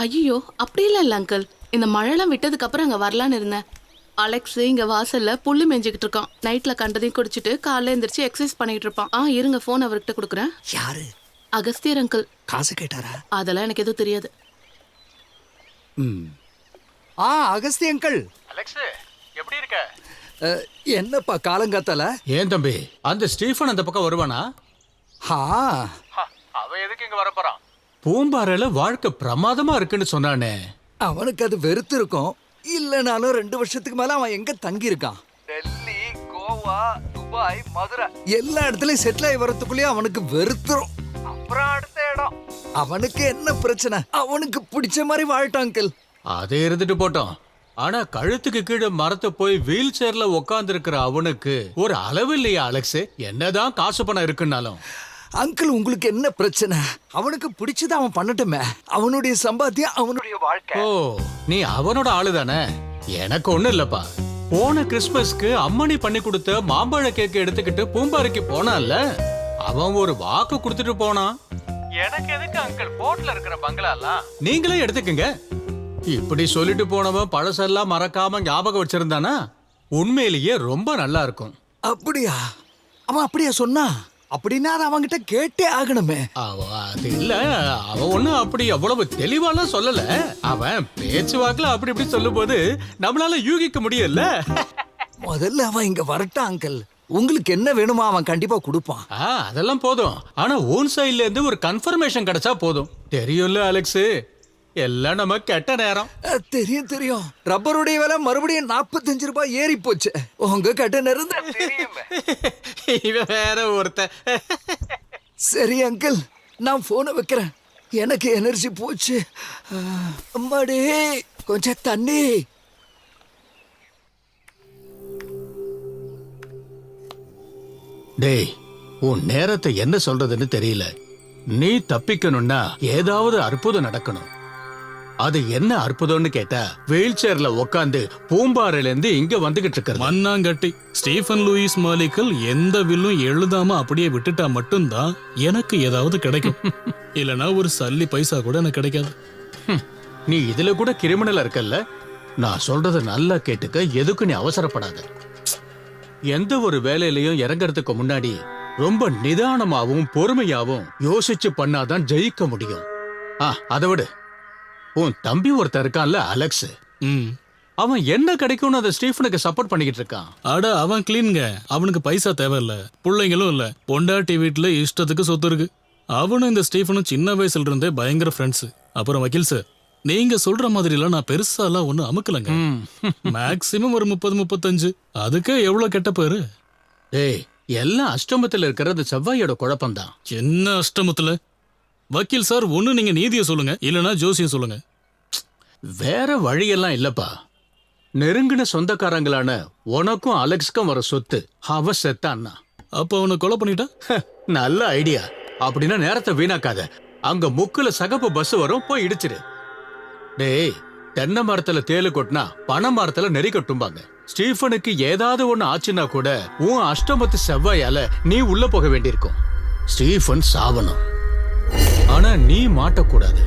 ஐயோ அப்படியெல்லாம் இல்ல அங்கிள். இந்த மழைலாம் விட்டதுக்கு அப்புறம் அங்க வரலான்னு இருந்தேன். அலெக்ஸ் இங்க வாசல்ல புல்லு மேய்ஞ்சிக்கிட்டு இருக்கான். நைட்ல கண்டதையும் குடிச்சிட்டு காலைல எந்திரிச்சு எக்ஸசைஸ் பண்ணிட்டு இருப்பான். இருங்க போன் அவர்கிட்ட கொடுக்குறேன். யாரு? அகஸ்தியர் அங்கிள். காசு கேட்டாரா? அதெல்லாம் எனக்கு எதுவும் தெரியாது. அகஸ்தி அங்கிள். அலெக்ஸ் எப்படி இருக்க? என்னப்பா காலங்காத்தால? ஏன் தம்பி அந்த ஸ்டீஃபன் அந்த பக்கம் வருவானா? அவன் எதுக்கு இங்க வர போறான்? பூம்பாறையில வாழ்க்கை பிரமாதமா இருக்குன்னு சொன்னானே. அவனுக்கு அது வெறுத்து இருக்கும். இல்லனாலும் 2 வருஷத்துக்கு மேல அவன் எங்க தங்கி இருக்கான்? டெல்லி, கோவா, துபாய், மதுரை எல்லா இடத்துலயும் செட்டில் ஆகி வரதுக்குள்ளேயே அவனுக்கு வெறுத்துரும். அப்புறம் அடுத்த இடம். அவனுக்கு என்ன பிரச்சனை? அவனுக்கு பிடிச்ச மாதிரி வாழட்டான் அங்கிள். அதே இருந்துட்டு போட்டோம். ஆனா கழுத்துக்கு கீழே மரத்தை போய் வீல் சேர்ல உட்கார்ந்து இருக்கிற அவனுக்கு ஒரு அளவு இல்லையா அலெக்ஸ்? என்னதான் காசு பணம் இருக்குன்னாலும். அங்கிள் உங்களுக்கு என்ன பிரச்சனை? அவனுக்கு பிடிச்சத அவன் பண்ணட்டுமே. அவனுடைய சம்பாத்தியம் அவனுடைய வாழ்க்கை. ஓ, நீ அவனோட ஆளு தானே? எனக்கு ஒண்ணு இல்லப்பா. போன கிறிஸ்மஸ்க்கு அம்மணி பண்ணி கொடுத்த மாம்பழ கேக்கு எடுத்துக்கிட்டு பூம்பாறைக்கு போனான்ல, அவன் ஒரு வாக்கு கொடுத்துட்டு போனான். எனக்கு எதுக்கு அங்கிள் போட்ல இருக்கிற பங்களாலாம்? நீங்களே எடுத்துக்கங்க. இப்படி சொல்லிட்டு போனவன் பழசெல்லாம் மறக்காம ஞாபகம் வச்சிருந்தானா உண்மையிலேயே ரொம்ப நல்லா இருக்கும். அப்படியா? அவன் அப்படியா சொன்னா? அப்படின்னா அதை அவன்கிட்ட கேட்டே ஆகணுமே. அது இல்ல, அவன் ஒண்ணும் அப்படி அவ்வளவு தெளிவாலாம் சொல்லல. அவன் பேச்சுவாக்குல அப்படி இப்படி சொல்லும் போது நம்மளால யூகிக்க முடியல. முதல்ல அவன் இங்க வரட்டான் அங்கிள். உங்களுக்கு என்ன வேணுமா அவன் கண்டிப்பா கொடுப்பான். அதெல்லாம் போதும். ஆனா ஓன் சைட்ல இருந்து ஒரு கன்ஃபர்மேஷன் கிடைச்சா போதும். தெரியும்ல அலெக்ஸ், எல்லாம் நம்ம கெட்ட நேரம். தெரியும் தெரியும். ரப்பருடைய விலை மறுபடியும் 45 ரூபாய் ஏறி போச்சு. உங்க கெட்ட நேரம் தான் தெரியும். இவன் வேற ஒருத்த. சரி அங்கிள், நான் போனை வைக்கிறேன். எனக்கு எனர்ஜி போச்சு. அம்மாடே, கொஞ்சம் தண்ணி. டேய், உன் நேரத்தை என்ன சொல்றதுன்னு தெரியல. நீ தப்பிக்கணும்னா ஏதாவது அற்புதம் நடக்கணும். அது என்ன அற்புதம்னு கேட்டா, வீல் சேர்ல உட்காந்து பூம்பாறையில இருந்து இங்க வந்துகிட்டு இருக்க மண்ணாங்கட்டி ஸ்டீஃபன் லூயிஸ் மாலிக்கல் எந்த வில்லும் எழுதாம அப்படியே விட்டுட்டா மட்டும்தான் எனக்கு ஏதாவது கிடைக்கும். இல்லனா ஒரு சல்லி பைசா கூட எனக்கு கிடைக்காது. நீ இதுல கூட கிரிமினல் இருக்கல்ல. நான் சொல்றத நல்லா கேட்டுக்க. எதுக்கு நீ அவசரப்படாத. எந்த ஒரு வேலையிலையும் இறங்கறதுக்கு முன்னாடி ரொம்ப நிதானமாவும் பொறுமையாவும் யோசிச்சு பண்ணாதான் ஜெயிக்க முடியும். அதை விடு. உன் தம்பி ஒருத்தர் இருக்கான்ல அலெக்ஸ், அவன் என்ன கிடைக்கும்னு அந்த ஸ்டீஃபனுக்கு சப்போர்ட் பண்ணிக்கிட்டு இருக்கான். அட அவன் கிளீன்ங்க. அவனுக்கு பைசா தேவையில்ல, பிள்ளைங்களும் இல்ல, பொண்டாட்டி வீட்டுல இஷ்டத்துக்கு சொத்து இருக்கு. அவனும் இந்த ஸ்டீஃபனும் சின்ன வயசுல இருந்தே பயங்கர ஃப்ரெண்ட்ஸ். அப்புறம் வக்கீல் சார், நீங்க சொல்ற மாதிரி எல்லாம் நான் பெருசாலாம் ஒன்னும் அமுக்கலங்க. மேக்சிமம் ஒரு 30-35. அதுக்கே எவ்வளவு கெட்ட பேரு. ஏய், எல்லாம் அஷ்டமத்துல இருக்கிற அந்த செவ்வாயோட குழப்பம்தான். என்ன அஷ்டமத்துல? வக்கீல் சார், ஒண்ணு நீங்க நீதியை சொல்லுங்க, இல்லனா ஜோசியம் சொல்லுங்க. வேற வழியெல்லாம் இல்லப்பா. நெருங்கின சொந்தக்காரங்களான உனக்கும் அலெக்ஸ்க்கும் வர சொத்து அவ செத்தான்னா. அப்ப அவனை கொலை பண்ணிட்டா? நல்ல ஐடியா. அப்படின்னா நேரத்தை வீணாக்காத. அங்க முக்குல சகப்பு பஸ் வரும், போய் இடிச்சிரு. டேய், தென்னை மரத்துல தேலு கொட்டினா பனை மரத்துல நெறி கட்டும்பாங்க. ஸ்டீஃபனுக்கு ஏதாவது ஒண்ணு ஆச்சுன்னா கூட உன் அஷ்டமத்து செவ்வாயால நீ உள்ள போக வேண்டியிருக்கும். ஸ்டீஃபன் சாவணும், ஆனா நீ மாட்டக்கூடாது.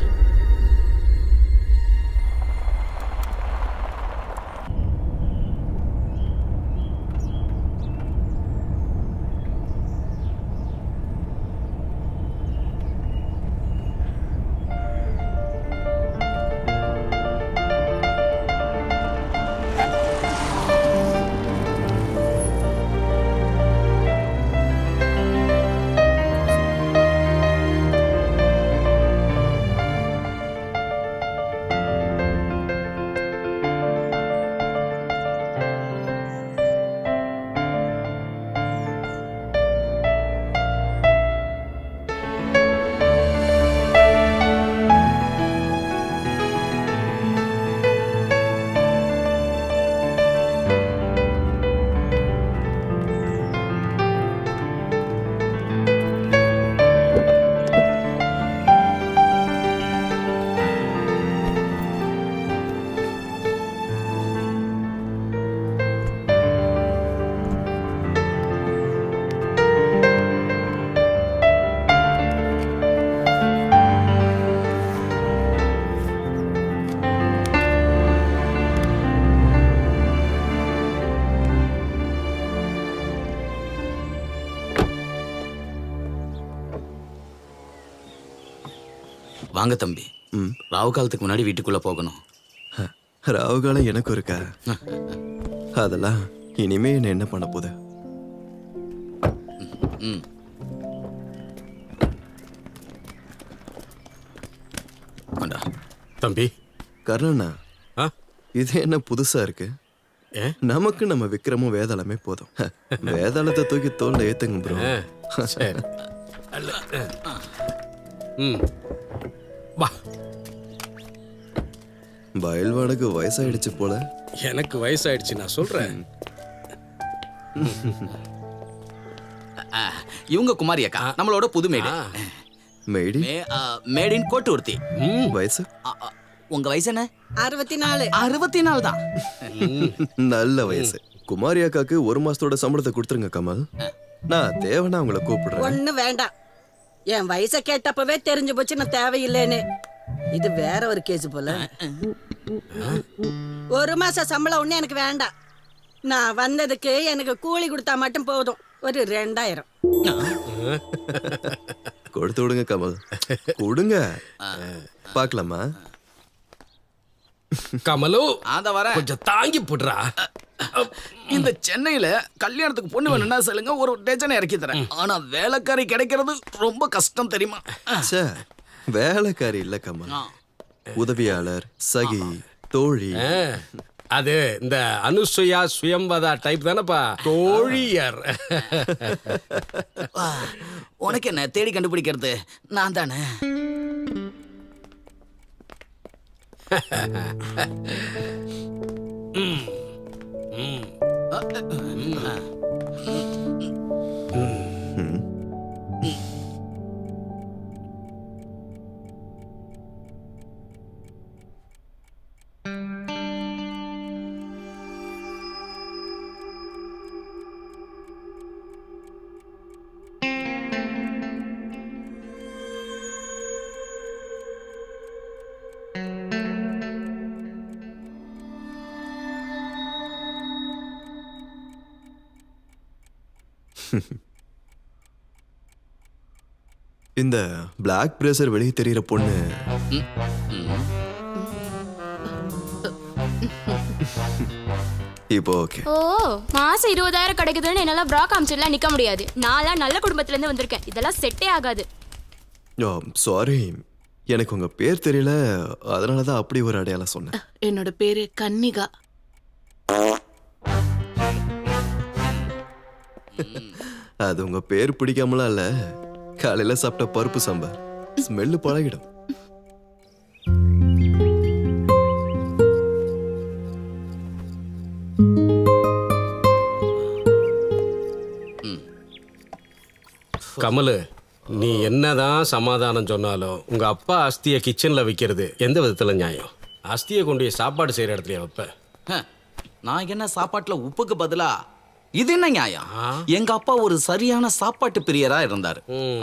வாங்க தம்பி. ராவு காலத்துக்கு முன்னாடி வீட்டுக்குள்ள போகணும். ராவுகாலம் எனக்கும் இருக்கா? அதெல்லாம் இனிமே என்ன என்ன பண்ண போகுது? ம். கொண்டா. தம்பி. கர்ணண்ணா, ஆ? இது என்ன புதுசா இருக்கு? ஏ? நமக்கு நம்ம விக்ரமும் வேதாளமே போதும். வேதாளத்தை தூக்கி தோல்ல ஏத்துங்க ப்ரோ. சரி. ம். வா. பயில்வானுக்கு வயசாயிடுச்சு போல. எனக்கு வயசாயிடுச்சு, நான் சொல்றேன். இவங்க குமாரி அக்கா, நம்மளோட புது மேடு. Maddy made in கோட்டூர்த்தி. வயசு? உங்க வயசு என்ன? 64. 64 தான். நல்ல வயசு. குமாரி அக்காக்கு 1 மாசத்தோட சம்பளத்தை கொடுத்துருங்க கமல். நான் தேவனா உங்களை கூப்பிடுறேன். ஒண்ணு வேண்டாம். என் வயசை கேட்டப்பவே தெரிஞ்சு போச்சு நான் தேவையில்லைன்னு. இது வேற ஒரு கேஸ் போல. 1 மாச சம்பளம் ஒண்ணு எனக்கு வேண்டாம். நான் வந்ததுக்கு எனக்கு கூலி கொடுத்தா மட்டும் போதும். ஒரு 2000. கொடுத்து விடுங்க கமல், கொடுங்க. பார்க்கலாமா? கமலு, அத வர கொஞ்சம் தாங்கி போடுறா. இந்த சென்னையில கல்யாணத்துக்கு பொண்ணு வேணும்னா சொல்லுங்க, ஒரு டஜனை இறக்கி தரேன். ஆனா வேலைக்காரி கிடைக்கிறது ரொம்ப கஷ்டம் தெரியுமா? ச்சே, வேலைக்காரி இல்ல கமல், உதவியாளர், சகி, தோழி. அது இந்த அனுசுயா சுயம்பதா டைப் தானப்பா, தோழியர். உனக்கு என்ன தேடி கண்டுபிடிக்கிறது? நான் தானே. இந்த பிளாக் பிரேசர் வெளியே தெரியுற பொண்ணு இப்போ ஓகே. ஓ, மாசம் 20,000 கிடைக்குதுன்னு என்னால ப்ரா காமிச்சிடலாம் நிக்க முடியாது. நான்லாம் நல்ல குடும்பத்துல இருந்து வந்திருக்கேன். இதெல்லாம் செட்டே ஆகாது. சாரி, எனக்கு உங்க பேர் தெரியல, அதனாலதான் அப்படி ஒரு அடையாளம் சொன்னேன். என்னோட பேரு கன்னிகா. அது உங்க பேர் பிடிக்காமலாம் இல்ல, காலையில சாப்பிட்ட பருப்பு சாம்பார் ஸ்மெல்லு பழகிடும். கமலு, நீ என்னதான் சமாதானம் சொன்னாலும் உங்க அப்பா அஸ்தியை கிச்சன்ல வைக்கிறது எந்த விதத்துல நியாயம்? அஸ்தியை கொண்டு போய் சாப்பாடு செய்யற இடத்துல வைப்ப. நான் என்ன சாப்பாட்டுல உப்புக்கு பதிலா இது என்ன நியாயம்? எங்க அப்பா ஒரு சரியான சாப்பாட்டு பிரியரா இருந்தாரு.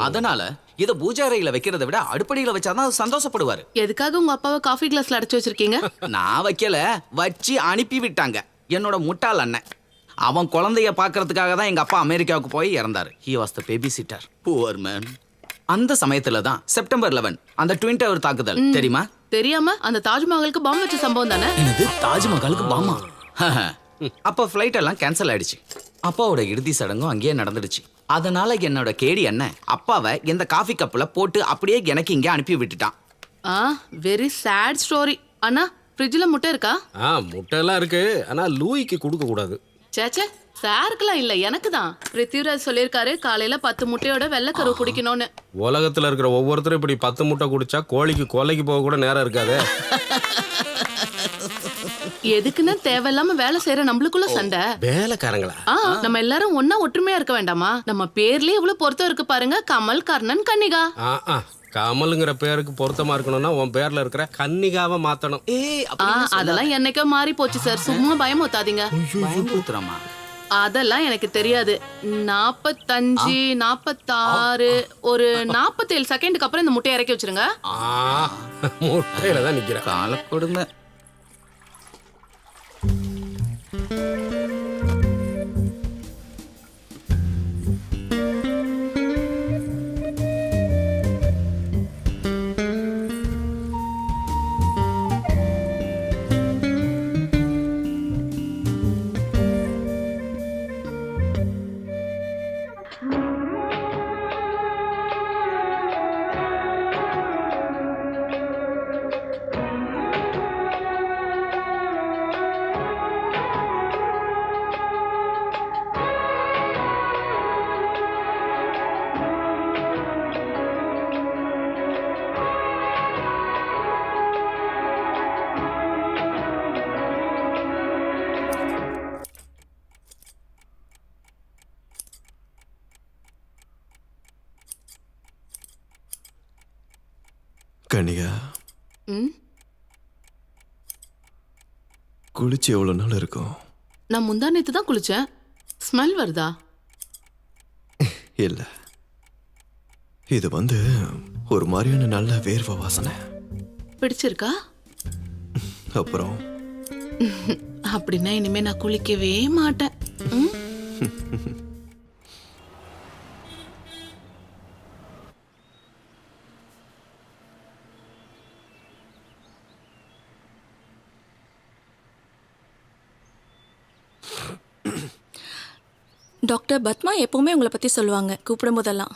அதனால இத பூஜை அறையில வைக்கிறத விட அடுப்படியில வச்சாதான் சந்தோஷப்படுவாரு. எதுக்காக உங்க அப்பாவை காஃபி கிளாஸ்ல அடைச்சு வச்சிருக்கீங்க? நான் வைக்கல, வச்சு அனுப்பி விட்டாங்க என்னோட முட்டாள் அண்ணன். அவன் குழந்தைய பாக்குறதுக்காக தான் எங்க அப்பா அமெரிக்காவுக்கு போய் இறந்தாரு. He was the baby sitter. Poor man. அந்த சமயத்துல தான் செப்டம்பர் 11 அந்த ட்வின் டவர் தாக்குதல் தெரியுமா? தெரியாம அந்த தாஜ்மஹாலுக்கு பாம்பு வச்ச சம்பவம் தானே? என்னது, தாஜ்மஹாலுக்கு பாமா? அப்ப ஃப்ளைட் எல்லாம் கேன்சல் ஆயிடுச்சு. அப்பாவோட இறுதி சடங்கும் அங்கேயே நடந்துடுச்சு. அதனால என்னோட கேடி அண்ணன் அப்பாவை இந்த காஃபி கப்ல போட்டு அப்படியே எனக்கு இங்கே அனுப்பி விட்டுட்டான். Very sad story. அண்ணா, ஃப்ரிட்ஜ்ல முட்டை இருக்கா? முட்டை எல்லாம் இருக்கு, ஆனா லூயிக்கு கொடுக்க கூடாது. சேச்சே, சாருக்குலாம் இல்ல, எனக்கு தான். பிருத்திவிராஜ் சொல்லியிருக்காரு காலையில 10 முட்டையோட வெள்ளைக்கரு குடிக்கணும்னு. உலகத்துல இருக்கிற ஒவ்வொருத்தரும் இப்படி 10 முட்டை குடிச்சா கோழிக்கு கொலைக்கு போக கூட நேரம் இருக்காது. எதுக்குன்னு தேவையில்லாம வேலை செய்யற நம்மளுக்குள்ள சண்டை. வேலைக்காரங்களா? நம்ம எல்லாரும் ஒன்னா ஒற்றுமையா இருக்க வேண்டாமா? நம்ம பேர்லயே எவ்வளவு பொருத்தம் இருக்கு பாருங்க. கமல், கர்ணன், கன்னிகா. கமலுங்கிற பேருக்கு பொருத்தமா இருக்கணும்னா உன் பேர்ல இருக்கிற கன்னிகாவை மாத்தணும். அதெல்லாம் என்னைக்கோ மாறி போச்சு சார். சும்மா பயமுத்தாதீங்க. அதெல்லாம் எனக்கு தெரியாது. 45, 46, ஒரு 47 செகண்டுக்கு அப்புறம் இந்த முட்டையை இறக்கி வச்சிருங்க. முட்டையில தான் நிக்கிறேன். கால கொடுமை. கனிகா ம் குளிச்சு எவ்வளவு நாள் இருக்கும்? நான் முந்தா நேத்து தான் குளிச்சேன். ஸ்மெல் வருதா? இல்ல, இது வந்து ஒரு மாதிரியான நல்ல வேர்வை வாசனை. பிடிச்சிருக்கா? அப்புறம் அப்படின்னா இனிமே நான் குளிக்கவே மாட்டேன். ம்? டாக்டர் பத்மா எப்பவுமே உங்களை பத்தி சொல்லுவாங்க கூப்பிடும் போதெல்லாம்.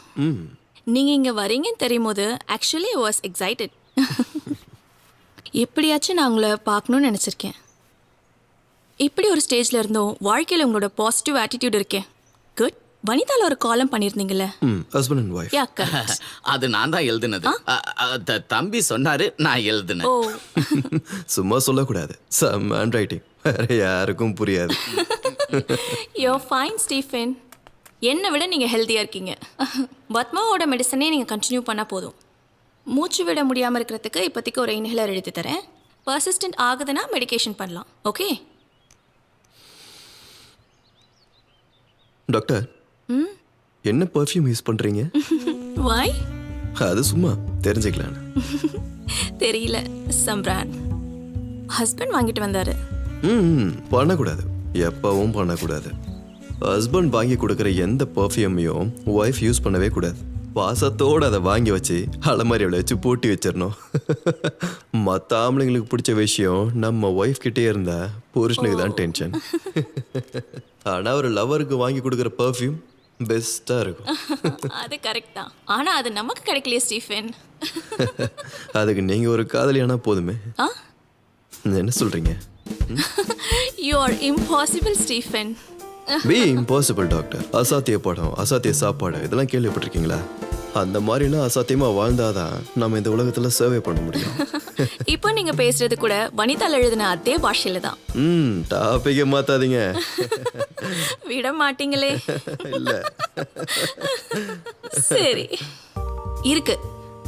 நீங்க இங்க வரீங்கன்னு தெரியும் போது ஆக்சுவலி வாஸ் எக்ஸைட்டட். எப்படியாச்சும் நான் உங்களை பார்க்கணும்னு நினைச்சிருக்கேன். இப்படி ஒரு ஸ்டேஜ்ல இருந்தோம் வாழ்க்கையில உங்களோட பாசிட்டிவ் ஆட்டிடியூட் இருக்கேன். குட். வனிதால ஒரு காலம் பண்ணியிருந்தீங்கல்ல? Husband and wife. Yeah correct. அது நான் தான் எழுதுனது. தம்பி சொன்னாரு, நான் எழுதுனேன். ஓ சும்மா சொல்லக்கூடாது, சம் ஹேண்ட் ரைட்டிங், வேற யாருக்கும் புரியாது. யோ ஃபைன் ஸ்டீஃபன். என்னை விட நீங்கள் ஹெல்த்தியாக இருக்கீங்க. பத்மாவோட மெடிசனே நீங்கள் கண்டினியூ பண்ணால் போதும். மூச்சு விட முடியாமல் இருக்கிறதுக்கு இப்போதைக்கு ஒரு இன்ஹேலர் எழுதி தரேன். பர்சிஸ்டன்ட் ஆகுதுன்னா மெடிகேஷன் பண்ணலாம். ஓகே டாக்டர், என்ன பர்ஃப்யூம் யூஸ் பண்றீங்க? வாய் அது சும்மா தெரிஞ்சுக்கலாம். தெரியல, சம் பிராண்ட். ஹஸ்பண்ட் வாங்கிட்டு வந்தாரு. பண்ணக்கூடாது, எப்பவும் பண்ணக்கூடாது. ஹஸ்பண்ட் வாங்கி கொடுக்குற எந்த பர்ஃப்யூமையும் ஒய்ஃப் யூஸ் பண்ணவே கூடாது. வாசத்தோடு அதை வாங்கி வச்சு அலமாரியில் வச்சு பூட்டி வச்சிடணும். மற்ற ஆம்பளைங்களுக்கு பிடிச்ச விஷயம் நம்ம ஒய்ஃப் கிட்டே இருந்தா புருஷனுக்கு தான் டென்ஷன். ஆனால் ஒரு லவருக்கு வாங்கி கொடுக்குற பர்ஃப்யூம் பெஸ்ட்டாக இருக்கும். அது கரெக்ட் தான். ஆனால் அது நமக்கு கிடைக்கலையே ஸ்டீஃபன். அதுக்கு நீங்கள் ஒரு காதலியானா போதுமே. ஆ என்ன சொல்கிறீங்க? You are impossible Stephen. Be impossible doctor. அசாத்திய படம், அசாத்திய சாப்பாடு, இதெல்லாம் கேள்விப்பட்டிருக்கீங்களா? அந்த மாதிரிலாம் அசாத்தியமாக வாழ்ந்தாதான் நம்ம இந்த உலகத்தில் சர்வே பண்ண முடியும். இப்போ நீங்கள் பேசுறது கூட வனிதால எழுதின அதே பாஷையில் தான். டாபிக்கை மாற்றாதீங்க. விட மாட்டீங்களே. இல்லை, சரி இருக்கு,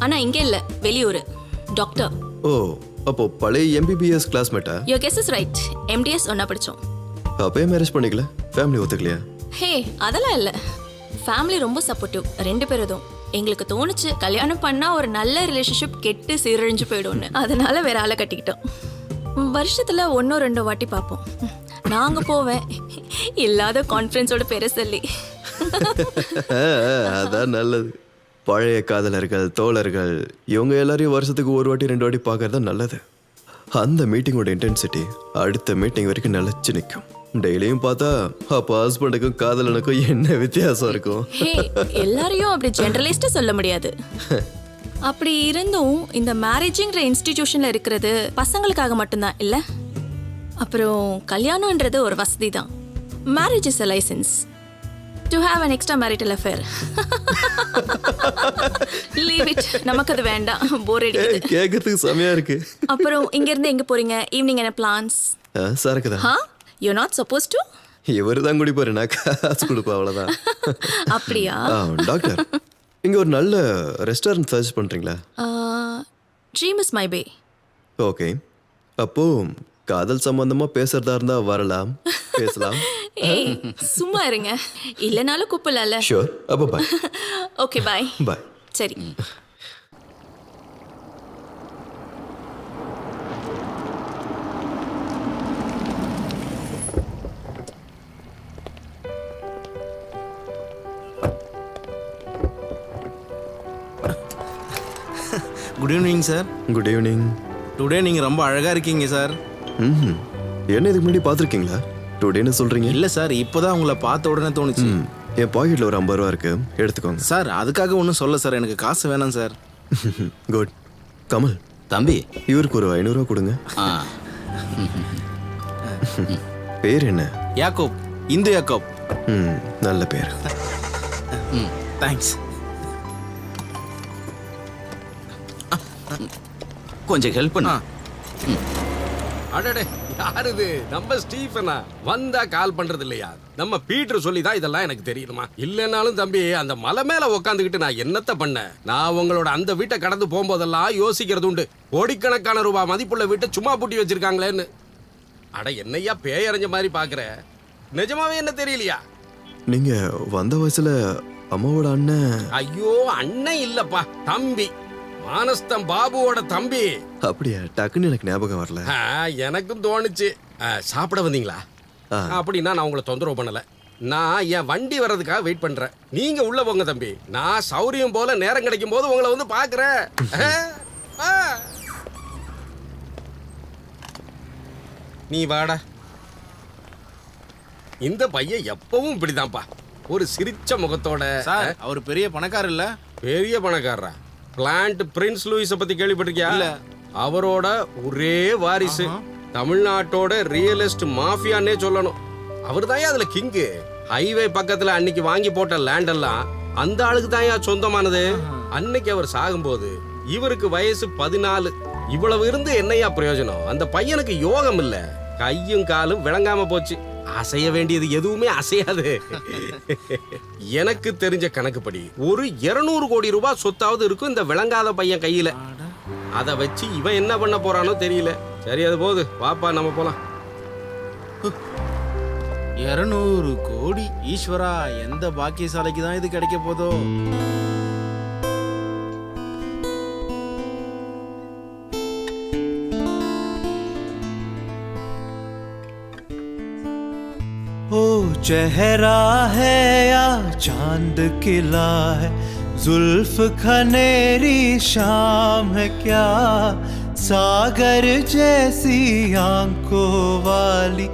ஆனா இங்க இல்ல, வெளியூர். டாக்டர். ஓ, அப்போ பழைய எம்பிபிஎஸ் கிளாஸ்மேட்டா? Your guess is right. MDS ஒன்னா படிச்சோம். அப்பயே மேரேஜ் பண்ணிக்கல? ஃபேமிலி ஒத்துக்கலையா? ஹே அதெல்லாம் இல்ல, ஃபேமிலி ரொம்ப சப்போர்ட்டிவ். 2 பேரும். எங்களுக்கு தோணுச்சு கல்யாணம் பண்ணா ஒரு நல்ல ரிலேஷன்ஷிப் கெட்டு சீரழிஞ்சு போயிடும்னு. அதனால வேற ஆளை கட்டிக்கிட்டோம். வருஷத்துல 1-2 வாட்டி பார்ப்போம். நாங்க போவேன் இல்லாத கான்ஃபரன்ஸோட பேரை சொல்லி. அதான் நல்லது. பழைய காதலர்கள், தோழர்கள், இவங்க எல்லாரையும் வருஷத்துக்கு 1 வாட்டி 2 வாட்டி பார்க்கறது தான் நல்லது. அந்த மீட்டிங்கோட இன்டென்சிட்டி அடுத்த மீட்டிங் வரைக்கும் நிலைச்சு நிற்கும். டெய்லியும் பார்த்தா அப்போ ஹஸ்பண்டுக்கும் காதலனுக்கும் என்ன வித்தியாசம் இருக்கும்? ஹே எல்லாரையும் அப்படி ஜெனரலிஸ்டா சொல்ல முடியாது. அப்படி இருந்தும் இந்த மேரேஜிங்கிற இன்ஸ்டிடியூஷன்ல இருக்கிறது பசங்களுக்காக மட்டும்தான் இல்ல. அப்புறம் கல்யாணம்ன்றது ஒரு வசதி தான். Marriage is a license to have an extra marital affair. Leave it. நமக்கு அது வேண்டாம், போர் அடிக்குது. கேட்கறதுக்கு செமையா இருக்கு. அப்புறம் இங்க இருந்து எங்க போறீங்க? ஈவினிங் என்ன பிளான்ஸ்? சரக்குதான். ஹா you're not supposed to. இவர் தான் குடிப்பாரு, நான் காசு கொடுப்பேன், அவ்வளோதான். அப்படியா? டாக்டர், இங்கே ஒரு நல்ல ரெஸ்டாரண்ட் சஜஸ்ட் பண்ணுறீங்களா? Dream is my pay. Okay, அப்போ காதல் சம்பந்தமா பேசுறதா இருந்தா வரலாம், பேசலாம். ஏய் சும்மா இருங்க, இல்லைனாலும் கூப்பிடலாம்ல. ஷூர், அப்போ பாய். Okay bye. பாய். சரி. Good evening sir. Good evening. Today நீங்கள் ரொம்ப அழகாக இருக்கீங்க சார். என்ன இதுக்கு முன்னாடி பார்த்துருக்கீங்களா? டுடேன்னு சொல்கிறீங்க? இல்லை சார், இப்போ தான் உங்களை பார்த்த உடனே தோணுச்சு. என் பாக்கெட்டில் ஒரு 50 ரூபா இருக்கு, எடுத்துக்கோங்க. சார் அதுக்காக ஒன்றும் சொல்ல சார், எனக்கு காசு வேணாம் சார். குட். கமல் தம்பி, இவருக்கு ஒரு 500 ரூபா கொடுங்க. பேர் என்ன? யாக்கோப், இந்து யாக்கோப். நல்ல பேர். தேங்க்ஸ். கொஞ்சம் ஹெல்ப் பண்ணு. அடடே யார் இது? நம்ம ஸ்டீஃபனா? வந்தா கால் பண்றது இல்லையா? நம்ம பீட்டர் சொல்லி தான் இதெல்லாம் எனக்கு தெரியுமா? இல்லைனாலும் தம்பி, அந்த மலை மேல உட்காந்துக்கிட்டு நான் என்னத்த பண்ணேன்? நான் உங்களோட அந்த வீட்டை கடந்து போகும்போதெல்லாம் யோசிக்கிறது உண்டு. கோடிக்கணக்கான ரூபாய் மதிப்புள்ள வீட்டை சும்மா பூட்டி வச்சிருக்காங்களேன்னு. அட என்னையா பேயறிஞ்ச மாதிரி பாக்குற? நிஜமாவே என்ன தெரியலையா? நீங்க வந்த வயசுல அம்மாவோட அண்ணன். ஐயோ, அண்ணன் இல்லப்பா, தம்பி. மானஸ்தம் பாபுவோட தம்பி. அப்படியா? டக்குன்னு எனக்கு ஞாபகம் வரல. எனக்கும் தோணுச்சு. சாப்பிட வந்தீங்களா? அப்படின்னா நான் உங்களை தொந்தரவு பண்ணல. நான் என் வண்டி வர்றதுக்காக வெயிட் பண்றேன். நீங்க உள்ள போங்க தம்பி. நான் சௌரியம் போல நேரம் கிடைக்கும் போது உங்களை வந்து பாக்குறேன். நீ வாடா. இந்த பையன் எப்பவும் இப்படிதான்ப்பா, ஒரு சிரிச்ச முகத்தோட. சார், அவர் பெரிய பணக்காரர் இல்ல? பெரிய பணக்காரரா? பிளான்ட் பிரின்ஸ் லூயிஸ பத்தி கேள்விப்பட்டிருக்கியா? இல்ல. அவரோட ஒரே வாரிசு. தமிழ்நாட்டோட ரியலிஸ்ட் மாஃபியானே சொல்லணும். அவர் தான் அதுல கிங்கு. ஹைவே பக்கத்துல அன்னைக்கு வாங்கி போட்ட லேண்ட் எல்லாம் அந்த ஆளுக்கு தான் சொந்தமானது. அன்னைக்கு அவர் சாகும்போது இவருக்கு வயசு 14. இவ்வளவு இருந்து என்னையா பிரயோஜனம்? அந்த பையனுக்கு யோகம் இல்ல, கையும் காலும் விளங்காம போச்சு. அசைய வேண்டியது எதுவுமே அசையாது. எனக்கு தெரிஞ்ச கணக்குப்படி ஒரு 200 கோடி ரூபாய் சொத்தாவது இருக்கும் இந்த விளங்காத பையன் கையில. அதை வச்சு இவன் என்ன பண்ண போறானோ தெரியல. சரி, அது போது, வாப்பா நம்ம போலாம். 200 கோடி! ஈஸ்வரா, எந்த பாக்கியசாலைக்கு தான் இது கிடைக்க போதோ? ओ चेहरा है या चांद खिला है, जुल्फ खनेरी शाम है क्या, सागर जैसी आंखों वाली,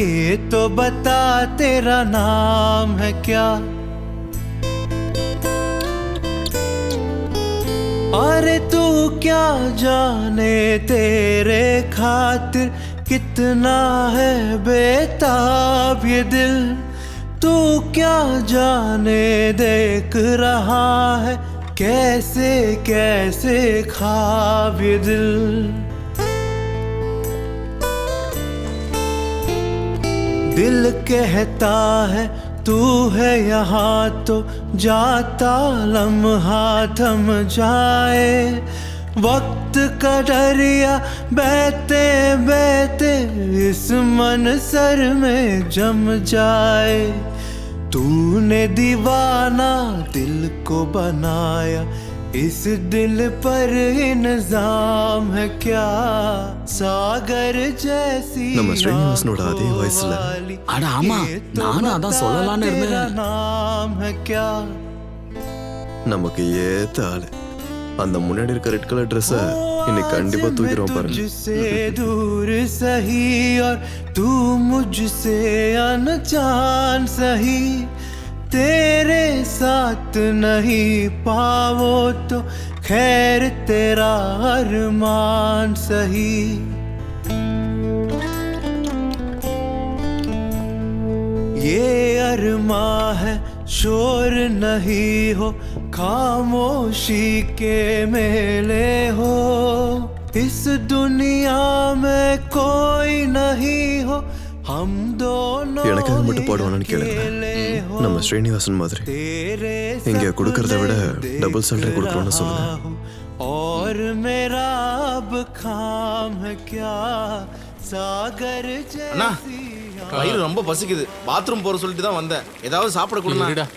ये तो बता तेरा नाम है क्या। अरे तू क्या जाने तेरे खातिर कितना है बेताब ये दिल, तू क्या जाने देख रहा है कैसे कैसे ख्वाब ये दिल। दिल कहता है तू है यहाँ तो जाता लम्हा थम जाए, वक्त का दरिया बहते बहते इस मन सर में जम जाए। तूने दीवाना दिल को बनाया, इस दिल पर इल्जाम है क्या, सागर जैसी நம்ம ஸ்ரீனிவாசனோட அதே வயசுல. அட ஆமா, நானும் அதான் சொல்லலாம்னு இருந்தேன். नाम है क्या। நமக்கு ஏத்த ஆளு. அந்த முன்னாடி இருக்க ரெட் கலர் ட்ரெஸ் இன்னைக்கு கண்டிப்பா தூக்கிடுவோம் பாருங்க. तुझसे दूर सही और तू मुझसे अनजान सही, तेरे साथ नहीं पाओ तो खैर तेरा अरमान सही। ये अरमा है शोर नहीं हो, खामोशी के मेले हो, इस दुनिया में कोई नहीं हो, हम दोनों எனக்காக மட்டும் பாடுவானு கேளுங்க. நம்ம ஸ்ரீனிவாசன் மாதிரி இங்க கொடுக்கறத விட டபுள் சேலரி கொடுக்கணும்னு சொல்லுங்க. और मेरा अब काम है क्या, सागर அண்ணா, जैसी। வயிறு ரொம்ப பசிக்குது, பாத்ரூம் போற சொல்லிட்டு தான் வந்தேன். ஏதாவது சாப்பிட கொடுங்க.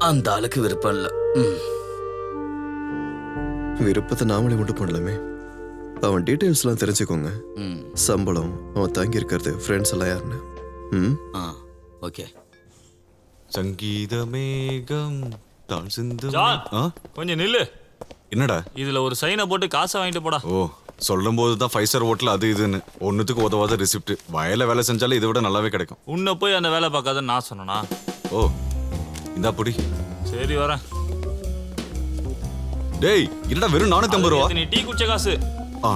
அந்த ஆளுக்கு விருப்பம் இல்ல. விருப்பத்தை நாமளே உண்டு பண்ணலாமே. அவன் டீட்டெயில்ஸ்லாம் தெரிஞ்சுக்கோங்க. சம்பளம், அவன் தங்கி இருக்கிறது, ஃப்ரெண்ட்ஸ் எல்லாம் யாருன்னு. ஓகே. சங்கீத மேகம் தான் சிந்து. கொஞ்சம் நில்லு. என்னடா இதுல ஒரு சைனை போட்டு காசை வாங்கிட்டு போடா. ஓ, சொல்லும் போது தான் 5 ஸ்டார் ஹோட்டல் அது இதுன்னு ஒன்னுத்துக்கு உதவாத ரிசிப்ட். வயல வேலை செஞ்சாலும் இதை விட நல்லாவே கிடைக்கும். உன்னை போய் அந்த வேலை பார்க்காதன்னு நான் சொன்னனா? ஓ, இந்தா புடி. சரி வரேன். டேய் என்னடா வெறும் 450 ரூபா? நீ டீ குடிச்ச காசு. ஆ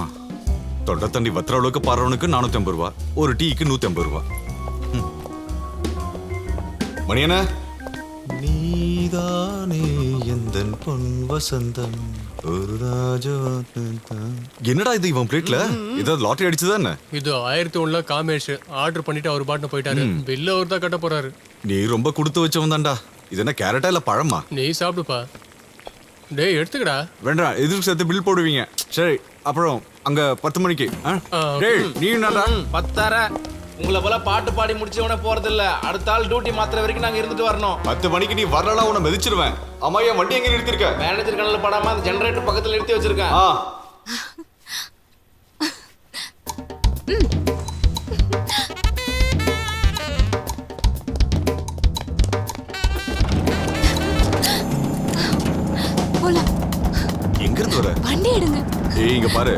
தொண்டை தண்ணி வத்துற அளவுக்கு பாடுறவனுக்கு 450 ரூபா, ஒரு டீக்கு 150 ரூபா. மணியண்ணா, நீதானே எந்தன் பொன் வசந்தம் ஒரு ராஜா. என்னடா இது இவன் பிளேட்ல ஏதாவது லாட்டரி அடிச்சதா என்ன? இது 1001 காமேஷ் ஆர்டர் பண்ணிட்டு அவர் பாட்டு போயிட்டாரு. பில்லு அவர் தான் கட்ட போறாரு. நீ ரொம்ப கொடுத்து வச்சவன் தான்டா. இது என்ன கேரட்டா இல்ல பழமா? நீ சாப்பிடுப்பா. டேய் எடுத்துக்கடா. வேண்டாம், எதுக்கு சேர்த்து பில் போடுவீங்க? சரி, அப்புறம் அங்க 10 மணிக்கு. டேய் நீ என்னடா 10:30. உங்களை போல பாட்டு பாடி முடிச்சவன போறது இல்ல. அடுத்த ஆள் டியூட்டி மாத்திர வரைக்கும் நாங்க இருந்துட்டு வரணும். 10 மணிக்கு நீ வரலனா உன்னை மிதிச்சிடுவேன். அம்மா என் வண்டி எங்க நிறுத்திருக்க? மேனேஜர் கண்ணில் படாம அந்த ஜெனரேட்டர் பக்கத்துல நிறுத்தி வச்சிருக்கேன். எங்க இருந்து வர? வண்டி எடுங்க. ஏய் இங்க பாரு,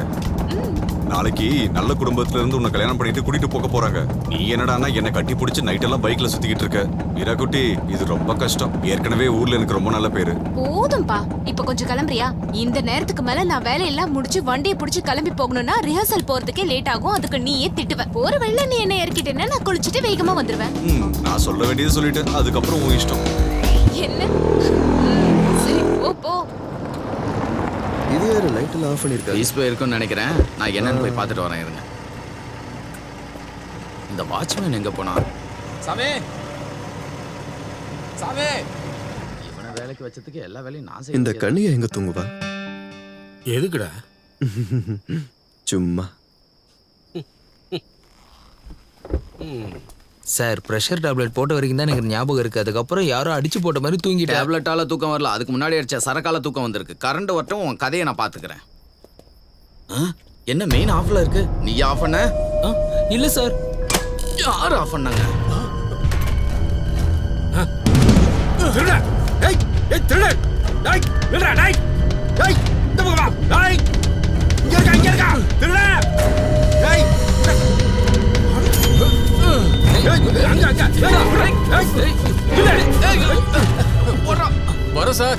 நாளைக்கு நல்ல குடும்பத்துல இருந்து உன்னை கல்யாணம் பண்ணிட்டு கூட்டிட்டு போக போறாங்க. நீ என்னடான்னா என்ன கட்டி பிடிச்சி நைட் எல்லாம் பைக்ல சுத்திக்கிட்டு இருக்க. மீரா குட்டி, இது ரொம்ப கஷ்டம். ஏற்கனவே ஊர்ல எனக்கு ரொம்ப நல்ல பேரு. போதும்பா, இப்ப கொஞ்சம் கிளம்புறியா? இந்த நேரத்துக்கு மேல நான் வேலையெல்லாம் முடிச்சு வண்டியை பிடிச்சு கிளம்பி போகணும்னா ரிஹர்சல் போறதுக்கே லேட் ஆகும். அதுக்கு நீயே திட்டுவ. ஒரு வெள்ள நீ என்ன இறக்கிட்டேன்னா நான் குளிச்சுட்டு வேகமா வந்துருவேன். நான் சொல்ல வேண்டியது சொல்லிட்டேன், அதுக்கப்புறம் உன் இஷ்டம். என்ன? சரி போ போ. இது யாரு லைட் எல்லாம் ஆஃப் பண்ணிருக்காரு? டிஸ்பிளே இருக்குன்னு நினைக்கிறேன். நான் என்னன்னு போய் பார்த்துட்டு வரேன் இருங்க. இந்த வாட்ச்மேன் எங்க போனா? சாமே சாமே, இவனை வேலைக்கு வச்சதுக்கு எல்லா வேலையும் நான் செய்ய. இந்த கண்ணியை எங்க தூங்குவா? எதுக்குடா? சும்மா. சார், பிரஷர் டேப்லெட் போட்ட வரைக்கும் தான் எனக்கு ஞாபகம் இருக்கு. அதுக்கப்புறம் யாரோ அடிச்சு போட்ட மாதிரி தூங்கி. டேப்லெட்டால தூக்கம் வரல, அதுக்கு முன்னாடி அடிச்ச சரக்கால தூக்கம் வந்திருக்கு. கரண்ட் வரட்டும், உன் கதையை நான் பாத்துக்கிறேன். என்ன மெயின் ஆஃப்ல இருக்கு? நீ ஆஃப் பண்ண? இல்ல சார். யார் ஆஃப் பண்ணாங்க? திருட! டேய், டேய் திருட! டேய், நில்றா டேய். டேய், இந்த பக்கம் வா. டேய். இங்க இருக்கா. திருட! டேய். வர சார்.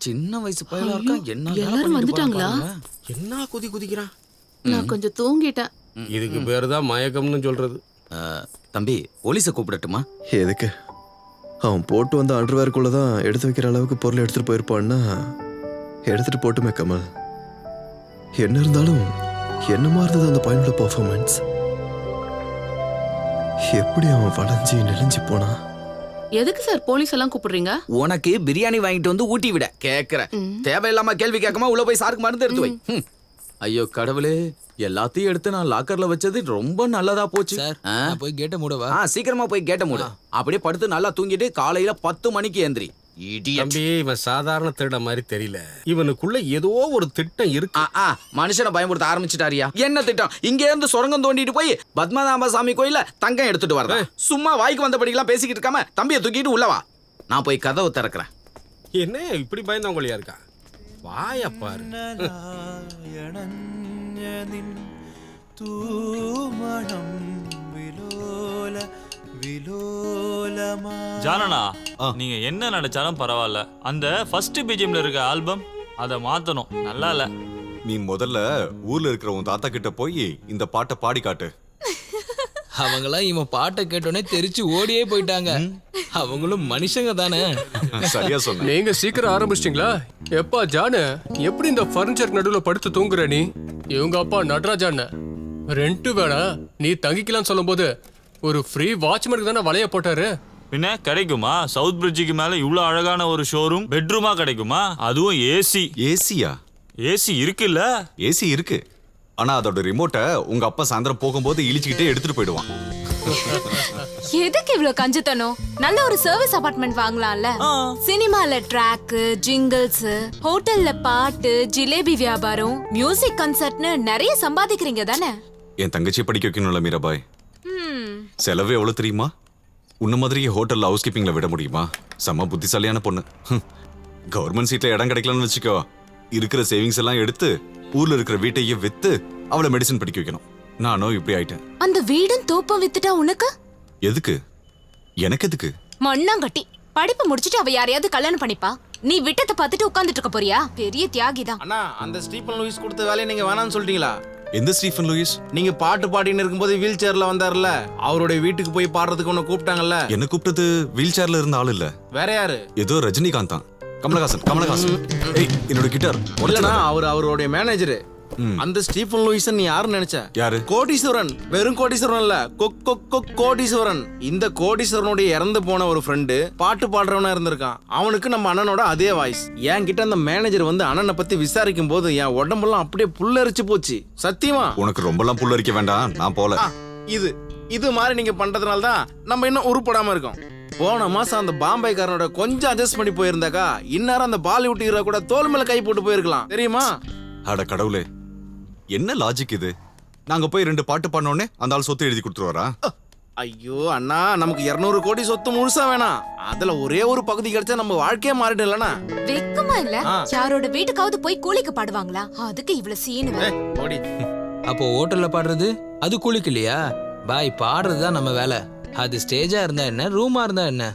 சின்ன வயசு பையலா இருக்கா. என்ன எல்லாரும் வந்துட்டாங்களா? என்ன குதிக்கிறான்? நான் கொஞ்சம் தூங்கிட்டேன். இதுக்கு பேரு தான் மயக்கம்னு சொல்றது. தம்பி, போலீஸை கூப்பிடட்டுமா? எதுக்கு? அவன் போட்டு வந்த அண்டர்வேர்க்குள்ள தான் எடுத்து வைக்கிற அளவுக்கு பொருள் எடுத்துட்டு போயிருப்பான்னா எடுத்துட்டு போட்டுமே கமல். என்ன இருந்தாலும் என்னமா இருந்தது அந்த பையனோட பெர்ஃபார்மன்ஸ்? எப்படி அவன் வளைஞ்சி நெளிஞ்சு போனா? எதுக்கு சார் போலீஸ் எல்லாம் கூப்பிடுறீங்க? உனக்கு பிரியாணி வாங்கிட்டு வந்து ஊட்டி விட கேக்குறேன். தேவையில்லாம கேள்வி கேட்காம உள்ள போய் சாருக்கு மருந்து எடுத்து வை. ஐயோ கடவுளே, எல்லாத்தையும் எடுத்து நான் லாக்கர்ல வச்சது ரொம்ப நல்லதா போச்சு. சார், போய் கேட்ட மூடவா? சீக்கிரமா போய் கேட்ட மூட. அப்படியே படுத்து நல்லா தூங்கிட்டு காலையில 10 மணிக்கு எந்திரி. தம்பி, இவன் சாதாரண திருட மாதிரி தெரியல. இவனுக்குள்ள ஏதோ ஒரு திட்டம் இருக்கு. மனுஷனை பயமுறுத்த ஆரம்பிச்சுட்டாரியா? என்ன திட்டம்? இங்க இருந்து சுரங்கம் தோண்டிட்டு போய் பத்மநாப சாமி கோயில தங்கம் எடுத்துட்டு வரேன். சும்மா வாய்க்கு வந்தபடிலாம் பேசிக்கிட்டு இருக்காம தம்பியை தூக்கிட்டு உள்ளவா. நான் போய் கதவை திறக்கிறேன். என்ன இப்படி பயந்தவங்களையா இருக்கா? வாய பாரு. ஜானனா, நீங்க என்ன நினைச்சாலும் பரவாயில்ல, அந்த ஃபர்ஸ்ட் பிஜிஎம்ல இருக்க ஆல்பம் அதை மாத்தணும். நல்லா இல்ல. நீ முதல்ல ஊர்ல இருக்கிற உன் தாத்தா கிட்ட போய் இந்த பாட்டை பாடி காட்டு. அவங்களாம் இவன் பாட்டை கேட்டோன்னே தெரிச்சு ஓடியே போயிட்டாங்க. அவங்களும் மனுஷங்க தானே. சரியா சொன்ன. நீங்க சீக்கிரம் ஆரம்பிச்சிட்டீங்களா? எப்பா ஜானு, எப்படி இந்த பர்னிச்சர் நடுவுல படுத்து தூங்குற நீ? இவங்க அப்பா நடராஜான ரெண்ட் வேணா நீ தங்கிக்கலாம் சொல்லும் போது ஒரு ஃப்ரீ வாட்ச்மேனுக்கு தானே வலைய போட்டாரு. பின்ன கிடைக்குமா? சவுத் பிரிட்ஜுக்கு மேல இவ்வளவு அழகான ஒரு ஷோரூம் பெட்ரூமா கிடைக்குமா? அதுவும் ஏசி. ஏசியா? ஏசி இருக்குல்ல? ஏசி இருக்கு. ஆனா அதோட ரிமோட்டை உங்க அப்பா சாயந்தரம் போகும்போது இழிச்சுக்கிட்டே எடுத்துட்டு போயிடுவான். எதுக்கு இவ்வளவு கஞ்சத்தனம்? நல்ல ஒரு சர்வீஸ் அபார்ட்மெண்ட் வாங்கலாம்ல. சினிமால ட்ராக், ஜிங்கிள்ஸ், ஹோட்டல்ல பாட்டு, ஜிலேபி வியாபாரம், மியூசிக் கன்சர்ட்னு நிறைய சம்பாதிக்கிறீங்க தானே? என் தங்கச்சி படிக்க வைக்கணும்ல மீராபாய். செலவு எவ்வளவு தெரியுமா? உன்ன மாதிரியே ஹோட்டல்ல ஹவுஸ் கீப்பிங்ல விட முடியுமா? செம்ம புத்திசாலியான பொண்ணு. கவர்மெண்ட் சீட்ல இடம் கிடைக்கலன்னு வச்சுக்கோ, இருக்கிற சேவிங்ஸ் எல்லாம் எடுத்து ஊர்ல இருக்கிற வீட்டையே வித்து அவளை மெடிசன் படிக்க வைக்கணும். நானும் இப்படி ஆயிட்டேன். அந்த வீடும் தோப்பம் வித்துட்டா உனக்கு எதுக்கு? எனக்கு எதுக்கு? மண்ணாங்கட்டி படிப்பு முடிச்சிட்டு அவ யாரையாவது கல்யாணம் பண்ணிப்பா. நீ விட்டத்தை பார்த்துட்டு உட்கார்ந்துட்டு இருக்க போறியா? பெரிய தியாகிதான். அண்ணா அந்த ஸ்டீபன் லூயிஸ் கொடுத்த வேலையை நீங்க வேணாம்னு சொல்லிட்டீங்களா? எந்த ஸ்டீஃபன் லூயிஸ்? நீங்க பாட்டு பாடின்னு இருக்கும்போது வீல் சேர்ல வந்தாருல, அவருடைய வீட்டுக்கு போய் பாடுறதுக்கு உன்னை கூப்பிட்டாங்கல்ல. என்ன கூப்பிட்டது வீல் சேர்ல இருந்த ஆள் இல்ல. வேற யாரு? ஏதோ ரஜினிகாந்த் தான். கமலஹாசன். ஏய், என்னோட கிட்டார் இல்லனா அவருடைய மேனேஜர். அந்த ஸ்டீபன் லூயிஸ் நீ யாருன்னு நினைச்ச? யாரு? கோடீஸ்வரன். வெறும் கோடீஸ்வரன் இல்ல, கோடீஸ்வரன். இந்த கோடீஸ்வரனுடைய இறந்து போன ஒரு ஃப்ரெண்டு பாட்டு பாடுறவனா இருந்திருக்கான். அவனுக்கு நம்ம அண்ணனோட அதே வாய்ஸ். என்கிட்ட அந்த மேனேஜர் வந்து அண்ணனை பத்தி விசாரிக்கும் போது என் உடம்பெல்லாம் அப்படியே புல்லரிச்சு போச்சு. சத்தியமா. உனக்கு ரொம்பலாம் புல்லரிக்க வேண்டாம், நான் போல. இது மாதிரி நீங்க பண்றதுனால தான் நம்ம இன்னும் உருப்படாம இருக்கோம். போன மாசம் அந்த பாம்பேக்காரனோட கொஞ்சம் அட்ஜஸ்ட் பண்ணி போயிருந்தாக்கா இந்நேரம் அந்த பாலிவுட் ஹீரோ கூட தோல் மேல கை போட்டு போயிருக்கலாம். தெரியுமா? அட கடவுளே, என்ன லாஜிக் இது? நாங்க போய் 2 பாட்டு பாடினோடனே அந்த ஆள் சொத்து எழுதி கொடுத்துருவாரா? ஐயோ அண்ணா, நமக்கு 200 கோடி சொத்து முழுசா வேணாம். அதுல ஒரே ஒரு பகுதி கிடைச்சா நம்ம வாழ்க்கையே மாறிடும் இல்லனா? வெக்கமா இல்ல? யாரோட வீட்டுக்காவது போய் கூலிக்கு பாடுவாங்களா? அதுக்கு இவ்வளவு சீனு. ஓடி. அப்போ ஹோட்டல்ல பாடுறது அது கூலிக்கு இல்லையா? பாய், பாடுறதுதான் நம்ம வேலை. அது ஸ்டேஜா இருந்தா என்ன, ரூமா இருந்தா என்ன?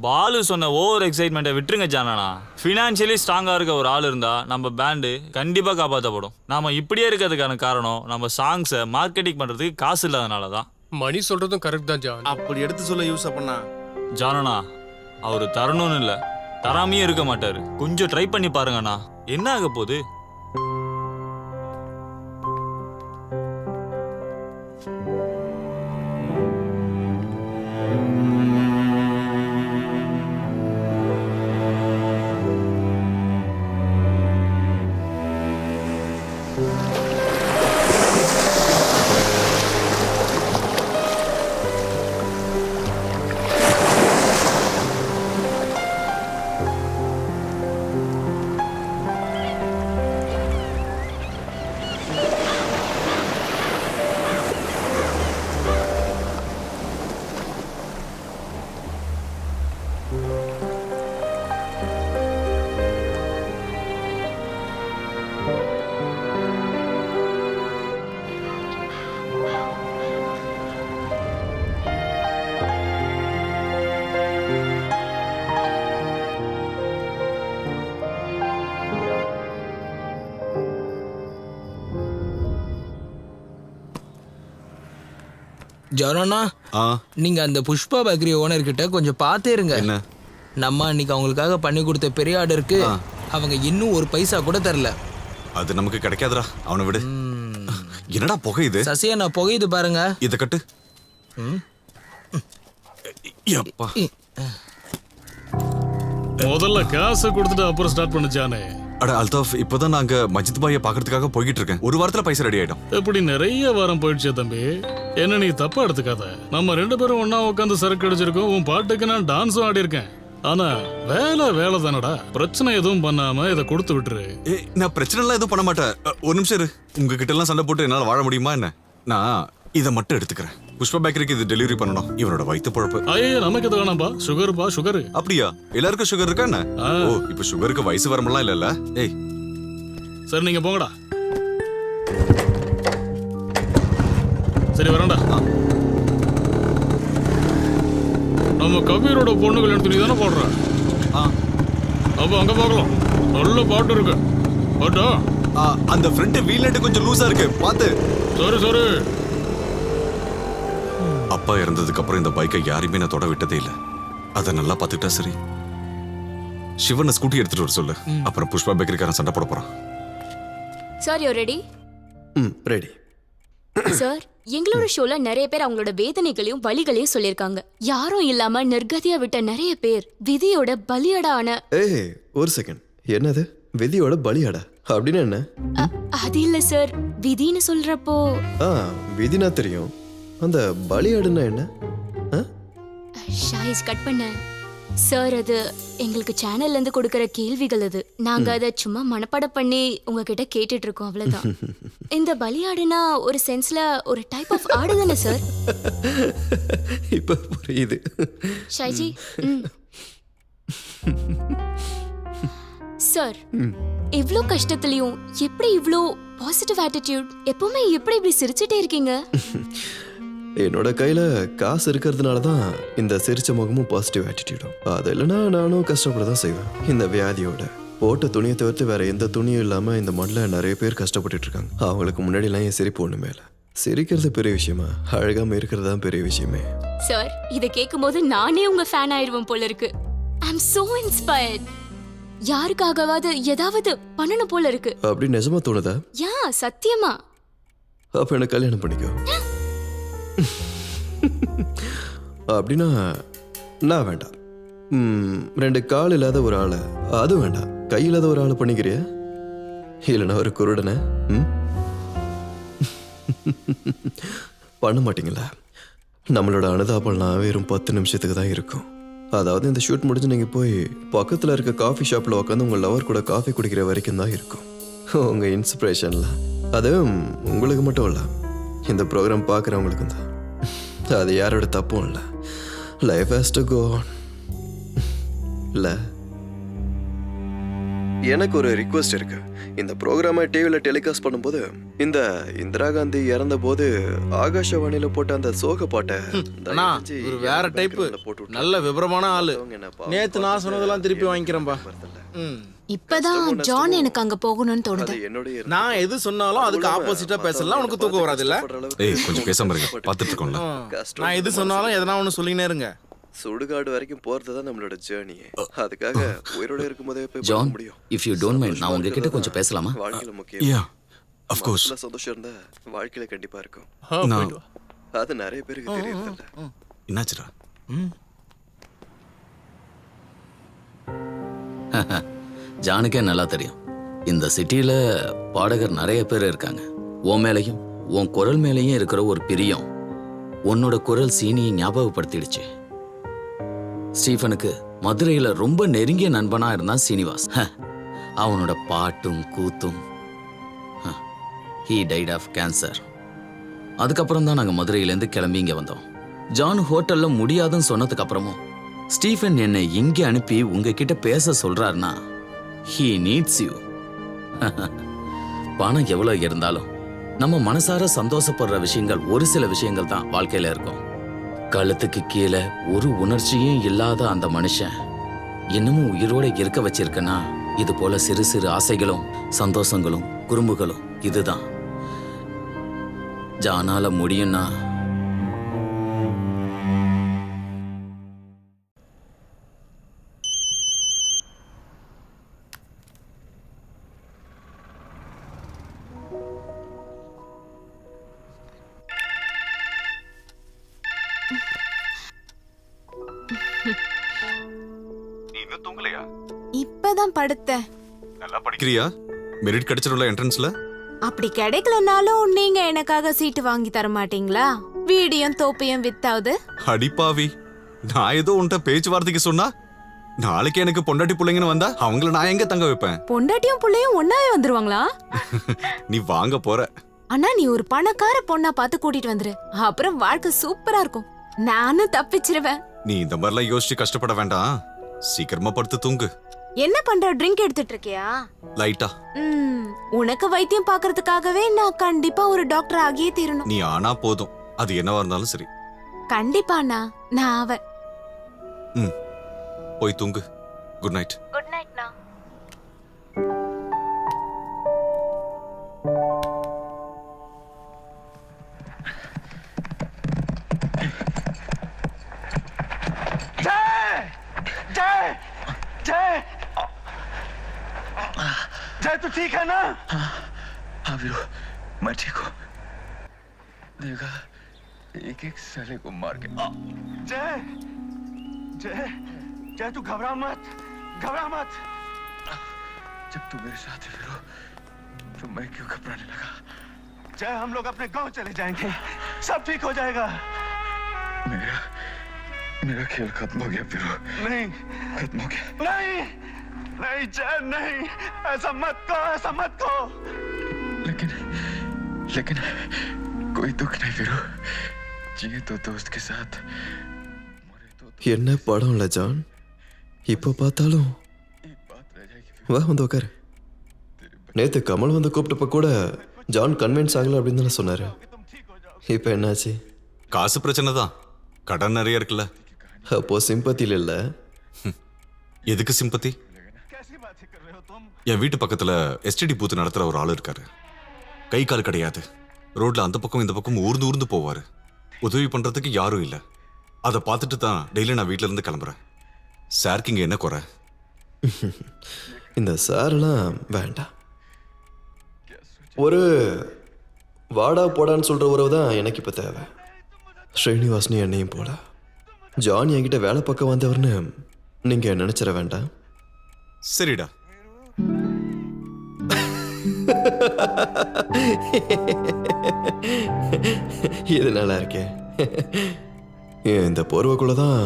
பாலு சொன்ன ஓவர் எக்ஸைட்மெண்ட்டை விட்டுருங்க ஜானனா. ஃபினான்ஷியலி ஸ்ட்ராங்காக இருக்க ஒரு ஆள் இருந்தால் நம்ம பேண்டு கண்டிப்பாக காப்பாற்றப்படும். நாம இப்படியே இருக்கிறதுக்கான காரணம் நம்ம சாங்ஸை மார்க்கெட்டிங் பண்ணுறதுக்கு காசு இல்லாதனால தான். மணி சொல்றதும் கரெக்ட் தான் ஜான். அப்படி எடுத்து சொல்ல யூஸ் பண்ணா ஜானனா, அவர் தரணும்னு இல்லை, தராமையே இருக்க மாட்டார். கொஞ்சம் ட்ரை பண்ணி பாருங்கண்ணா, என்ன ஆக போகுது? ஜானண்ணா, நீங்க அந்த புஷ்பா பேக்கரி ஓனர் கிட்ட கொஞ்சம் பார்த்தே இருங்க. என்ன? நம்ம அன்னைக்கு அவங்களுக்காக பண்ணி கொடுத்த பெரிய ஆர்டருக்கு அவங்க இன்னும் ஒரு பைசா கூட தரல. அது நமக்கு கிடைக்காதுடா, அவனை விடு. என்னடா புகையுது? சசியா, நான் புகையுது பாருங்க. இத கட்டு. முதல்ல காசை கொடுத்துட்டு அப்புறம் ஸ்டார்ட் பண்ணுச்சானே. அட அல்தாஃப், இப்பதான் நாங்க மஜித் பாயை பாக்குறதுக்காக போய்கிட்டு இருக்கேன். ஒரு வாரத்துல பைசா ரெடி ஆயிடும். எப்படி நிறைய வாரம் போயிடுச்சே தம்பி. என்ன நீ தப்பா எடுத்துக்காத. நம்ம 2 பேரும் ஒன்னா உட்காந்து சரக்கு அடிச்சிருக்கோம். உன் பாட்டுக்கு நான் டான்ஸும் ஆடி இருக்கேன். ஆனா வேலை தானடா. பிரச்சனை எதுவும் பண்ணாம இதை கொடுத்து விட்டுரு. நான் பிரச்சனை எல்லாம் எதுவும் பண்ண மாட்டேன். ஒரு நிமிஷம் இரு. உங்ககிட்ட எல்லாம் சண்டை போட்டு என்னால வாழ முடியுமா என்ன? நான் இதை மட்டும் எடுத்துக்கிறேன். புஷ்பா பேக்கரிக்கு இது டெலிவரி பண்ணணும். இவனோட வயிற்று பொழப்பு. ஐயோ, நமக்கு இது வேணாம்பா. சுகர்பா, சுகர். அப்படியா? எல்லாருக்கும் சுகர் இருக்கா என்ன? ஓ, இப்ப சுகருக்கு வயசு வரமெல்லாம் இல்லல்ல. ஏய் சரி, நீங்க போங்கடா. சரி, வரேன்டா. நம்ம கபீரோட பொண்ணு கல்யாணம் துணி தானே போடுற. அப்ப அங்க பார்க்கலாம். நல்ல பாட்டு இருக்கு. பாட்டா? அந்த ஃப்ரண்ட் வீல் நட் கொஞ்சம் லூசா இருக்கு, பாத்து. சரி. அப்பா இறந்ததுக்கு அப்புறம் இந்த பைக்கை யாரையுமே நான் தொட விட்டதே இல்ல. அதை நல்லா பாத்துக்கிட்டா சரி. சிவனை ஸ்கூட்டி எடுத்துட்டு வர சொல்லு. அப்புறம் புஷ்பா பேக்கரிக்காரன் சண்டை போட போறான். Sir, you ready? Ready. Sir, எங்களோட ஷோல நிறைய பேர் அவங்களோட வேதனைகளையும் வலிகளையும் சொல்லியிருக்காங்க. யாரும் இல்லாம நிர்கதியா விட்ட நிறைய பேர் விதியோட பலியடான. ஏய், ஒரு செகண்ட். என்னது விதியோட பலியாடா? அப்படின்னு என்ன? அது இல்ல சார், விதின்னு சொல்றப்போ. விதினா தெரியும். அந்த பலியாடுனா என்ன? ஷாயிஸ் கட் பண்ண சார், அது எங்களுக்கு சேனல்ல இருந்து கொடுக்கற கேள்விகள். அது நாங்க அதை சும்மா மனப்பாடம் பண்ணி உங்ககிட்ட கேட்டுட்டு இருக்கோம், அவ்வளவுதான். இந்த பலியாடுனா ஒரு சென்ஸ்ல ஒரு டைப் ஆஃப் ஆடு தானே சார்? இப்ப புரியுது. ஷாய்ஜி, சார் இவ்ளோ கஷ்டத்துலயும் எப்படி இவ்ளோ பாசிட்டிவ் ஆட்டிடியூட்? எப்பவுமே எப்படி இப்படி சிரிச்சிட்டே இருக்கீங்க? என்னோட கையில காசு இருக்கிறதுனால தான் இந்த சிரிச்ச முகமும் பாசிட்டிவ் ஆட்டிடியூடும். அது இல்லைன்னா நானும் கஷ்டப்பட தான் செய்வேன். இந்த வியாதியோட போட்ட துணியை தவிர்த்து வேற எந்த துணியும் இல்லாம இந்த மண்ணில் நிறைய பேர் கஷ்டப்பட்டுட்டு இருக்காங்க. அவங்களுக்கு முன்னாடிலாம் என் சிரிப்பு ஒண்ணு மேல. சிரிக்கிறது பெரிய விஷயமா, அழகாம இருக்கிறது தான் பெரிய விஷயமே. சார் இத கேட்கும்போது நானே உங்க ஃபேன் ஆயிடுவேன் போல இருக்கு. ஐ அம் சோ இன்ஸ்பயர்ட். யாருக்காகவாவது ஏதாவது பண்ணணும் போல இருக்கு. அப்படி நிஜமா தோணுதா? யா சத்தியமா. அப்ப என்ன கல்யாணம் பண்ணிக்கோ. அப்படின்னா நான் வேண்டாம். 2 கால் இல்லாத ஒரு ஆளை, அது வேண்டாம். கை இல்லாத ஒரு ஆளை பண்ணிக்கிறியா? இல்லைன்னா ஒரு குருடனை பண்ண மாட்டீங்களா? நம்மளோட அனுதாபம்லாம் வெறும் 10 நிமிஷத்துக்கு தான் இருக்கும். அதாவது இந்த ஷூட் முடிஞ்சு நீங்கள் போய் பக்கத்தில் இருக்க காஃபி ஷாப்பில் உட்காந்து உங்கள் லவர் கூட காஃபி குடிக்கிற வரைக்கும் தான் இருக்கும் உங்கள் இன்ஸ்பிரேஷன்லாம். அது உங்களுக்கு மட்டும் இல்லை, இந்த ப்ரோக்ராம் பார்க்குறவங்களுக்கும் தான். அது யாரோட தப்பும் இல்லை. Life has to go on. இல்லை, எனக்கு ஒரு ரிக்வெஸ்ட் இருக்கு. இந்த ப்ரோக்ராமை டிவியில் டெலிகாஸ்ட் பண்ணும்போது இந்த இந்திரா காந்தி இறந்த போது ஆகாஷவாணியில் போட்ட அந்த சோக பாட்டை ஒரு வேற டைப்பு, நல்ல விபரமான ஆளு. நேத்து நான் சொன்னதெல்லாம் திருப்பி வாங்கிக்கிறேன்பா. இப்பதான் ஜான் எனக்கு அங்க போகணும்னு தோணுது. நான் எது சொன்னாலும் அதுக்கு ஆப்போசிட்டா பேசலாம். உனக்கு தூக்கம் வராது இல்ல? கொஞ்சம் பேசாம இருங்க, பார்த்துட்டு இருக்கோம்ல. நான் எது சொன்னாலும் எதனா ஒன்று சொல்லினே இருங்க. சுடுகாடு வரைக்கும் போறது தான் நம்மளோட ஜேர்னி. அதுக்காக உயிரோட இருக்கும்போதே போய் ஜான், பார்க்க முடியும். இஃப் யூ டோன்ட் மைண்ட் நான் உங்ககிட்ட கொஞ்சம் பேசலாமா? வாழ்க்கையில முக்கியம். Yeah of course. சந்தோஷம் இருந்தா வாழ்க்கையில கண்டிப்பா இருக்கும். நான் அது நிறைய பேருக்கு தெரியறதில்ல. என்னாச்சுடா? ஜானுக்கே நல்லா தெரியும். இந்த சிட்டியில பாடகர் நிறைய பேர் இருக்காங்க. உன் மேலையும் உன் குரல் மேலையும் இருக்கிற ஒரு பிரியம் உன்னோட குரல் சீனியை ஞாபகப்படுத்திடுச்சு. ஸ்டீஃபனுக்கு மதுரையில ரொம்ப நெருங்கிய நண்பனா இருந்தான் சீனிவாஸ். அவனோட பாட்டும் கூத்தும். He died of cancer. அதுக்கப்புறம் தான் நாங்கள் மதுரையிலேருந்து கிளம்பி இங்கே வந்தோம். ஜான் ஹோட்டலில் முடியாதுன்னு சொன்னதுக்கு அப்புறமும் ஸ்டீஃபன் என்னை இங்கே அனுப்பி உங்ககிட்ட பேச சொல்றாருன்னா ஹீ நீட்ஸ் யூ. பணம் எவ்வளோ இருந்தாலும் நம்ம மனசார சந்தோஷப்படுற விஷயங்கள் ஒரு சில விஷயங்கள் தான் வாழ்க்கையில இருக்கும். கழுத்துக்கு கீழே ஒரு உணர்ச்சியும் இல்லாத அந்த மனுஷன் இன்னமும் உயிரோட இருக்க வச்சிருக்கனா இது போல சிறு சிறு ஆசைகளும் சந்தோஷங்களும் குறும்புகளும் இதுதான். ஜானால முடியும்னா இப்பதான் படுத்தேன். நல்லா படிக்கிறியா? மெரிட் கிடைச்சிருல என்ட்ரன்ஸ்ல? அப்படி கிடைக்கலனாலும் நீங்க எனக்காக சீட்டு வாங்கி தர மாட்டீங்களா? வீடியும் தோப்பையும் வித்தாவது. அடிப்பாவி, நான் ஏதோ உன்கிட்ட பேச்சுவார்த்தைக்கு சொன்னா நாளைக்கு எனக்கு பொண்டாட்டி பிள்ளைங்கன்னு வந்தா அவங்கள நான் எங்க தங்க வைப்பேன்? பொண்டாட்டியும் புள்ளையும் ஒன்னாவே வந்துருவாங்களா? நீ வாங்க போற. அண்ணா நீ ஒரு பணக்கார பொண்ணா பார்த்து கூட்டிட்டு வந்துரு. அப்புறம் வாழ்க்கை சூப்பரா இருக்கும். நானும் தப்பிச்சிருவேன். நீ இந்த மாதிரிலாம் யோசிச்சு கஷ்டப்பட வேண்டாம். சீக்கிரமா படுத்து தூங்கு. என்ன பண்ற? ட்ரிங்க் எடுத்துட்டு இருக்கியா? லைட்டா. உனக்கு வைத்தியம் பார்க்கிறதுக்காகவே நான் கண்டிப்பா ஒரு டாக்டர் ஆகியே தீரணும். நீ ஆனா போதும், அது என்னவா இருந்தாலும் சரி. கண்டிப்பா அண்ணா, நான் அவன். போய் தூங்கு. Good night. குட் நைட்ண்ணா. जय तू ठीक है ना? हाँ वीरू, मैं ठीक हूँ. देखा एक एक साले को मार के. जय जय जय तू घबरा मत, घबरा मत. जब तू मेरे साथ है वीरू, तो मैं क्यों घबराने लगा? जय हम लोग अपने गांव चले जाएंगे, सब ठीक हो जाएगा. मेरा खेल खत्म हो गया वीरू. नहीं खत्म हो गया. नहीं नहीं जय नहीं, ऐसा मत कहो, ऐसा मत कहो. लेकिन कोई दुख नहीं वीरू. जिए तो दोस्त के साथ. என்ன படம்ல ஜான்? இப்போ பார்த்தாலும் வா வந்து உட்காரு. நேற்று கமல் வந்து கூப்பிட்டப்ப கூட ஜான் கன்வின்ஸ் ஆகலை அப்படின்னு தானே சொன்னார். இப்போ என்னாச்சு? காசு பிரச்சனை தான், கடன் நிறைய இருக்குல்ல. அப்போ சிம்பத்தியில் இல்லை. எதுக்கு சிம்பத்தி? என் வீட்டு பக்கத்துல எஸ்டிடி பூத்து நடத்துற ஒரு ஆள் இருக்காரு. கை கால் கிடையாது, ரோட்ல அந்த பக்கம் இந்த பக்கம் ஊர்ந்து ஊர்ந்து போவாரு. உதவி பண்றதுக்கு யாரும் இல்லை. அதை பார்த்துட்டு தான் டெய்லி நான் வீட்டுல இருந்து கிளம்புறேன். சாருக்கு இங்க என்ன குறை? இந்த சாரெல்லாம் வேண்டாம். ஒரு வாடா போடான்னு சொல்ற உறவு தான் எனக்கு இப்போ தேவை. ஸ்ரீனிவாசனி என்னையும் போல ஜான் என்கிட்ட வேலை பக்கம் வந்தவர்னு நீங்க நினைச்சிட வேண்டாம். சரிடா. இது நல்லா இருக்கே. இந்த போர்வைக்குள்ளதான்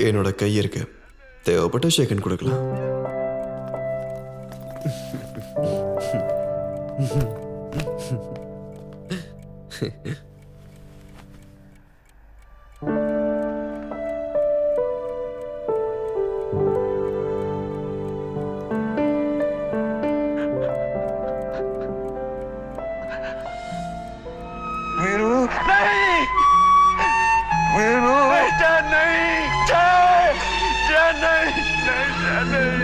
என்னோட கை இருக்கு. தேவைப்பட்ட ஷேக்கன் கொடுக்கலாம். वीरू नहीं, वीरू बेटा नहीं, जय जय नहीं, जय नहीं।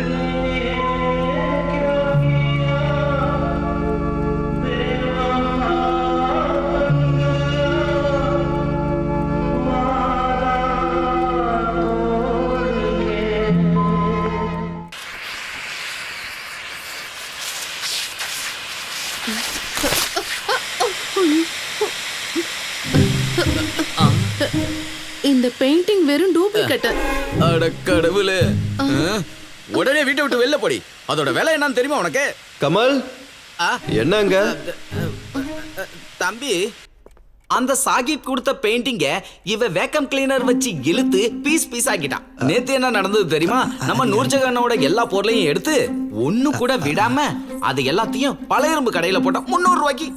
இந்த பெயிண்டிங் வெறும் டூப்ளிகேட். அட கடவுளே. உடனே வீட்டை விட்டு வெளில போடி. அதோட விலை என்னன்னு தெரியுமா உனக்கு? கமல் என்னங்க? தம்பி, அந்த சாகிப் கொடுத்த பெயிண்டிங்க இவ வேக்கம் கிளீனர் வச்சு இழுத்து பீஸ் பீஸ் ஆக்கிட்டான். நேத்து என்ன நடந்தது தெரியுமா? நம்ம நூர்ஜஹானோட எல்லா பொருளையும் எடுத்து ஒண்ணு கூட விடாம அது எல்லாத்தையும் பழைய இரும்பு கடையில போட்டா 300 ரூபாய்க்கு.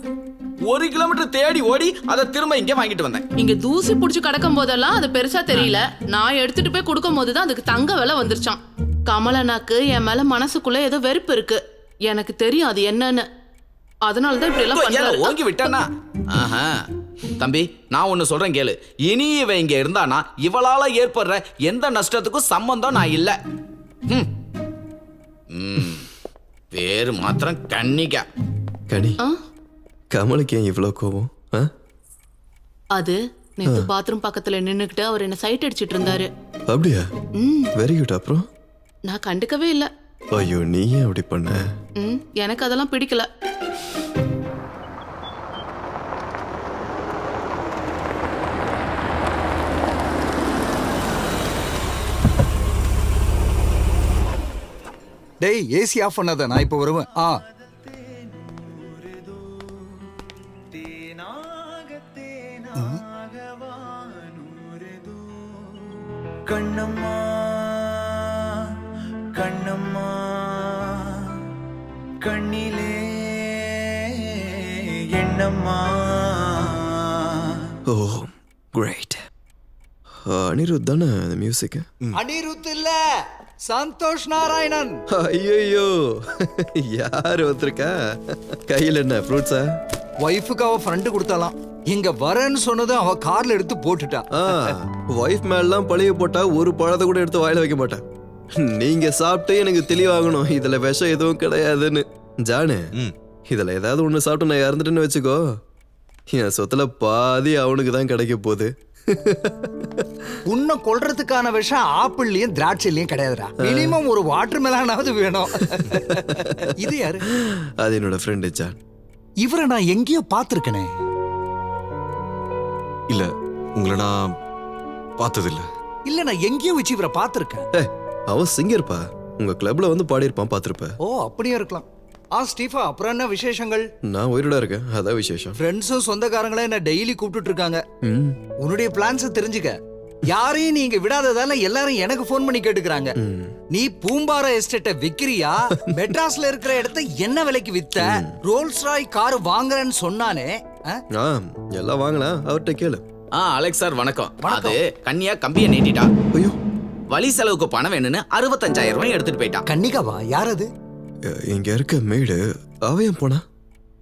1 கிலோமீட்டர் தேடி ஓடி அதை திரும்ப இங்க வாங்கிட்டு வந்தேன். இங்க தூசி புடிச்சு கிடக்கும் போதெல்லாம் அது பெருசா தெரியல. நான் எடுத்துட்டு போய் கொடுக்கும் போதுதான் அதுக்கு தங்க விலை வந்துருச்சான். கமலனாக்கு என் மேல மனசுக்குள்ள ஏதோ வெறுப்பு இருக்கு. எனக்கு தெரியும் அது என்னன்னு. அதனாலதான் இப்படி எல்லாம் பண்றாரு. ஓங்கி விட்டானா? ஆஹா. தம்பி, நான் ஒன்னு சொல்றேன் கேளு. இனி இவ இங்க இருந்தானா இவளால ஏற்படுற எந்த நஷ்டத்துக்கும் சம்பந்தம் நான் இல்ல. பேரு மாத்திரம் கன்னிகா. கனி, கமலுக்கு ஏன் இவ்வளோ கோபம்? அது நேத்து பாத்ரூம் பக்கத்துல நின்னுக்கிட்டு அவர் என்ன சைட் அடிச்சிட்டு இருந்தாரு. அப்படியா? Very good. அப்புறம் நான் கண்டுக்கவே இல்ல. ஐயோ, நீ ஏன் அப்படி பண்ண? எனக்கு அதெல்லாம் பிடிக்கல. டேய், ஏசி ஆஃப் பண்ணாத, நான் இப்போ வருவேன். கண்ணம்மா கண்ணம்மா கண்ணிலே எண்ணம்மா. ஓ கிரேட். அனிருத் தானே அந்த மியூசிக்? அனிருத் இல்ல, சந்தோஷ் நாராயணன். ஐயோ, யார் வந்திருக்கா? கையில் என்ன ஃப்ரூட்ஸா? ஒய்ஃபுக்கு அவ ஃப்ரெண்டு கொடுத்தாலாம். இங்க வரேன்னு சொன்னது அவ கார்ல எடுத்து போட்டுட்டா. ஒய்ஃப் மேலாம் பழைய போட்டா ஒரு பழத்தை கூட எடுத்து வாயில வைக்க மாட்டேன். நீங்க சாப்பிட்டு எனக்கு தெளிவாகணும் இதுல விஷம் எதுவும் கிடையாதுன்னு. ஜானு, இதுல ஏதாவது ஒண்ணு சாப்பிட்டு நான் இறந்துட்டேன்னு வச்சுக்கோ, என் சொத்துல பாதி அவனுக்கு தான் கிடைக்க போகுது. உன்னை கொல்றதுக்கான விஷம் ஆப்பிள்லயும் திராட்சையிலயும் கிடையாதுடா. மினிமம் ஒரு வாட்டர் மெலானாவது வேணும். இது யாரு? அது என்னோட ஃப்ரெண்டு ஜான். இவரை நான் எங்கேயோ பார்த்திருக்கனே. இல்ல, உங்களை நான் பார்த்ததில்ல. இல்ல, நான் எங்கேயோ வச்சு இவரை பார்த்திருக்கேன். அவன் சிங்கர்ப்பா, உங்க கிளப்ல வந்து பாடியிருப்பான், பார்த்திருப்ப. ஓ, அப்படியே இருக்கலாம். ஸ்டீஃபா, அப்புறம் என்ன விசேஷங்கள்? நான் உயிரோட இருக்கேன், அதான் விசேஷம். ஃப்ரெண்ட்ஸும் சொந்தக்காரங்களும் என்ன டெய்லி கூப்பிட்டு இருக்காங்க. உன்னுடைய பிளான்ஸ் தெரிஞ்சுக்க. யாரையும் நீங்க விடாததால எல்லாரும் எனக்கு போன் பண்ணி கேட்டுக்கிறாங்க. நீ பூம்பாரா எஸ்டேட்டை விக்கிறியா? மெட்ராஸ்ல இருக்கிற இடத்தை என்ன விலைக்கு வித்த? ரோல்ஸ் ராய் கார் வாங்குறேன்னு சொன்னானே. எல்லாம் வாங்கலாம், அவர்கிட்ட கேளு. அலெக்ஸ் சார் வணக்கம். அது கன்னியா கம்பியை நீட்டிட்டா. ஐயோ, வழி செலவுக்கு பணம் வேணும்னு 65,000 ரூபாய் எடுத்துட்டு போயிட்டான். கன்னிகாவா? யார் அது? இங்க இருக்க மேடு அவ ஏன் போனா?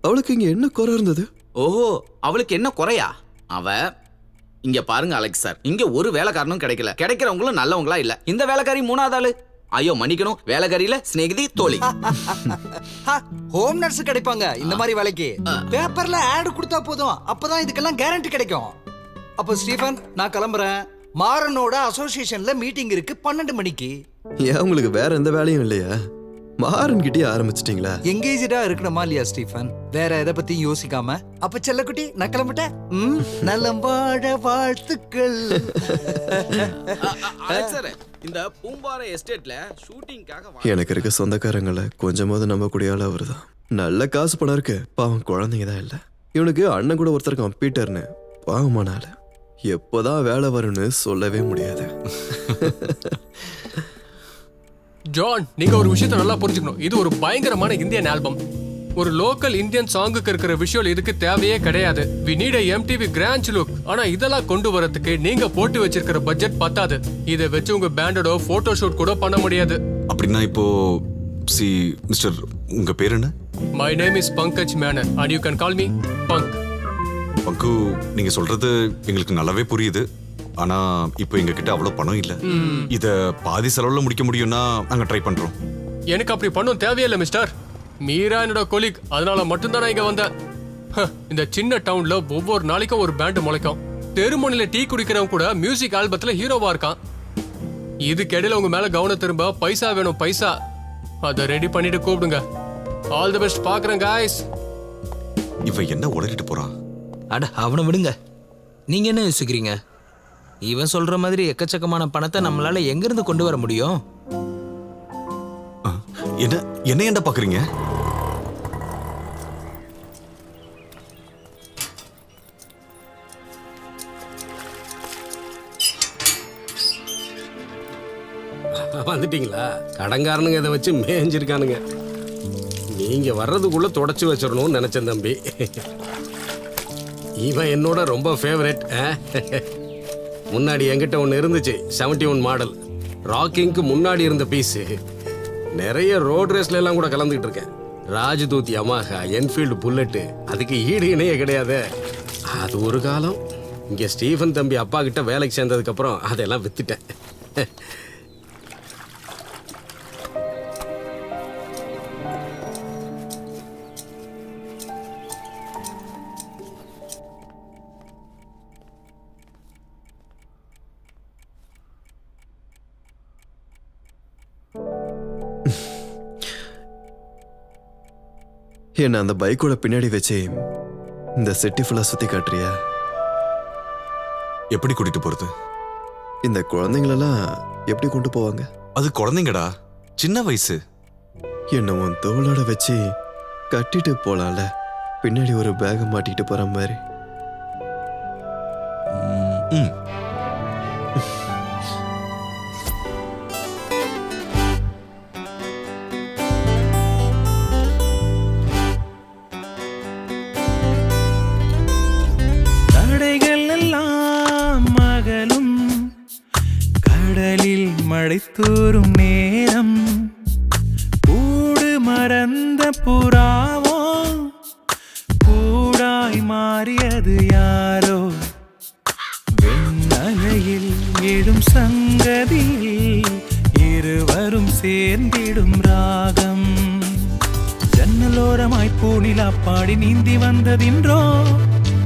அவளுக்கு இங்க என்ன குறை இருந்தது? ஓஹோ, அவளுக்கு என்ன குறையா? அவ இங்க பாருங்க அலெக்ஸ் சார், இங்க ஒரு வேலைக்காரனும் கிடைக்கல. கிடைக்கிறவங்களும் நல்லவங்களா இல்ல. இந்த வேலைக்காரி 3வது ஆளு. ஐயோ மன்னிக்கணும், வேலைக்காரியில ஸ்நேகிதி தோழி. ஹோம் நர்ஸ் கிடைப்பாங்க இந்த மாதிரி வேலைக்கு. பேப்பர்ல ஆட் கொடுத்தா போதும், அப்பதான் இதுக்கெல்லாம் கேரண்டி கிடைக்கும். அப்போ ஸ்டீஃபன், நான் கிளம்புறேன். மாறனோட அசோசியேஷன்ல மீட்டிங் இருக்கு 12 மணிக்கு. ஏன் உங்களுக்கு வேற எந்த வேலையும் இல்லையா? மாறன் கிட்டே ஆரம்பிச்சிட்டீங்களா? எங்கேஜா இருக்கணுமா இல்லையா ஸ்டீஃபன்? வேற எதை பத்தி யோசிக்காம. அப்ப செல்லக்குட்டி, நான் கிளம்பிட்டேன். நலம் வாழ வாழ்த்துக்கள். அலெக்ஸ் சார், இந்த பூம்பாறை எஸ்டேட்ல ஷூட்டிங்காக எனக்கு இருக்க சொந்தக்காரங்கள கொஞ்சமாவது நம்ப கூடிய ஆள் அவர் தான். நல்ல காசு பணம் இருக்கு, பாவம் குழந்தைங்க தான் இல்லை. இவனுக்கு அண்ணன் கூட ஒருத்தர் இருக்கான் பீட்டர்னு, பாவமான ஆளு. எப்போதான் வேலை வரும்னு சொல்லவே முடியாது. ஜான், நீங்க ஒரு விஷயத்தை நல்லா புரிஞ்சுக்கணும். இது ஒரு பயங்கரமான இந்தியன் ஆல்பம். ஒரு லோக்கல் இந்தியன் சாங்குக்கு இருக்கிற விஷுவல் இதுக்கு தேவையே கிடையாது. We need a MTV grand look. ஆனா இதெல்லாம் கொண்டு வரதுக்கு நீங்க போட்டு வச்சிருக்கிற பட்ஜெட் பத்தாது. இதை வச்சு உங்க பேண்டோட போட்டோ ஷூட் கூட பண்ண முடியாது. அப்படின்னா இப்போ மிஸ்டர், உங்க பேர் என்ன? My name is Pankaj Menon and you can call me bunk. பங்கு, நீங்க சொல்றது எங்களுக்கு நல்லாவே புரியுது. ஆனா இப்போ எங்க கிட்ட அவ்வளவு பணம் இல்ல. இத பாதி செலவுல முடிக்க முடியும்னா நாங்க ட்ரை பண்றோம். எனக்கு அப்படி பண்ணும் தேவையில்லை மிஸ்டர். மீரா என்னோட கொலீக், அதனால மட்டும்தான் நான் இங்க வந்தேன். இந்த சின்ன டவுன்ல ஒவ்வொரு நாளைக்கும் ஒரு பேண்ட் முளைக்கும். தெருமுனையில டீ குடிக்கிறவங்க கூட மியூசிக் ஆல்பத்துல ஹீரோவா இருக்கான். இதுக்கிடையில உங்க மேல கவனம் திரும்ப பைசா வேணும், பைசா. அதை ரெடி பண்ணிட்டு கூப்பிடுங்க. All the best. பாக்குறேன் காய்ஸ். இவன் என்ன உளறிட்டு போறான்? அட அவனை விடுங்க. நீங்க என்ன யோசிக்கிறீங்க? இவன் சொல்ற மாதிரி எக்கச்சக்கமான பணத்தை நம்மளால எங்க இருந்து கொண்டு வர முடியும்? என்ன என்ன ஏன்டா பாக்குறீங்க? வந்துட்டீங்களா? கடங்காரனுங்க இதை வச்சு மேய்ஞ்சிருக்கானுங்க. நீங்க வர்றதுக்குள்ள தொடச்சு வச்சிடணும்னு நினைச்சேன் தம்பி. இவன் என்னோட ரொம்ப ஃபேவரட். முன்னாடி என்கிட்ட ஒன்று இருந்துச்சு, 71 மாடல். ராக்கிங்க்கு முன்னாடி இருந்த பீஸு. நிறைய ரோட் ரேஸ்ல எல்லாம் கூட கலந்துக்கிட்டு இருக்கேன். ராஜ்தூத் யமாஹா, என்ஃபீல்டு புல்லட்டு, அதுக்கு ஈடு இணையே கிடையாது. அது ஒரு காலம். இங்கே ஸ்டீஃபன் தம்பி அப்பா கிட்ட வேலைக்கு சேர்ந்ததுக்கப்புறம் அதெல்லாம் வித்துட்டேன். என்ன அந்த பைக்கோட பின்னாடி வச்சு இந்த சிட்டி ஃபுல்லா சுத்தி காட்டுறியா? எப்படி கூட்டிட்டு போறது? இந்த குழந்தைங்களெல்லாம் எப்படி கொண்டு போவாங்க? அது குழந்தைங்கடா, சின்ன வயசு. என்ன உன் தோளோட வச்சு கட்டிட்டு போலாம்ல, பின்னாடி ஒரு பேக மாட்டிட்டு போற மாதிரி. மழைத்தூரும் நேரம் கூடு மறந்த புறாவோ கூடாய் மாறியது யாரோ வெண்ணலையில் எழும் சங்கதியில் இருவரும் சேர்ந்திடும் ராகம் ஜன்னலோரமாய் பூனிலா பாடி நீந்தி வந்ததின்றோ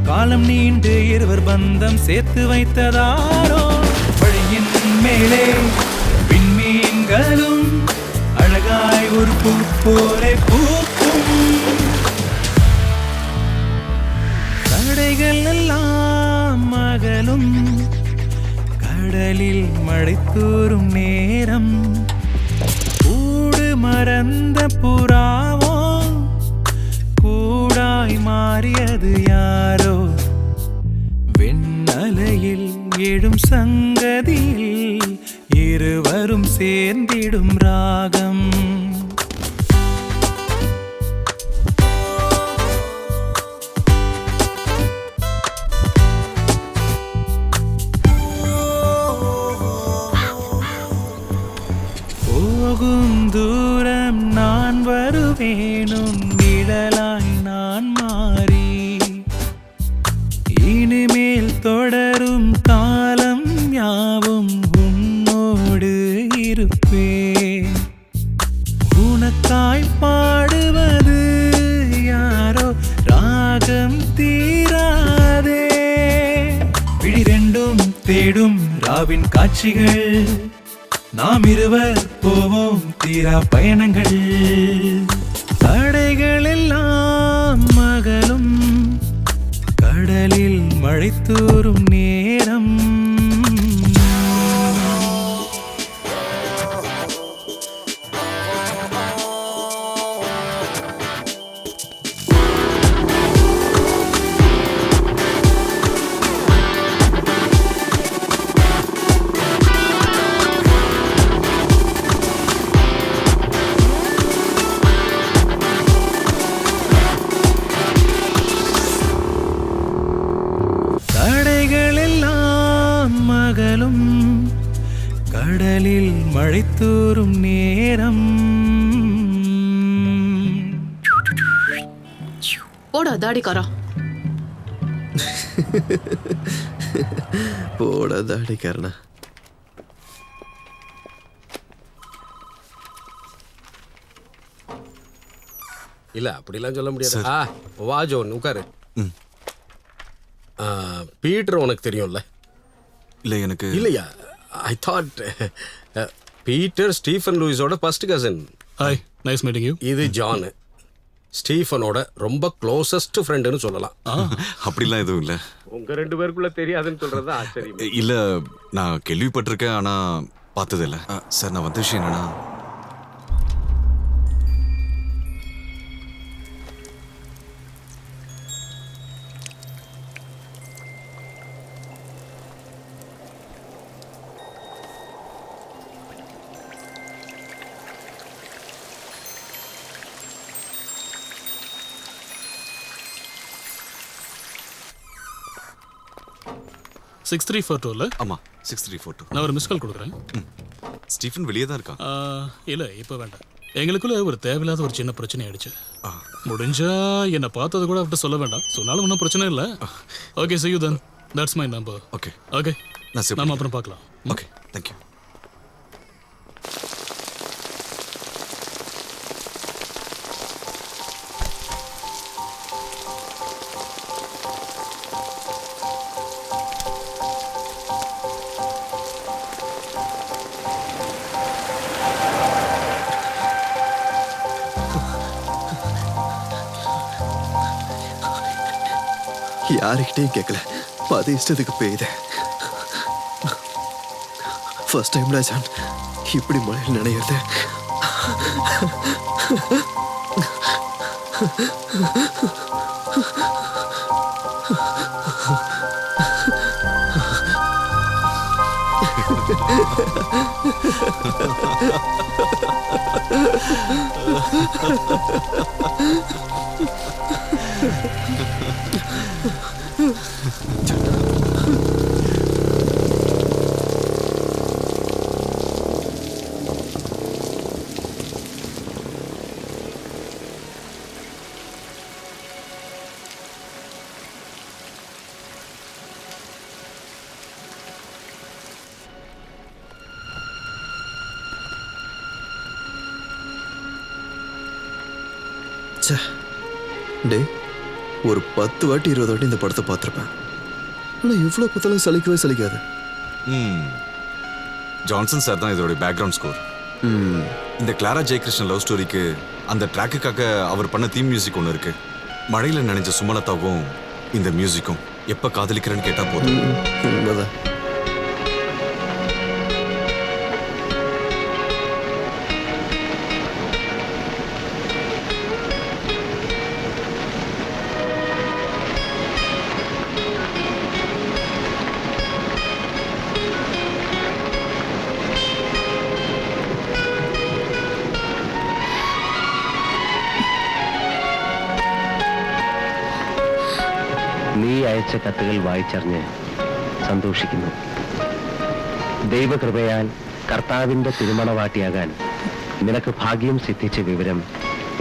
காலம் நீண்டு இருவர் பந்தம் சேர்த்து வைத்ததாரோ வழியின் மேலே விண்மீன்களும் அழகாய் ஒரு பூ போலே பூக்கும் தடைகள் எல்லாம் மகளும் கடலில் மழை தூரும் நேரம் கூடு மறந்த புறாவோ கூடாய் மாறியது யாரோ வெண்ணலையில் எழும் சங்கதியில் இருவரும் சேர்ந்திடும் ராகம் போகும் தூரம் நான் வரும் வேணும் நிழலாய் நான் மாறி இனிமேல் தொடரும் காலம் யாவும் உன்னோடு இருப்பேன். உனக்காய் பாடுவது யாரோ ராகம் தீராதே. விழி ரெண்டும் தேடும் ராவின் காட்சிகள், நாம் இருவர் போவோம் தீரா பயணங்கள். தடைகள் எல்லாம் மகளும் கடலில் மழை தூறும் நேரம். கடலில் மழை தூறும் நேரம். போடா தாடிக்காரா. போடா தாடிக்காரனா. இல்ல அப்படிலாம் சொல்ல முடியாது. வா ஜோன் உட்காரு. பீட்டர் உனக்கு தெரியும்ல? இல்ல எனக்கு இல்லையா? ஐ தாட் பீட்டர் ஸ்டீஃபன் லூயிஸோட first cousin. Hi, nice meeting you. இது ஜான், ஸ்டீஃபனோட ரொம்ப க்ளோசஸ்ட் ஃப்ரெண்டுன்னு சொல்லலாம். அப்படிலாம் எதுவும் இல்ல. உங்க ரெண்டு பேருக்குள்ள தெரியாதுன்னு சொல்றது ஆச்சரியம். இல்ல, நான் கேள்விப்பட்டிருக்கேன், ஆனா பார்த்தது இல்ல. சார், நான் வந்த விஷயம் என்னன்னா, சிக்ஸ் 6342 ஆமா 6342. நான் ஒரு மிஸ் கால் கொடுக்குறேன். ஸ்டீஃபன் வெளியே தான் இருக்கான். இல்லை இப்போ வேண்டாம். எங்களுக்குள்ள ஒரு தேவையில்லாத ஒரு சின்ன பிரச்சனை ஆயிடுச்சு. முடிஞ்சா என்னை பார்த்தது கூட அவர்கிட்ட சொல்ல வேண்டாம். சொன்னாலும் ஒன்றும் பிரச்சனை இல்லை. Okay, see you then. That's my number. Okay okay, நம்ம அப்புறம் பார்க்கலாம். Okay, thank you. யாருக்கிட்டையும் கேட்கல, அது இஷ்டத்துக்கு பெய்யுது. ஃபர்ஸ்ட் டைம்ல ஜான் இப்படி மழையில் நினைக்கிறது. டே, ஒரு 10 வாட்டி 20 வாட்டி இந்த படத்தை பார்த்துருப்பேன். ஆனால் இவ்வளோ பார்த்தாலும் சலிக்கவே சலிக்காது. ஜான்சன் சார் தான் இதோட பேக்ரவுண்ட் ஸ்கோர். இந்த கிளாரா ஜெயகிருஷ்ணன் லவ் ஸ்டோரிக்கு அந்த ட்ராக்குக்காக அவர் பண்ண தீம் மியூசிக் ஒன்று இருக்கு. மழையில் நினைஞ்ச சுமலதாவும் இந்த மியூசிக்கும் எப்போ காதலிக்கிறேன்னு கேட்டால் போதும். உண்மைதான். നീ അയച്ച കത്തുകൾ വായിച്ചറിഞ്ഞ് സന്തോഷിക്കുന്നു. ദൈവകൃപയാൽ കർത്താവിൻ്റെ തിരുമണവാട്ടിയാകാൻ നിനക്ക് ഭാഗ്യം സിദ്ധിച്ച വിവരം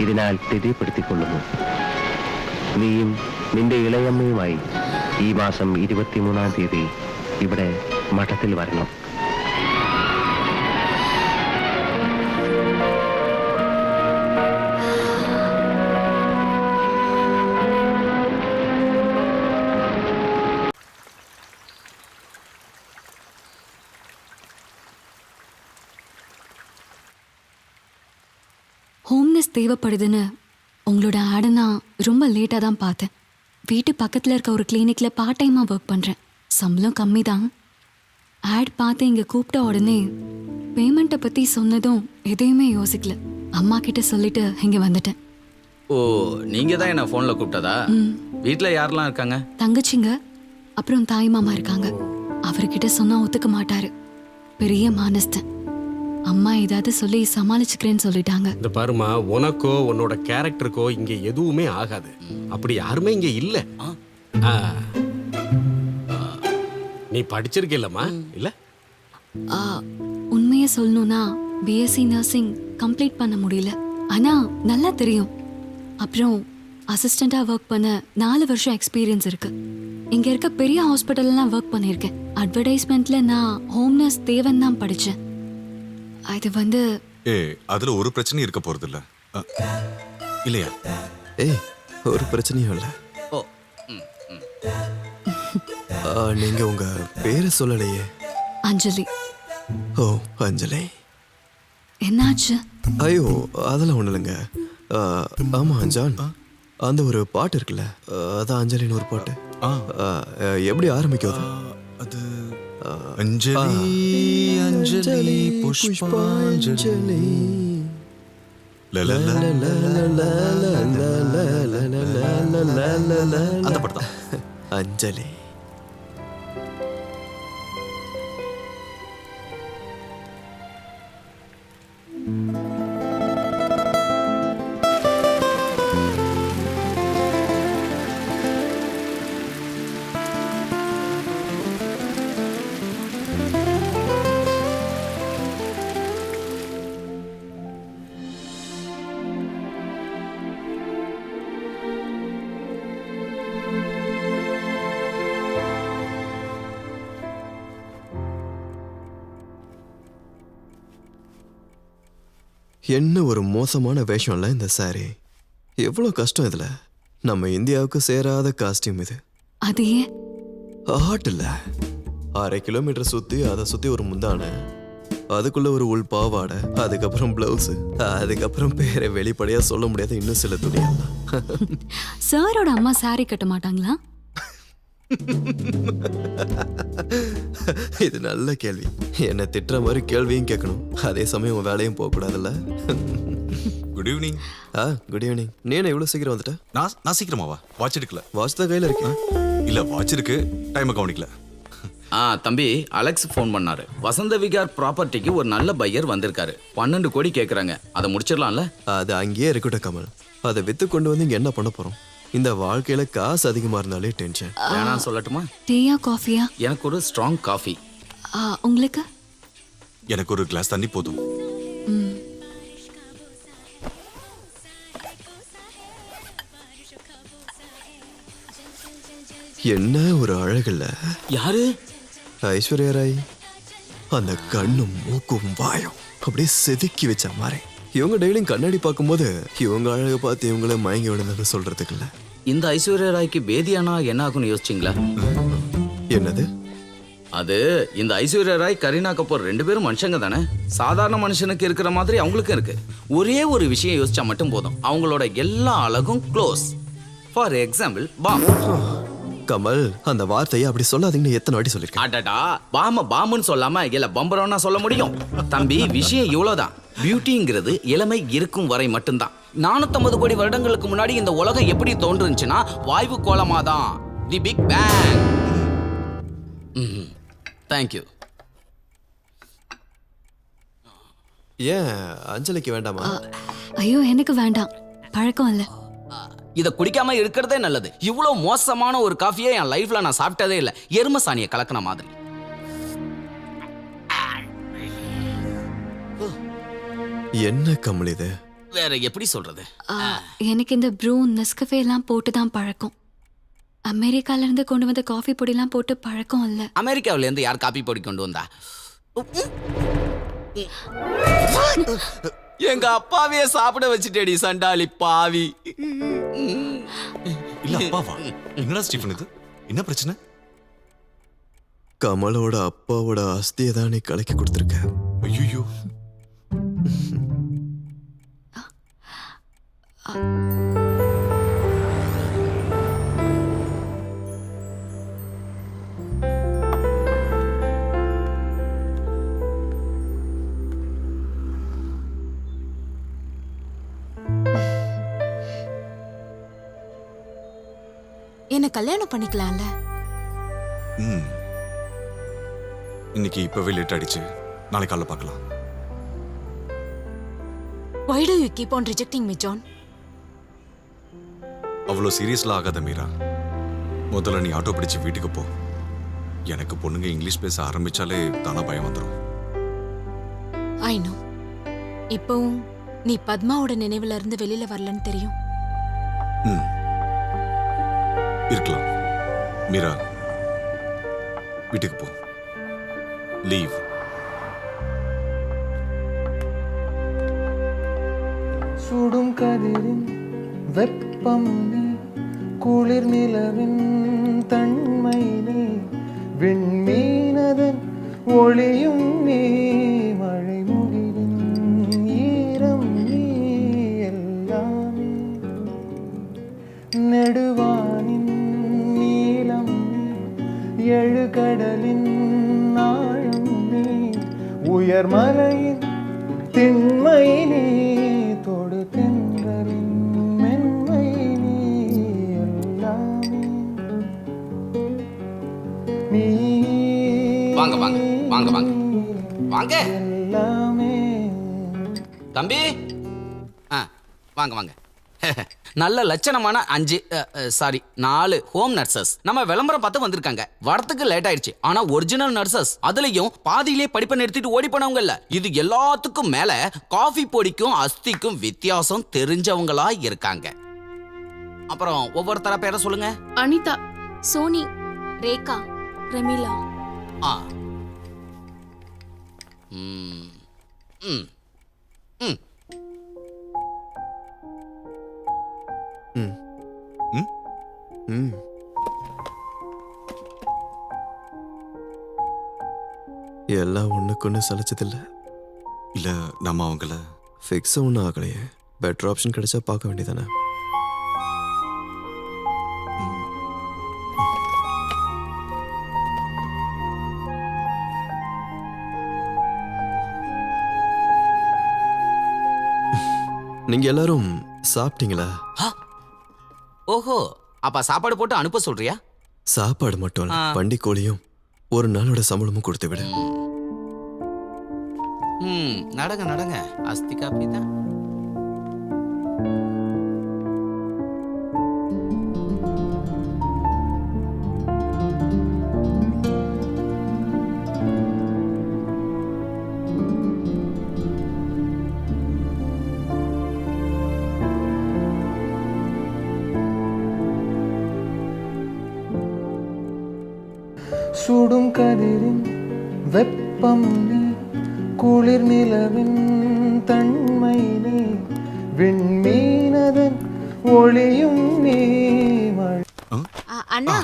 ഇതിനാൽ തെര്യപ്പെടുത്തിക്കൊള്ളുന്നു. നീയും നിന്റെ ഇളയമ്മയുമായി ഈ മാസം 23-ാം തീയതി ഇവിടെ മഠത്തിൽ വരണം. ஹோம்னஸ் தேவைப்படுதுன்னு உங்களோட ஆடை நான் ரொம்ப லேட்டாக தான் பார்த்தேன். வீட்டு பக்கத்தில் இருக்க ஒரு கிளினிக்கில் பார்ட் டைமாக ஒர்க் பண்ணுறேன். சம்பளம் கம்மி தான். ஆட் பார்த்து இங்கே கூப்பிட்ட உடனே பேமெண்ட்டை பற்றி சொன்னதும் எதையுமே யோசிக்கல. அம்மா கிட்ட சொல்லிட்டு இங்கே வந்துட்டேன். ஓ, நீங்க தான் என்ன ஃபோனில் கூப்பிட்டதா? வீட்டில் யாரெல்லாம் இருக்காங்க? தங்கச்சிங்க அப்புறம் தாய் மாமா இருக்காங்க. அவர்கிட்ட சொன்னால் ஒத்துக்க மாட்டாரு. பெரிய மானஸ்தன். அம்மா ஏதாவது சொல்லி சமாளிச்சுக்கிறேன்னு சொல்லிட்டாங்க. இந்த பாருமா, உனக்கோ உன்னோட கேரக்டருக்கோ இங்க எதுவுமே ஆகாது. அப்படி யாருமே இங்க இல்ல. நீ படிச்சிருக்கலம்மா? இல்ல, உண்மையை சொல்லணும்னா பிஎஸ்சி நர்சிங் கம்ப்ளீட் பண்ண முடியல. ஆனா நல்லா தெரியும். அப்புறம் அசிஸ்டண்டா ஒர்க் பண்ண 4 வருஷம் எக்ஸ்பீரியன்ஸ் இருக்கு. இங்க இருக்க பெரிய ஹாஸ்பிட்டல்லாம் ஒர்க் பண்ணியிருக்கேன். அட்வர்டைஸ்மெண்ட்ல நான் ஹோம் நர்ஸ் தேவன் தான் படிச்சேன். அது வந்து அதுல ஒரு பிரச்சனையும் இருக்க போறது இல்ல இல்லையா? ஒரு பிரச்சனையும் இல்ல. நீங்க உங்க பேரை சொல்லலையே. அஞ்சலி. ஓ, அஞ்சலி. என்னாச்சு? ஐயோ, அதெல்லாம் ஒண்ணு இல்லைங்க. ஆமா ஜான், அந்த ஒரு பாட்டு இருக்குல்ல, அதான் அஞ்சலின்னு ஒரு பாட்டு. எப்படி ஆரம்பிக்கும் அது? அஞ்சலி அஞ்சலி புஷ்பாஞ்சலி அந்த பாட்டு தான் அஞ்சலி. என்ன ஒரு மோசமான வேஷம்ல இந்த சாரி. எவ்வளவு கஷ்டம் இதுல. நம்ம இந்தியாவுக்கு சேராத காஸ்டியூம் இது. அது ஏன்? ஆட் இல்ல, 1/2 கிலோமீட்டர் சுத்தி அதை சுத்தி ஒரு முந்தானை, அதுக்குள்ள ஒரு உள் பாவாடை, அதுக்கப்புறம் பிளவுஸ், அதுக்கப்புறம் பேரை வெளிப்படையா சொல்ல முடியாத இன்னும் சில துணியெல்லாம். சாரோட அம்மா சாரி கட்ட மாட்டாங்களா? இது நல்ல கேள்வி. என்ன திட்டுற மாதிரி கேள்வியும் கேட்கணும், அதே சமயம் உன் வேலையும் போக கூடாதுல்ல. Good evening. Good evening. நீ என்ன இவ்வளவு சீக்கிரம் வந்துட்ட? நான் சீக்கிரமாவா? வாட்ச் எடுக்கல. வாட்ச் தான் கையில இருக்கு. இல்ல, வாட்ச் இருக்கு, டைம் கவனிக்கல. தம்பி, அலெக்ஸ் ஃபோன் பண்ணாரு. வசந்த விகார் ப்ராப்பர்ட்டிக்கு ஒரு நல்ல பையர் வந்திருக்காரு. 12 கோடி கேட்குறாங்க. அதை முடிச்சிடலாம்ல? அது அங்கேயே இருக்கட்டும் கமல். அதை வித்து கொண்டு வந்து இங்க என்ன பண்ண போறோம்? இந்த வாழ்க்கையில காசு அதிகமா இருந்தாலே டென்ஷன். வேணாம் சொல்லட்டுமா? டீயா காஃபியா? எனக்கு ஒரு ஸ்ட்ராங் காஃபி. உங்களுக்கு? எனக்கு ஒரு கிளாஸ் தண்ணி போதும். என்ன ஒரு அழகுல. யாரு? ஐஸ்வர்யா ராய். அந்த கண்ணும் மூக்கும் வாயும் அப்படியே செதுக்கி வச்ச மாதிரி. இவங்க டெய்லியும் கண்ணாடி பார்க்கும்போது இவங்க அழகை பார்த்து இவங்கள மயங்கி விடுன்னு சொல்றதுக்கு இல்ல. இந்த ஐஸ்வர்யா ராய்க்கு பேதியானா என்ன ஆகும்னு யோசிச்சிங்களா? என்னது அது? இந்த ஐஸ்வர்யா ராய், கரீனா கபூர் 2 பேரும் மனுஷங்க தானே. சாதாரண மனுஷனுக்கு இருக்கிற மாதிரி அவங்களுக்கும் இருக்கு. ஒரே ஒரு விஷயம் யோசிச்சா மட்டும் போதும், அவங்களோட எல்லா அழகும் close. For example bomb. Kamal, அந்த வார்த்தையை அப்படி சொல்லாதீங்கன்னு எத்தனை வாட்டி சொல்லிருக்கேன். அடடா, பாம்புன்னு சொல்லாம இல்ல பம்பரம்னா சொல்ல முடியும்? தம்பி, விஷயம் இவ்வளவுதான். பியூட்டிங்கிறது இளமை இருக்கும் வரை மட்டும்தான். 450 கோடி வருடங்களுக்கு முன்னாடி இந்த உலகம் எப்படி தோன்றுச்சுன்னா வாயு கோலமாதான். The big bang. தேங்க்யூ. ஏன் அஞ்சலிக்கு வேண்டாமா? ஐயோ, எனக்கு வேண்டாம், பழக்கம் இல்ல. இதை குடிக்காம இருக்கிறதே நல்லது. இவ்வளவு மோசமான ஒரு காஃபியை என் லைஃப்ல நான் சாப்பிட்டதே இல்லை. எரும சாணியை கலக்கின மாதிரி. என்ன கமல் இது? வேற எப்படி சொல்றது? எனக்கு இந்த ப்ரூ நெஸ்கஃபே எல்லாம் போட்டு தான் பழக்கம். அமெரிக்கால இருந்து கொண்டு வந்த காஃபி பொடிலாம் போட்டு பழக்கம் இல்ல. அமெரிக்காவில இருந்து யார் காப்பி பொடி கொண்டு வந்தா? எங்க அப்பாவே சாப்பிட வச்சுட்டேடி சண்டாளி பாவி. இல்ல அப்பாவா? என்னடா ஸ்டீஃபன் இது? என்ன பிரச்சனை? கமலோட அப்பாவோட ஆஸ்தியை தான் நீ கலக்கி கொடுத்துருக்க. ஐயோ. என்ன கல்யாணம் பண்ணிக்கலாம்ல? இன்னைக்கு இப்பவே லேட் ஆயிடுச்சு. நாளைக்கு காலைல பார்க்கலாம். Why do you keep on rejecting me, John? அவ்வளோ சீரியஸ்லாம் ஆகாத மீரா. முதல்ல நீ ஆட்டோ பிடிச்சு வீட்டுக்கு போ. எனக்கு பொண்ணுங்க இங்கிலீஷ் பேச ஆரம்பிச்சாலே தானா பயம் வந்துடும். I know. இப்பவும் நீ பத்மாவோட நினைவுல இருந்து வெளியில வரலன்னு தெரியும். இருக்கலாம். மீரா வீட்டுக்கு போ. லீவ். சுடும் கதிரின் வெப்பம் நீ, குளிர் நிலவின் தன்மை நீ, விண்மீனதன் ஒளியும் நீ, மழை முகிலின் ஈரம் நீ, எல்லாமே நெடுவானின் நீலம் நீ, எழுகடலின் ஆழம் நீ, உயர்மலையின் திண்மை நீ, தொடு தென்றலின் மென்மை நீ, எல்லாமே நீ. வாங்க வாங்க வாங்க வாங்க வாங்க எல்லாமே. தம்பி வாங்க வாங்க. நல்ல லட்சணமான 4 ஹோம் நர்சஸ் நம்ம விளம்பரம் பார்த்து வந்திருக்காங்க. வரத்துக்கு லேட் ஆயிடுச்சு. ஆனா ஒரிஜினல் நர்சஸ், அதுலயும் பாதியிலே படிப்பை நிறுத்திட்டு ஓடி போனவங்க இல்ல. இது எல்லாத்துக்கும் மேல காஃபி பொடிக்கும் அஸ்திக்கும் வித்தியாசம் தெரிஞ்சவங்களா இருக்காங்க. அப்புறம் ஒவ்வொருத்தர பேரை சொல்லுங்க. அனிதா, சோனி, ரேகா, ரெமிலா. எல்லாம் ஒண்ணுக்கு சலைச்சதில்ல. இல்ல நம்ம அவங்கள ஃபிக்ஸ் ஒன்றும் ஆகலையே. பெட்டர் ஆப்ஷன் கிடைச்சா பார்க்க வேண்டியதானே. நீங்க எல்லாரும் சாப்பிட்டீங்களா? ஓஹோ, அப்ப சாப்பாடு போட்டு அனுப்ப சொல்றியா? சாப்பாடு மட்டும் இல்ல, வண்டி கோழியும் ஒரு நாளோட சம்பளமும் கொடுத்து விடு. நடங்க நடங்க. அஸ்தி காப்பி தான். சுடும் கதிரின் வெப்பம் நீ, குளிர் நிலவின் தன்மை நீ, விண்மீனதன் ஒளியும் நீ, மழை. அண்ணா,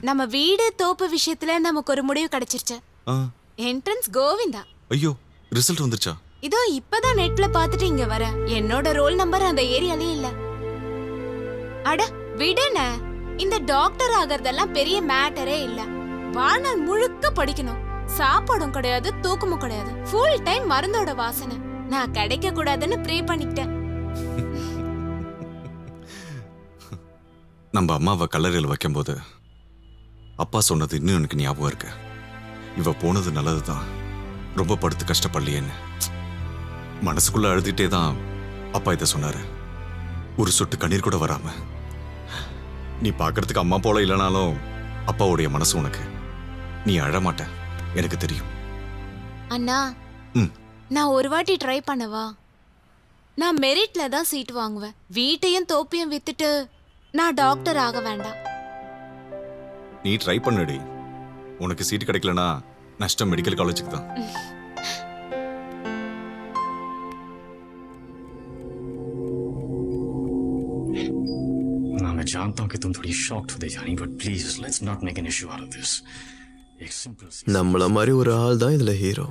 நம்ம வீடு தோப்பு விஷயத்துல நமக்கு ஒரு முடிவு கிடைச்சிருச்சு. என்ட்ரன்ஸ் கோவிந்தா. ஐயோ, ரிசல்ட் வந்துருச்சா? இதோ இப்பதான் நெட்ல பாத்துட்டு இங்க வர. என்னோட ரோல் நம்பர் அந்த ஏரியாலே இல்ல. அட விடுன, இந்த டாக்டர் ஆகறதெல்லாம் பெரிய மேட்டரே இல்ல. வாழ்நாள் முழுக்க படிக்கணும். சாப்பாடும் கிடையாது, தூக்கமும் கிடையாது. ஃபுல் டைம் மருந்தோட வாசனை. நான் கிடைக்க கூடாதுன்னு ப்ரே பண்ணிட்டேன். நம்ம அம்மாவை கல்லறையில் வைக்கும்போது அப்பா சொன்னது இன்னும் எனக்கு ஞாபகம் இருக்கு. இவ போனது நல்லதுதான், ரொம்ப படுத்து கஷ்டப்படலையேன்னு. மனசுக்குள்ள அழுதுகிட்டே தான் அப்பா இதை சொன்னாரு. ஒரு சொட்டு கண்ணீர் கூட வராம. நீ பார்க்கறதுக்கு அம்மா போல இல்லைனாலும் அப்பாவுடைய மனசு உனக்கு. நீ அழமாட்ட, எனக்கு தெரியும். அண்ணா, நான் ஒரு வாட்டி ட்ரை பண்ணவா? நான் மெரிட்ல தான் சீட் வாங்குவேன். வீட்டையும் தோப்பையும் வித்துட்டு நான் டாக்டர் ஆக வேண்டாம். நீ ட்ரை பண்ணுடி. உனக்கு சீட் கிடைக்கலனா நஷ்டம் மெடிக்கல் காலேஜுக்கு தான். मैं जानता हूं कि तुम थोड़ी शॉक्ड हो जानी, but please let's not make an issue out of this. एक सिंपल நம்மள மாதிரி ஒரு ஆள் தான் இதுல ஹீரோ.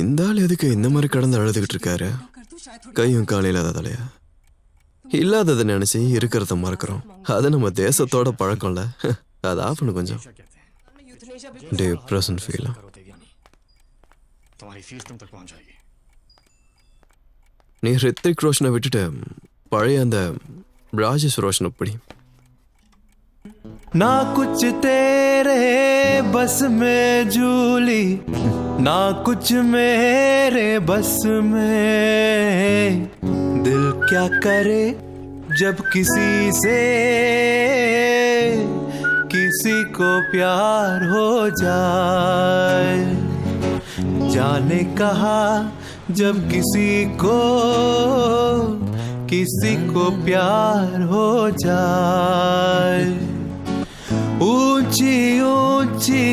இந்த ஆள் எதுக்கு இந்த மாதிரி கடந்து அழுதுகிட்டு இருக்காரு? கையும் காலையில் இல்லாதலையா? இல்லாததை நினைச்சு இருக்கிறத மறக்கிறோம். அது நம்ம தேசத்தோட பழக்கம்ல. அது ஆஃப் பண்ணு கொஞ்சம். Depression feel. तुम्हारी फीस तुम तक पहुंच जाएगी. நீ ரித்திக் ரோஷனை விட்டுட்டு பழைய அந்த ராஜேஷ் ரோஷனை படி. ना कुछ तेरे बस में झूली, ना कुछ मेरे बस में. दिल क्या करे जब किसी से किसी को प्यार हो जाए. जाने कहा जब किसी को प्यार हो जाए. ऊंची ऊंची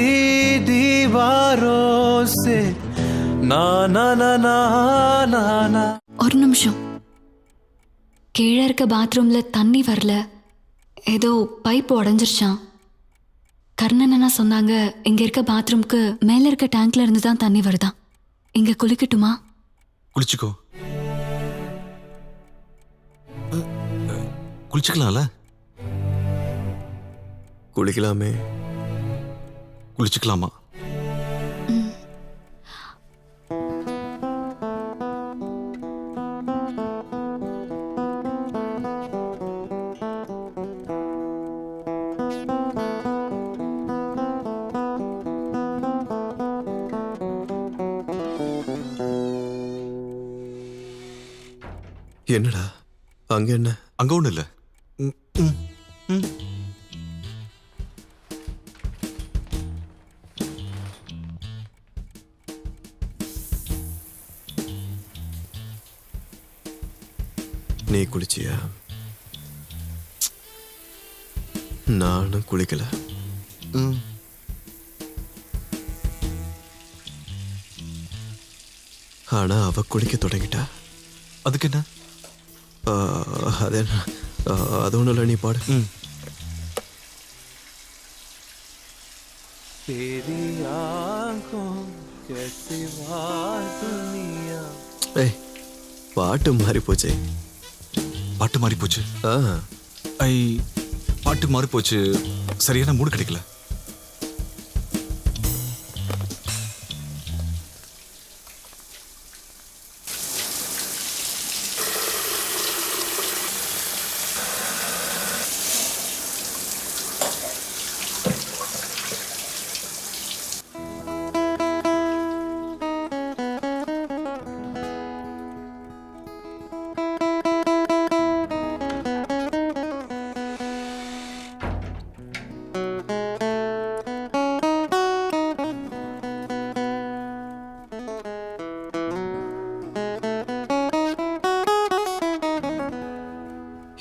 दीवारों से ना ना ना ना ना ना. ஒரு நிமிஷம். கீழே இருக்க பாத்ரூம்ல தண்ணி வரல, ஏதோ பைப் உடஞ்சிருச்சான். கர்ணன் என்ன சொன்னாங்க, இங்க இருக்க பாத்ரூம்க்கு மேல இருக்க டேங்க்ல இருந்து தான் தண்ணி வருதான். இங்க குளிக்கட்டுமா? குளிச்சுக்கோ. குளிச்சுக்கலாம்ல? குளிக்கலாமே. குளிச்சுக்கலாமா? என்னடா அங்க என்ன? அங்க ஒண்ணு இல்ல. நீ குளிச்சியா? நானும் குளிக்கல. ஆனா அவ குளிக்க தொடங்கிட்டா. அதுக்கு என்ன? அது என்ன? அது ஒன்றும் இல்லை, நீ பாடு. तेरी आंखों के सिवा दुनिया. ஏய், பாட்டு மாறி போச்சே. பாட்டு மாறி போச்சு. பாட்டு மாறி போச்சு. சரியான மூடு கிடைக்கல.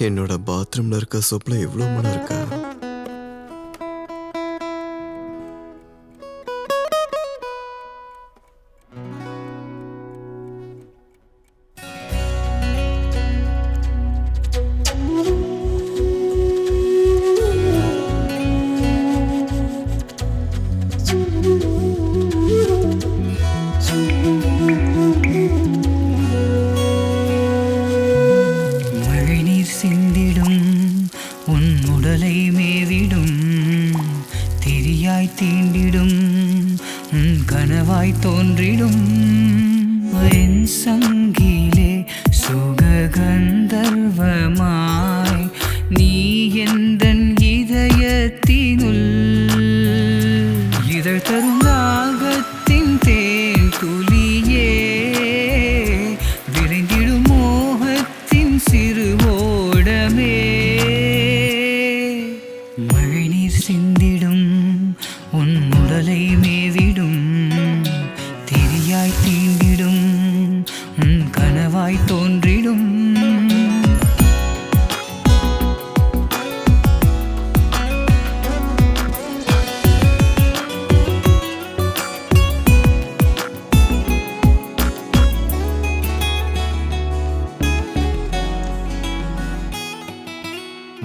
என்னோட பாத்ரூம்ல இருக்க சோப்ல எவ்வளவு மனம் இருக்கா? தீண்டிடும் கனவாய் தோன்றிடும் என் சங்கிலே சுககந்தர்வமாய் நீ எந்தன் இதயத்தினுள் இதழ் தரும் ராகத்தின் தேன் துளியே விரைந்திடும் மோகத்தின் சிறு ஓடமே மழைநீர் சிந்திடும் உன் உடலை மேவிடும் திரியாய் தீண்டிடும்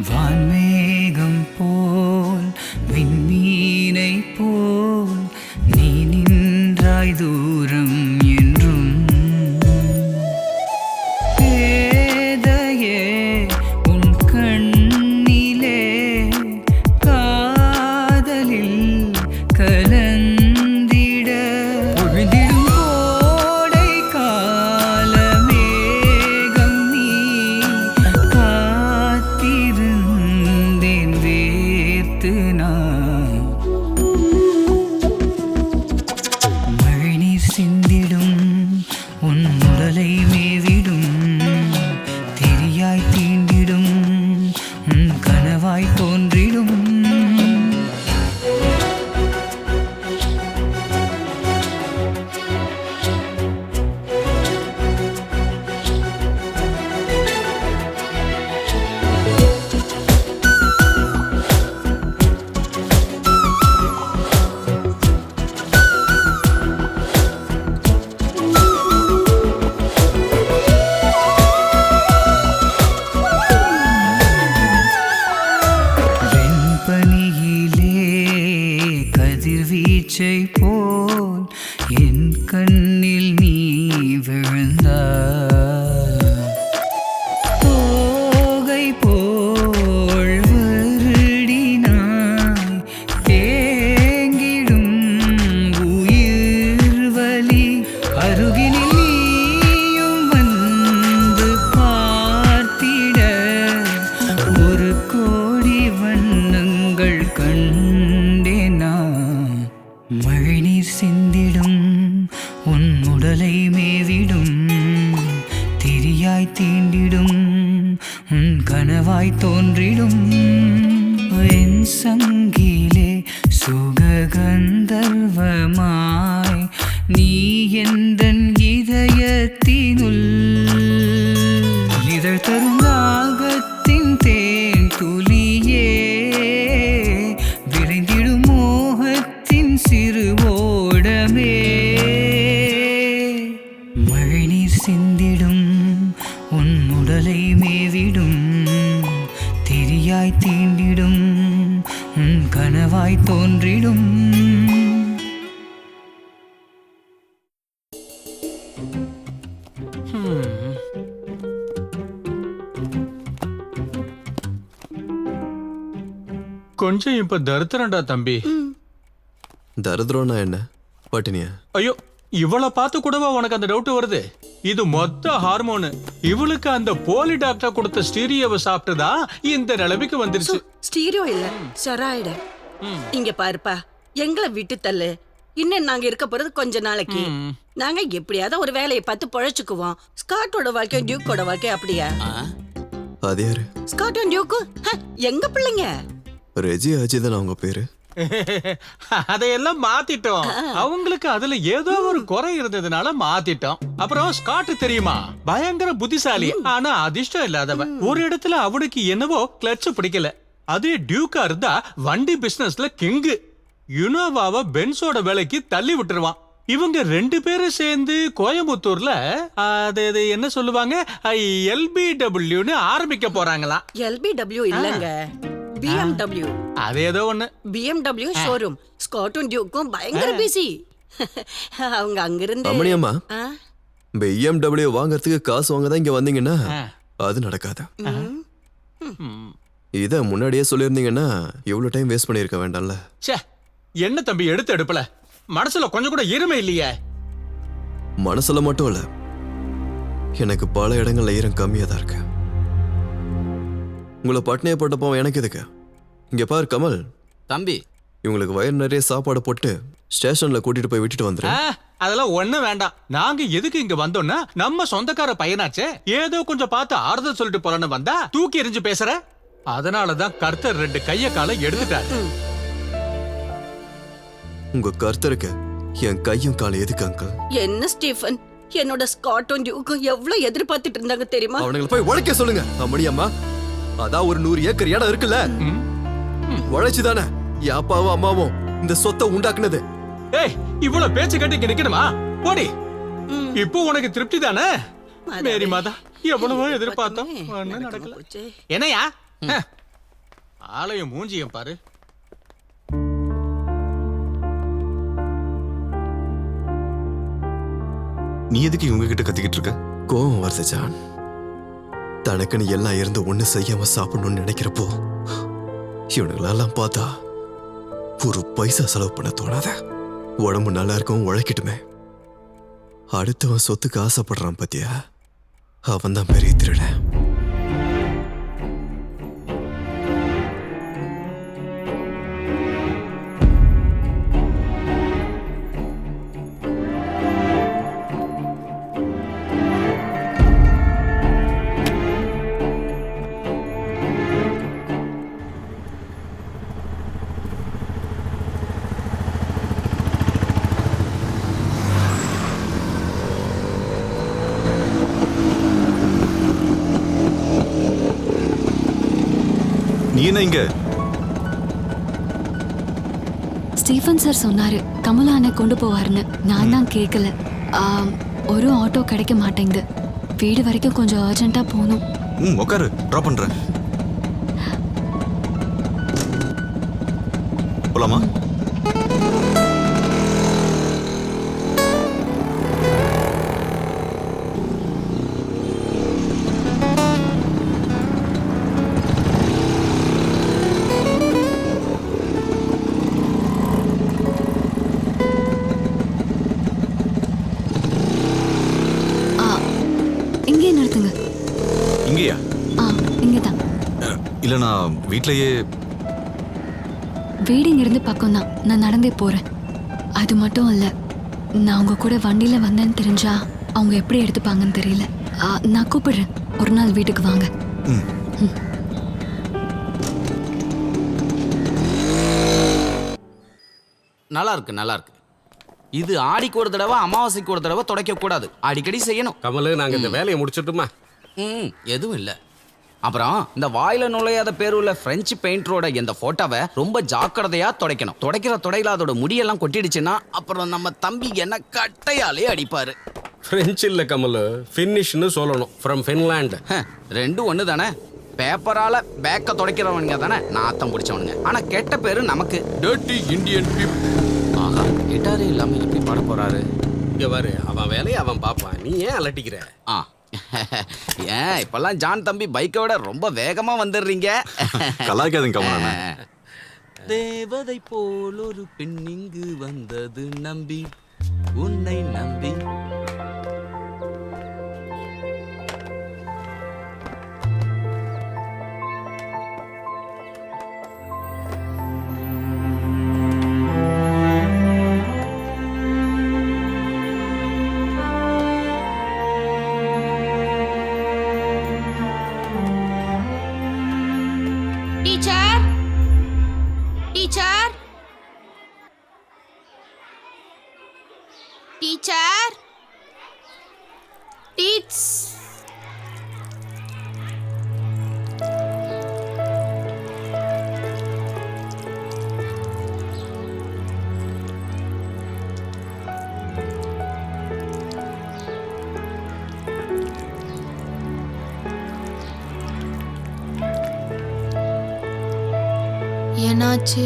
வான்மேகம் போல் விண்மீனை போல் நீ நின்றாய் தூரம் என்றும் பேதையே உன் கண்ணிலே காதலில் கலந்திட பொழுதிடும் கோடை கால மேகம் நீ காத்திருந்தேன் வேர்த்து நான் மழைநீர் சிந்திடும் உன் உடலை மேவிடும் தெரியாய் தீண்டிடும் உன் கனவாய் தோன்றிடும் வெண்பனியிலே கதிர்வீச்சை போல் என் கண்ணில் நீ விழுந்தாய் தோகை போல் வருடினாய் தேங்கிடும் உயிர் வலி அருகினில் நீயும் வந்து பார்த்திட ஒரு கோடி வண்ணங்கள் கண்டேனா மழைநீர் சிந்திடும் உன் உடலை மேவிடும் தெரியாய் தீண்டிடும் உன் கனவாய் தோன்றிடும் என் சங்கிலே சுககந்தர்வமாய் நீ எந்தன் இதயத்தினுள் இதழ் தரும் ராகத்தின் தேன் துளியே விரைந்திடும் மோகத்தின் சிறு ஓடமே மழைநீர் சிந்திடும் உன் உடலை மேவிடும் தெரியாய் தீண்டிடும் உன் கனவாய் தோன்றிடும் கொஞ்சம் இப்ப தருத்திரண்டா தம்பி. தரித்திரம்னா என்ன? பட்டினியா? ஐயோ, இவளை பார்த்து கூடவா உனக்கு அந்த டவுட் வருது? இது மொத்த ஹார்மோனு. இவளுக்கு அந்த போலி டாக்டர் கொடுத்த ஸ்டீரியோவை சாப்பிட்டுதான் இந்த நிலைமைக்கு வந்துருச்சு. ஸ்டீரியோ இல்ல, ஸ்டெராய்டு. இங்க பாருப்பா, எங்களை விட்டு தள்ளு. இன்னும் நாங்க இருக்க போறது கொஞ்ச நாளைக்கு. நாங்க எப்படியாவது ஒரு வேலையை பார்த்து பொழைச்சுக்குவோம். ஸ்காட்டோட வாழ்க்கை டியூக்கோட வாழ்க்கை அப்படியா? அது யாரு? ஸ்காட்டும் டியூக்கு எங்க பிள்ளைங்க. ரெஜி அஜிதான் அவங்க பேரு. அதையெல்லாம் மாத்திட்டோம். அவங்களுக்கு அதுல ஏதோ ஒரு குறை இருந்ததுனால மாத்திட்டோம். அப்புறம் ஸ்காட் தெரியுமா, பயங்கர புத்திசாலி, ஆனா அதிர்ஷ்டம் இல்லாதவன். ஒரு இடத்துல அவனுக்கு என்னவோ கிளட்ச் பிடிக்கல. அதே டியூக்கா இருந்தா வண்டி பிசினஸ்ல கிங்கு. யுனோவாவை பென்ஸோட வேலைக்கு தள்ளி விட்டுருவான். இவங்க 2 பேரும் சேர்ந்து கோயம்புத்தூர்ல அது என்ன சொல்லுவாங்க, LBWன்னு ஆரம்பிக்க போறாங்களாம். LBW இல்லங்க, BMW. அது ஏதோ ஒண்ணு. BMW showroom. ஸ்காட்டும் டியூக்கும் பயங்கர பிஸி. அவங்க அங்கிருந்து அம்மணியம்மா, BMW வாங்கறதுக்கு காசு வாங்க தான் இங்க வந்தீங்கன்னா அது நடக்காது. இத முன்னாடியே சொல்லியிருந்தீங்கன்னா இவ்வளவு டைம் வேஸ்ட் பண்ணிருக்க வேண்டாம்ல. ச்சே, என்ன தம்பி எடுத்து எடுப்பல, மனசுல கொஞ்சம் கூட ஈரமே இல்லையே. மனசுல மட்டும் இல்ல, எனக்கு பல இடங்கள்ல ஈரம் கம்மியா தான் இருக்கு. உங்களை பட்னியை போட்டப்போ எனக்கு எதுக்கு? இங்க பாரு கமல் தம்பி, இவங்களுக்கு வயிறு நிறைய சாப்பாடு போட்டு ஸ்டேஷன்ல கூட்டிட்டு போய் விட்டுட்டு வந்துரு. அதெல்லாம் ஒண்ணும் வேண்டாம். நாங்க எதுக்கு இங்க வந்தோம்னா, நம்ம சொந்தக்கார பையனாச்சே, ஏதோ கொஞ்சம் பார்த்து ஆறுதல் சொல்லிட்டு போறன்னு வந்தா தூக்கி எறிஞ்சு பேசுற. அதனாலதான் கர்த்தர் 2 கைய காலை எடுத்துட்டாரு. உங்க கர்த்தருக்கு என் கையும் காலை எதுக்கு அங்கிள்? என்ன ஸ்டீஃபன், என்னோட ஸ்காட்டும் டியூக்கும் எவ்வளவு எதிர்பார்த்துட்டு இருந்தாங்க தெரியுமா? அவனுங்களை போய் உழைக்க சொல்லுங்க. அம்மணியம்மா, அதான் ஒரு 100 ஏக்கர் இடம் இருக்குல்ல, உழைச்சுதானே என் அப்பாவும் அம்மாவும் இந்த சொத்தை உண்டாக்குனது. ஏய், இவ்வளவு பேச்சு கட்டி இங்க நிக்கணுமா? போடி. இப்போ உனக்கு திருப்தி தானே? மேரி மாதா, எவ்வளவோ எதிர்பார்த்தோம், ஒண்ணும் நடக்கல. என்னையா ஆலயம் மூஞ்சியம் பாரு. நீ எதுக்கு இவங்க கிட்ட கத்திக்கிட்டு இருக்க? கோவம் வருது ஜான். தனக்குன்னு எல்லாம் இருந்து ஒண்ணு செய்யாம சாப்பிடணும்னு நினைக்கிறப்போ இவனுங்களெல்லாம் பார்த்தா ஒரு பைசா செலவு பண்ண தோணாத. உடம்பு நல்லா இருக்கும், உழைக்கட்டுமே. அடுத்தவன் சொத்துக்கு ஆசைப்படுறான் பத்தியா, அவன் தான் பெரிய திருடன். நீ என்ன இங்க? ஸ்டீஃபன் சார் சொன்னாரு கமலா அண்ணன் கொண்டு போவாருன்னு. நான் தான் கேட்கல. ஒரு ஆட்டோ கிடைக்க மாட்டேங்குது. வீடு வரைக்கும் கொஞ்சம் அர்ஜென்ட்டா போகணும். உட்காரு, ட்ராப் பண்றேன். போலாமா? இங்கே நிறுத்துங்க. இங்கேயா? இங்கதான். இல்ல நான் வீட்லயே. வீடு இங்கிருந்து பக்கம் தான். நான் நடந்தே போறேன். அது மட்டும் இல்ல, நான் உங்க கூட வண்டியில வந்தேன்னு தெரிஞ்சா அவங்க எப்படி எடுத்துப்பாங்கன்னு தெரியல. நான் கூப்பிடுறேன், ஒரு நாள் வீட்டுக்கு வாங்க. நல்லா இருக்கு, நல்லா இருக்கு. இது ஆடிக்கு ஒரு தடவை அமாவாசைக்கு ஒரு தடவை துடைக்க கூடாது, அடிக்கடி செய்யணும். கமலு, நாங்க இந்த வேலையை முடிச்சிட்டுமா? எதுவும் இல்லை. அப்புறம் இந்த வாயில நுழையாத பேர் உள்ள பிரெஞ்சு பெயிண்டரோட இந்த போட்டோவை ரொம்ப ஜாக்கிரதையா துடைக்கணும். துடைக்கிற துடையில அதோட முடியெல்லாம் கொட்டிடுச்சுன்னா அப்புறம் நம்ம தம்பி என்ன கட்டையாலே அடிப்பாரு. பிரெஞ்சு இல்ல கமலு, ஃபினிஷ்னு சொல்லணும். From Finland. ரெண்டும் ஒன்று தானே. பேப்பரால பேக்க துடைக்கிறவனுங்க தானே நாத்தம் பிடிச்சவனுங்க. ஆனா கெட்ட பேரு நமக்கு. Dirty Indian people. ஆஹா, கிட்டாரே இல்லாம எப்படி பாட போறாரு? இங்க பாரு, அவன் வேலையை அவன் பாப்பான். நீ ஏன் அலட்டிக்கிற? ஏன் இப்பெல்லாம் ஜான் தம்பி பைக்கை விட ரொம்ப வேகமா வந்துடுறீங்க. கலாய்க்காதீங்க கமலா. தேவதை போல் ஒரு பெண் இங்கு வந்தது நம்பி, உன்னை நம்பி. Teacher, teacher, teacher, teach. என்னாச்சு?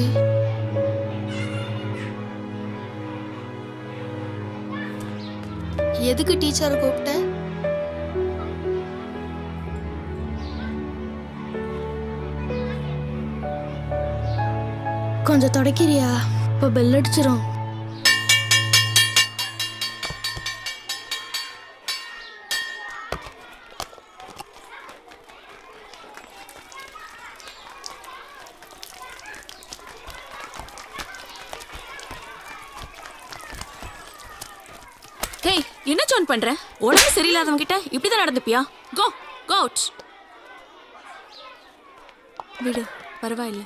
எதுக்கு டீச்சர் கூப்பிட்ட? கொஞ்சம் தொடக்கிறியா? இப்போ பெல் அடிச்சிரும். ஹேய், என்ன ஜான் பண்ற? உடம்பு சரியில்லாதவங்க கிட்ட இப்படிதான் நடந்துப்பியா? கோ கோ அவுட். விடு, பரவாயில்ல.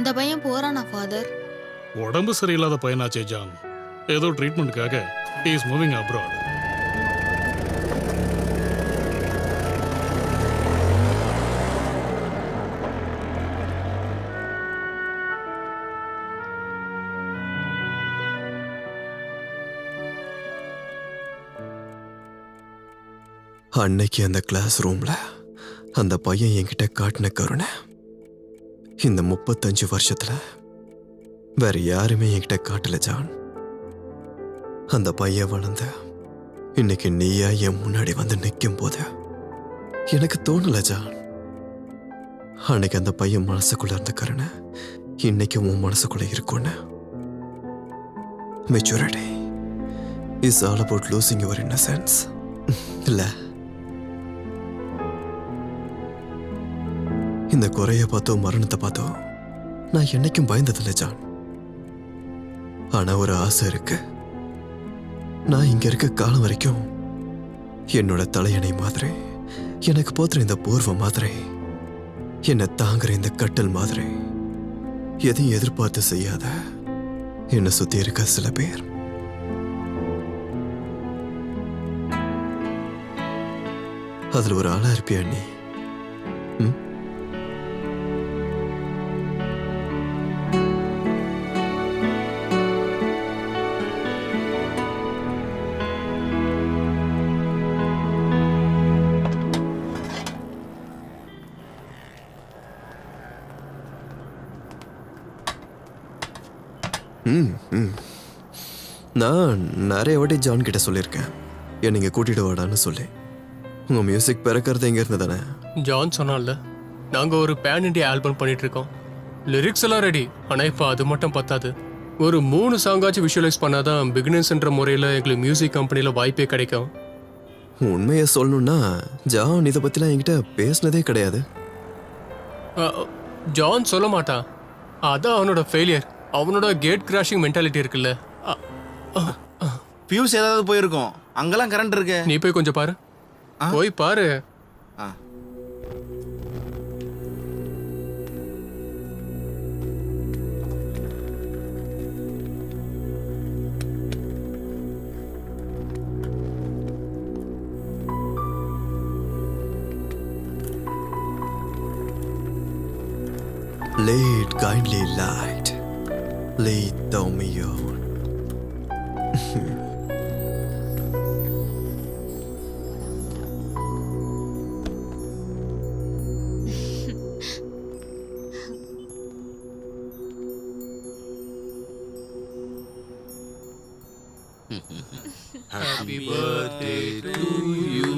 அந்த பையன் போறானா ஃபாதர்? உடம்பு சரியில்லாத பையனாச்சே ஜான். ஏதோ ட்ரீட்மெண்ட்டுக்காக he is மூவிங் abroad. அன்னைக்கு அந்த கிளாஸ் ரூம்ல அந்த பையன் என்கிட்ட காட்டின கருணை இந்த 35 வருஷத்துல வேற யாருமே என்கிட்ட காட்டல ஜான். அந்த பையன் வளர்ந்த இன்னைக்கு நீயா என் முன்னாடி வந்து நிற்கும் போது எனக்கு தோணல ஜான். அன்னைக்கு அந்த பையன் மனசுக்குள்ள இருந்த கருணை இன்னைக்கு உன் மனசுக்குள்ள இருக்கும்னு. Maturity is all about losing your innocence. இல்லை, இந்த குறைய பார்த்தோ மரணத்தை பார்த்தோ நான் என்னைக்கும் பயந்ததில்லை ஜான். ஆனா ஒரு ஆசை இருக்கு. நான் இங்க இருக்க காலம் வரைக்கும் என்னோட தலையணை மாதிரி, எனக்கு போத்துற இந்த போர்வை மாதிரி, என்னை தாங்குற இந்த கட்டல் மாதிரி எதையும் எதிர்பார்த்து செய்யாத என்னை சுத்தி இருக்க சில பேர். அதுல ஒரு ஆளா இருப்பியா நீ? நான் நிறைய வாட்டி ஜான் கிட்ட சொல்லியிருக்கேன், என்னை இங்கே கூட்டிட்டு வாடான்னு சொல்லி. உங்க மியூசிக் பிறக்கிறது எங்க இருந்து தானே? ஜான் சொன்னால நாங்க ஒரு பேன் இண்டியா ஆல்பம் பண்ணிட்டு இருக்கோம். லிரிக்ஸ் எல்லாம் ரெடி. ஆனா இப்போ அது மட்டும் பத்தாது. ஒரு 3 சாங்காச்சும் விஷுவலைஸ் பண்ணாதான் பிகினர்ஸ்ன்ற முறையில் எங்களுக்கு மியூசிக் கம்பெனியில் வாய்ப்பே கிடைக்கும். உண்மையை சொல்லணும்னா ஜான் இதை பத்திலாம் என்கிட்ட பேசினதே கிடையாது. ஜான் சொல்ல மாட்டான். அதான் அவனோட ஃபெயிலியர். அவனோட கேட் கிராஷிங் மென்டாலிட்டி இருக்குல்ல. ஃபியூஸ் ஏதாவது போயிருக்கும். அங்கெல்லாம் கரண்ட் இருக்கு. நீ போய் கொஞ்சம் பாரு. போய் பாரு. Lead kindly light, lead thou me on. Happy birthday to you.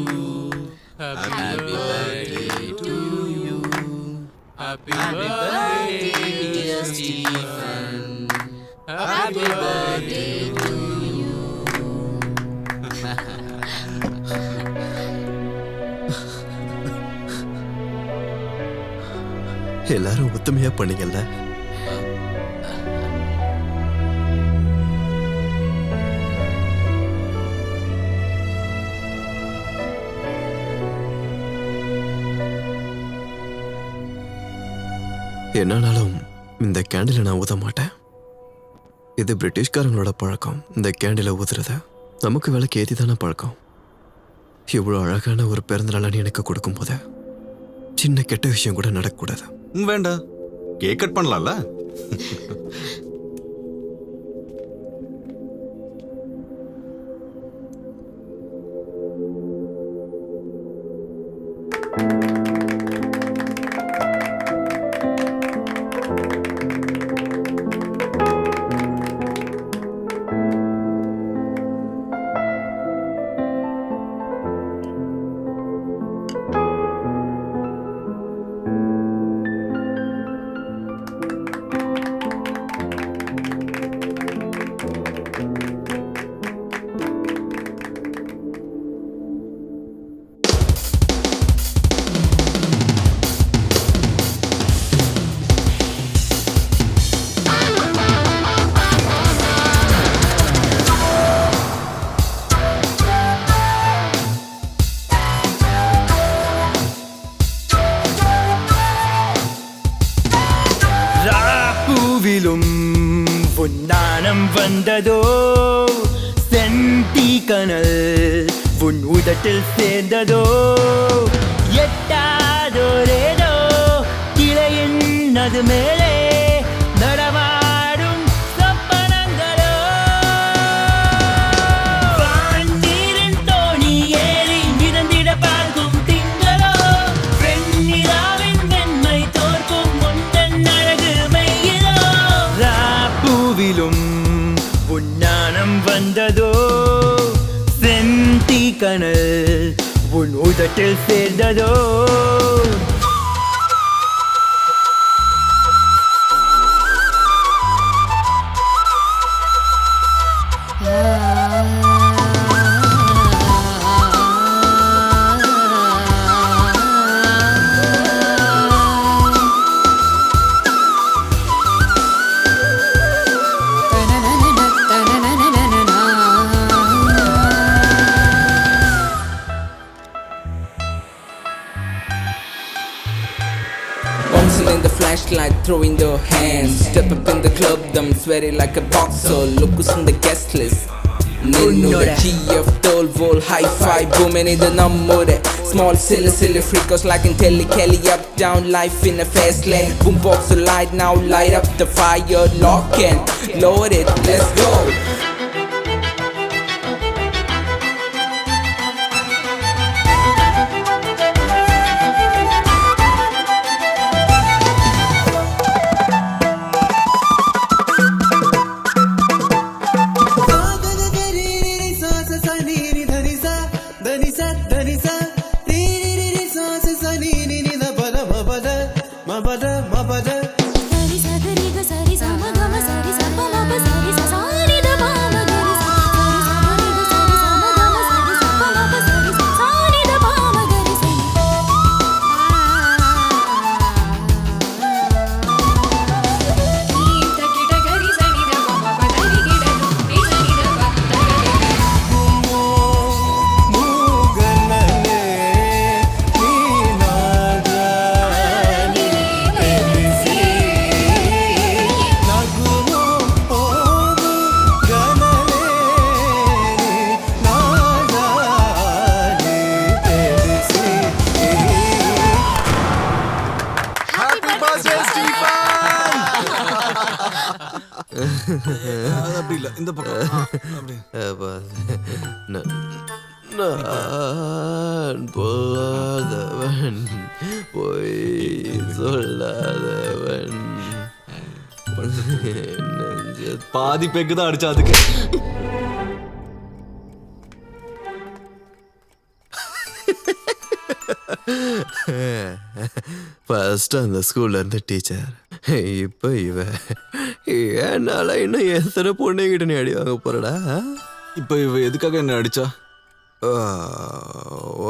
Happy birthday to you. Happy birthday, dear Stephen. Happy birthday to you. எல்லாரும் ஒத்துமையா பண்ணீங்கல்ல? என்னாலும் இந்த கேண்டிலை நான் ஊத மாட்டேன். இது பிரிட்டிஷ்காரங்களோட பழக்கம். இந்த கேண்டிலை ஊதுறத நமக்கு விலைக்கு ஏற்றி தானே பழக்கம். இவ்வளோ அழகான ஒரு பிறந்தநாளை நீ எனக்கு கொடுக்கும் போது சின்ன கெட்ட விஷயம் கூட நடக்கக்கூடாது. வேண்டாம், கேக் கட் பண்ணலாம்ல. நாணம் வந்ததோ செந்தி கனல் உன் உதட்டில் சேர்ந்ததோ எட்டாதோரேதோ கிளையின் அது மேலே நடமாடும் சொப்பனங்களோ வான்நீரின் தோணி ஏறி மிதந்திட பார்க்கும் திங்களோ வெண்ணிலாவின் வெண்மை தோற்கும் முந்தன் அழகு மையிலோ ராப்பூவிலும் உன்னானம் வந்ததோ செந்தி கனல் உன் உதட்டில் சேர்ந்ததோ Bouncing in the flashlight, throwing their hands. Step up in the club, them sweaty like a boxer. Look who's in the guest list. Ninnode GF, Tol, Vol, Hi-Fi, booming in the number. Small, silly freakers like in Kelly up, down, life in a fast lane. Boombox a light now, light up the fire, lock and load it, let's go. அப்படி இல்ல இந்த பக்கம் நான் போகாதவன் பொய் சொல்லாதவன் பாதி bag தான் அடிச்சா அதுக்கு ஃபர்ஸ்ட் அந்த ஸ்கூல்ல இருந்த டீச்சர், இப்போ இவ. என்னால இன்னும் எத்தனை பொண்ணுகிட்ட நீ அடி வாங்க போறடா? இப்போ இவ எதுக்காக என்ன அடிச்சா?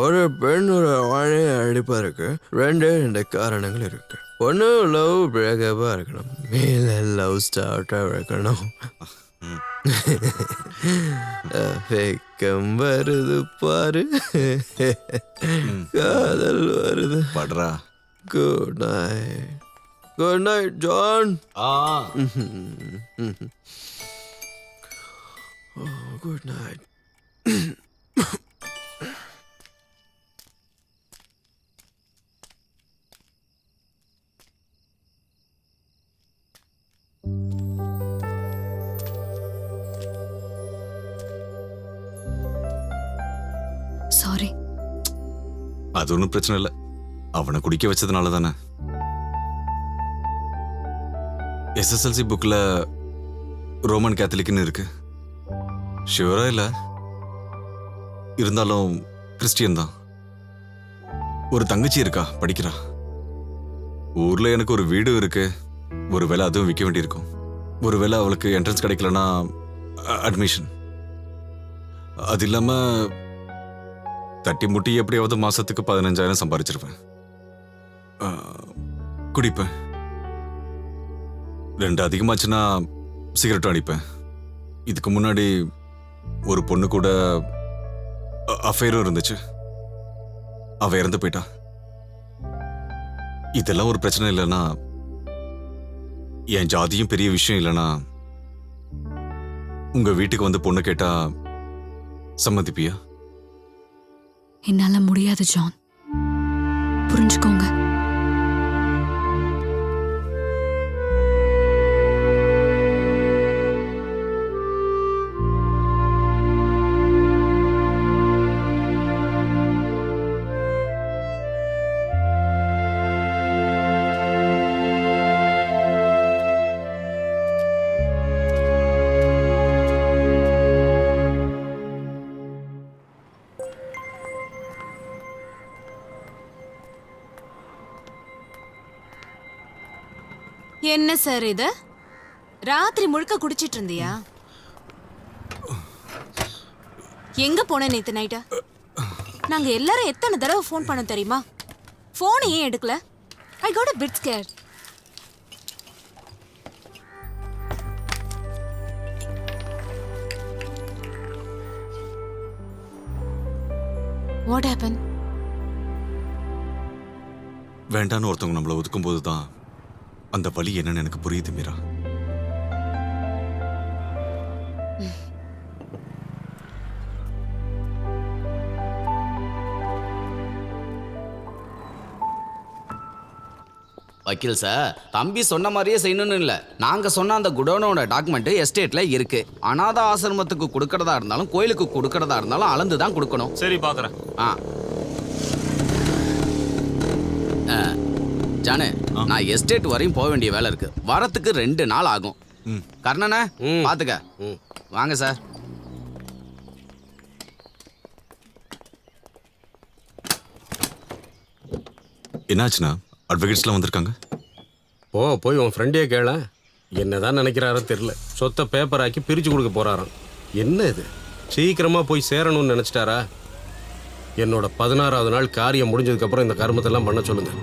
ஒரு பெண் ஒரு ஆணை அடிப்பதற்கு ரெண்டு காரணங்கள் இருக்கு. ஒன்று லவ் பிரேக்கப்பாக இருக்கணும், மேலே லவ் ஸ்டார்ட்டாக இருக்கணும். வெக்கம் வருது பாரு, காதல் வருது படுறா. Good night. Good night John. Good night. Sorry. அது ஒன்றும் பிரச்சனை இல்லை, அவனை குடிக்க வச்சதுனால தானே. SSLC புக்கில் ரோமன் கேத்தலிக்னு இருக்கு, ஷிவரா இல்லை, இருந்தாலும் கிறிஸ்டியன் தான். ஒரு தங்கச்சி இருக்கா, படிக்கிறா. ஊரில் எனக்கு ஒரு வீடு இருக்கு, ஒருவேளை அதுவும் விற்க வேண்டியிருக்கும். ஒருவேளை அவளுக்கு என்ட்ரன்ஸ் கிடைக்கலன்னா அட்மிஷன். அது இல்லாமல் தட்டி முட்டி எப்படியாவது மாசத்துக்கு 15,000 சம்பாதிச்சிருவேன். குடிப்பேன், 2 அதிகமாச்சுன்னா சிகரெட்டும் அடிப்பேன். இதுக்கு முன்னாடி ஒரு பொண்ணு கூட அஃபேரும் இருந்துச்சு, அவ இறந்து போயிட்டா. இதெல்லாம் ஒரு பிரச்சனை இல்லைன்னா, என் ஜாதியும் பெரிய விஷயம் இல்லைன்னா, உங்க வீட்டுக்கு வந்து பொண்ணு கேட்டா சம்மதிப்பியா? என்னால முடியாது ஜான், புரிஞ்சுக்கோங்க. என்ன சார் இது? ராத்திரி முழுக்க குடிச்சிட்டு இருந்தியா? எங்க போன நேத்து நைட்டு? நாங்க எல்லாரும் எத்தனை தடவை ஃபோன் பண்ணோம் தெரியுமா? ஃபோனை ஏன் எடுக்கல? I got a bit scared. What happened? வேண்டான்னு ஒருத்தவங்க நம்மளை ஒதுக்கும் போதுதான் அந்த வலி என்னன்னு எனக்கு புரியுது மீரா. வக்கீல் சார், தம்பி சொன்ன மாதிரியே செய்யணும்னு இல்லை. நாங்கள் சொன்ன அந்த குடோனோட டாக்குமெண்ட் எஸ்டேட்ல இருக்கு. அனாத ஆசிரமத்துக்கு கொடுக்கறதா இருந்தாலும் கோயிலுக்கு கொடுக்கறதா இருந்தாலும் அளந்து தான் கொடுக்கணும். சரி, பார்க்குறேன். ஜானு, நான் எஸ்டேட் வரையும் போக வேண்டிய வேலை இருக்கு. வரத்துக்கு 2 நாள் ஆகும். கர்ணனை பாத்துக்க. வாங்க சார். என்னாச்சுன்னா அட்வொகேட்ஸ்லாம் வந்திருக்காங்க. போய் உன் ஃப்ரெண்டே கேள. என்னதான் நினைக்கிறாரோ தெரியல. சொத்தை பேப்பர் ஆக்கி பிரித்து கொடுக்க போறாராம். என்ன இது, சீக்கிரமா போய் சேரணும்னு நினைச்சிட்டாரா? என்னோட 16வது நாள் காரியம் முடிஞ்சதுக்கப்புறம் இந்த கர்மத்தெல்லாம் பண்ண சொல்லுங்க.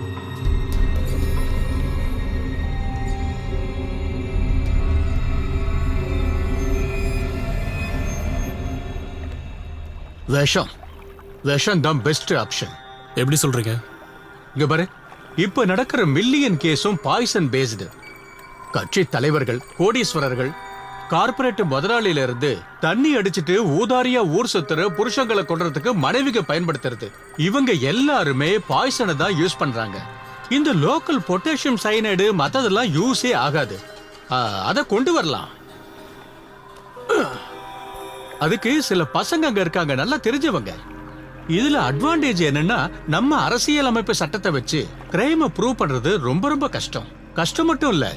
விஷம் தான் பெஸ்ட் ஆப்ஷன். எப்படி சொல்றீங்க? இங்க பாரு, இப்ப நடக்கிற மில்லியன் கேஸும் பாய்சன் பேஸ்டு. கட்சி தலைவர்கள், கோடீஸ்வரர்கள், கார்பரேட் முதலாளியில இருந்து தண்ணி அடிச்சிட்டு ஊதாரியா ஊர் சுத்துற புருஷங்களை கொல்றதுக்கு மனைவிக்கு பயன்படுத்துறது, இவங்க எல்லாருமே பாய்சனை தான் யூஸ் பண்றாங்க. இந்த லோக்கல் பொட்டாசியம் சயனைடு மத்ததெல்லாம் யூஸே ஆகாது. அதை கொண்டு வரலாம். அதுக்கு சில பசங்க அங்க இருக்காங்க, நல்லா தெரிஞ்சவங்க. இதுல அட்வான்டேஜ் என்னன்னா, நம்ம அரசியல் அமைப்பு சட்டத்தை வச்சு கிரைமை ப்ரூவ் பண்றது ரொம்ப ரொம்ப கஷ்டம். கஷ்டம் மட்டும் இல்ல,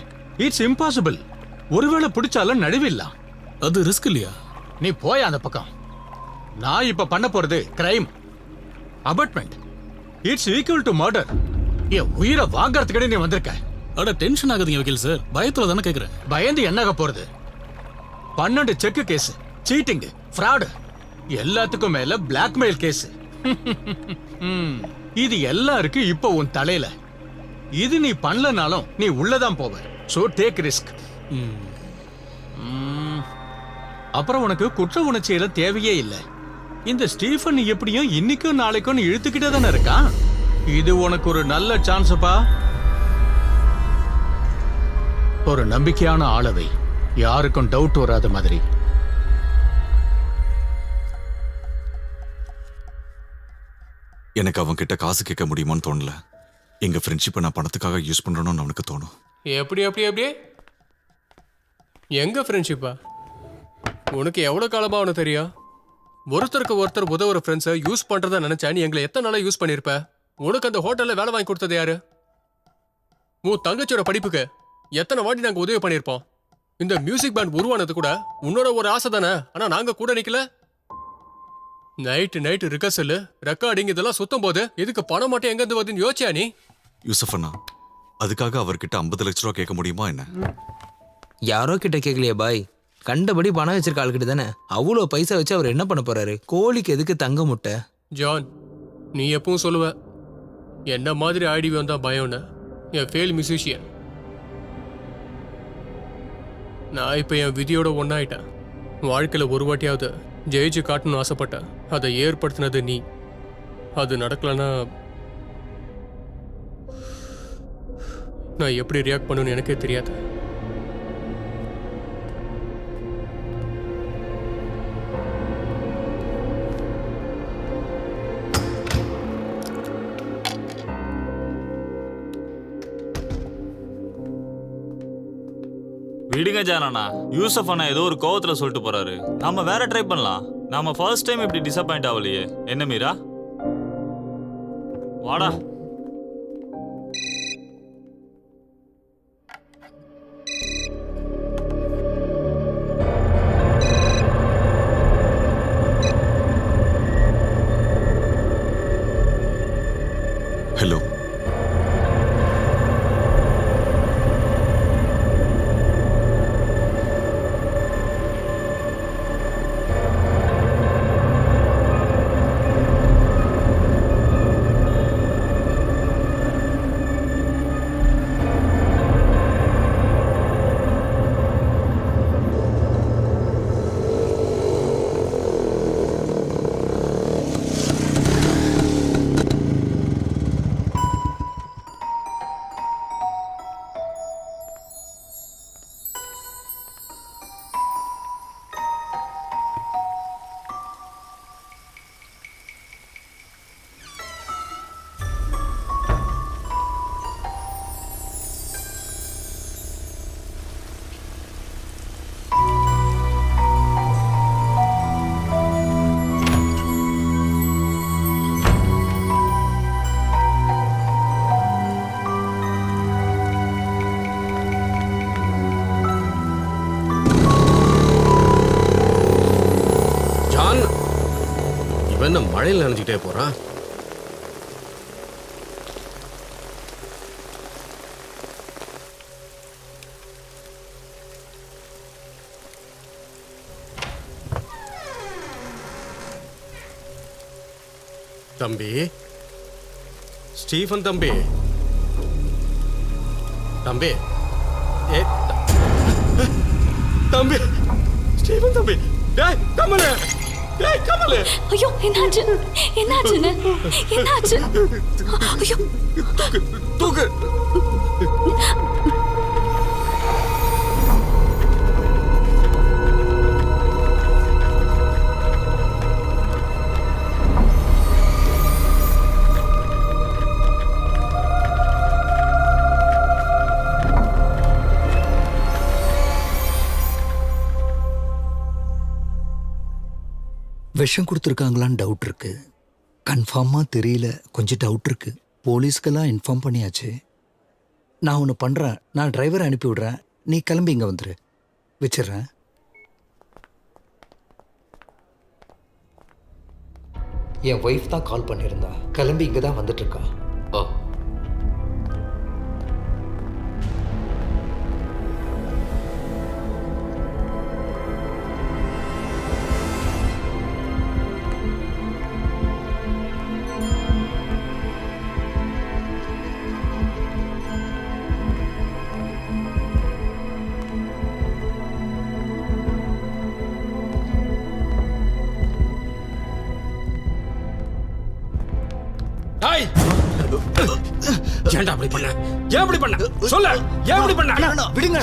இட்ஸ் இம்பாசிபிள். ஒருவேளை பிடிச்சாலும் நடுவில்லாம். அது ரிஸ்க் இல்லையா? நீ போய் அந்த பக்கம். நான் இப்ப பண்ண போறது crime abetment. It's equal to murder. என் உயிரை வாங்கறதுக்கு நீ வந்திருக்க. அட டென்ஷன் ஆகுதுங்க வக்கீல் சார், பயத்துல தானே கேக்குறேன். பயந்து என்னாக போறது? 12 செக் கேஸ், சீட்டிங், ஃப்ராடு, எல்லாத்துக்கும் மேல பிளாக்மெயில் கேஸ். இது எல்லாருக்கும் இப்போ உன் தலையில. இது நீ பண்ணலனாலும் நீ உள்ளதான் போவ. So take risk. அப்புறம் உனக்கு குற்ற உணர்ச்சியில தேவையே இல்லை. இந்த ஸ்டீஃபன் எப்படியும் இன்னைக்கும் நாளைக்கும் இழுத்துக்கிட்டே தானே இருக்கான். இது உனக்கு ஒரு நல்ல சான்ஸ்பா. ஒரு நம்பிக்கையான ஆளவை, யாருக்கும் டவுட் வராத மாதிரி. எனக்கு அவன் கிட்ட காசு கேட்க முடியுமான்னு தோணல. எங்க ஃப்ரெண்ட்ஷிப்பை நான் பணத்துக்காக யூஸ் பண்றேன்னு அவனுக்கு தோணும். எப்படி எங்க ஃப்ரெண்ட்ஷிப்பா? உனக்கு எவ்வளவு காலமா அவனு தெரியும்? ஒருத்தருக்கு ஒருத்தர் உதவுற ஃப்ரெண்ட்ஸை யூஸ் பண்றதா நினைச்சா நீ எங்களை எத்தனை நாளா யூஸ் பண்ணிருப்ப? உனக்கு அந்த ஹோட்டல்ல வேலை வாங்கி கொடுத்தது யாரு? உன் தங்கச்சியோட படிப்புக்கு எத்தனை வாட்டி நாங்க உதவி பண்ணிருப்போம். இந்த மியூசிக் பேண்ட் உருவானது கூட உன்னோட ஒரு ஆசை தானே. ஆனா நாங்க கூட நிக்கல. நைட்டு ரிகர்சல், ரெக்கார்டிங் இதெல்லாம் சுத்தும் போது இதுக்கு பணம் மட்டும் எங்க இருந்து வருதுன்னு யோசிச்சியா நீ? யூசப் அண்ணா, அதுக்காக அவர்கிட்ட 50 லட்ச ரூபா கேட்க முடியுமா என்ன? யாரோ கிட்ட கேட்கலையே பாய், கண்டபடி பணம் வச்சிருக்க ஆளுக்கிட்ட தானே. அவ்வளோ பைசா வச்சு அவர் என்ன பண்ண போறாரு? கோழிக்கு எதுக்கு தங்க முட்டை? ஜான், நீ எப்பவும் சொல்லுவ என்ன மாதிரி ஆயிடுவியோம் தான் பயம்னு. என் ஃபெயில் மியூசிஷியன். நான் இப்போ என் விதியோட ஒன்னாயிட்டேன். வாழ்க்கையில் ஒரு வாட்டியாவது ஜெயிச்சு காட்டணும்னு ஆசைப்பட்டேன். அதை ஏற்படுத்தினது நீ. அது நடக்கலன்னா நான் எப்படி ரியாக்ட் பண்ணுன்னு எனக்கே தெரியாது. விடுங்க ஜானண்ணா. யூசப் அண்ணா ஏதோ ஒரு கோவத்துல சொல்லிட்டு போறாரு. நாம வேற ட்ரை பண்ணலாம். நாம ஃபர்ஸ்ட் டைம் இப்படி டிசப்பாயிண்ட் ஆகலையே. என்ன மீரா? வாடா. ஹலோ. என்ன மழையில் நினைச்சுட்டே போறான்? தம்பி, ஸ்டீஃபன் தம்பி, தம்பி, தம்பி, ஸ்டீஃபன் தம்பி, டேய் கமலே, டேய் கமலே. ஐயோ என்னாச்சு? என்னாச்சுன்னு? என்னாச்சு? ஐயோ தூக்கு. விஷம் கொடுத்துருக்காங்களான்னு டவுட் இருக்கு. கன்ஃபார்மாக தெரியல, கொஞ்சம் டவுட் இருக்கு. போலீஸ்க்கெல்லாம் இன்ஃபார்ம் பண்ணியாச்சு. நான் ஒன்று பண்ணுறேன், நான் டிரைவரை அனுப்பி விடுறேன், நீ கிளம்பி இங்கே வந்துரு. வச்சிடுறேன். என் ஒய்ஃப் தான் கால் பண்ணியிருந்தா, கிளம்பி இங்கே தான் வந்துட்டு இருக்கா. ஓ, ஏன்டா அப்படி பண்ண? ஏன் அப்படி பண்ண? சொல்ல. ஏன் அப்படி பண்ண? விடுங்க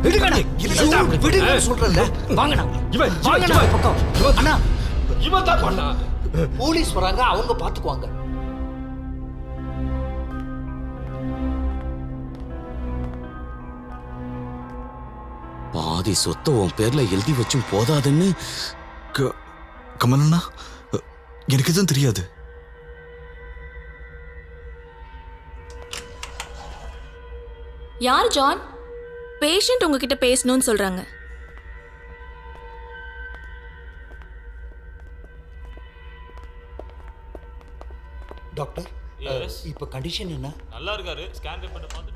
விடுங்க விடுங்க சொல்றேன்ல. வாங்கண்ணா, இவன் வாங்கண்ணா பக்கம். அண்ணா, இவன் தான் பண்ணா. போலீஸ் வராங்க, அவங்க பாத்துக்குவாங்க. பாதி சொத்தை உன் பேர்ல எழுதி வச்சும் போதாதுன்னு. கமலண்ணா, எனக்கு தான் தெரியாது. யார் ஜான்? பேஷண்ட் உங்ககிட்ட பேசணும்னு சொல்றாங்க. டாக்டர், இப்ப கண்டிஷன் என்ன? நல்லா இருக்காரு. ஸ்கேன் ரிப்போர்ட் பார்த்துட்டு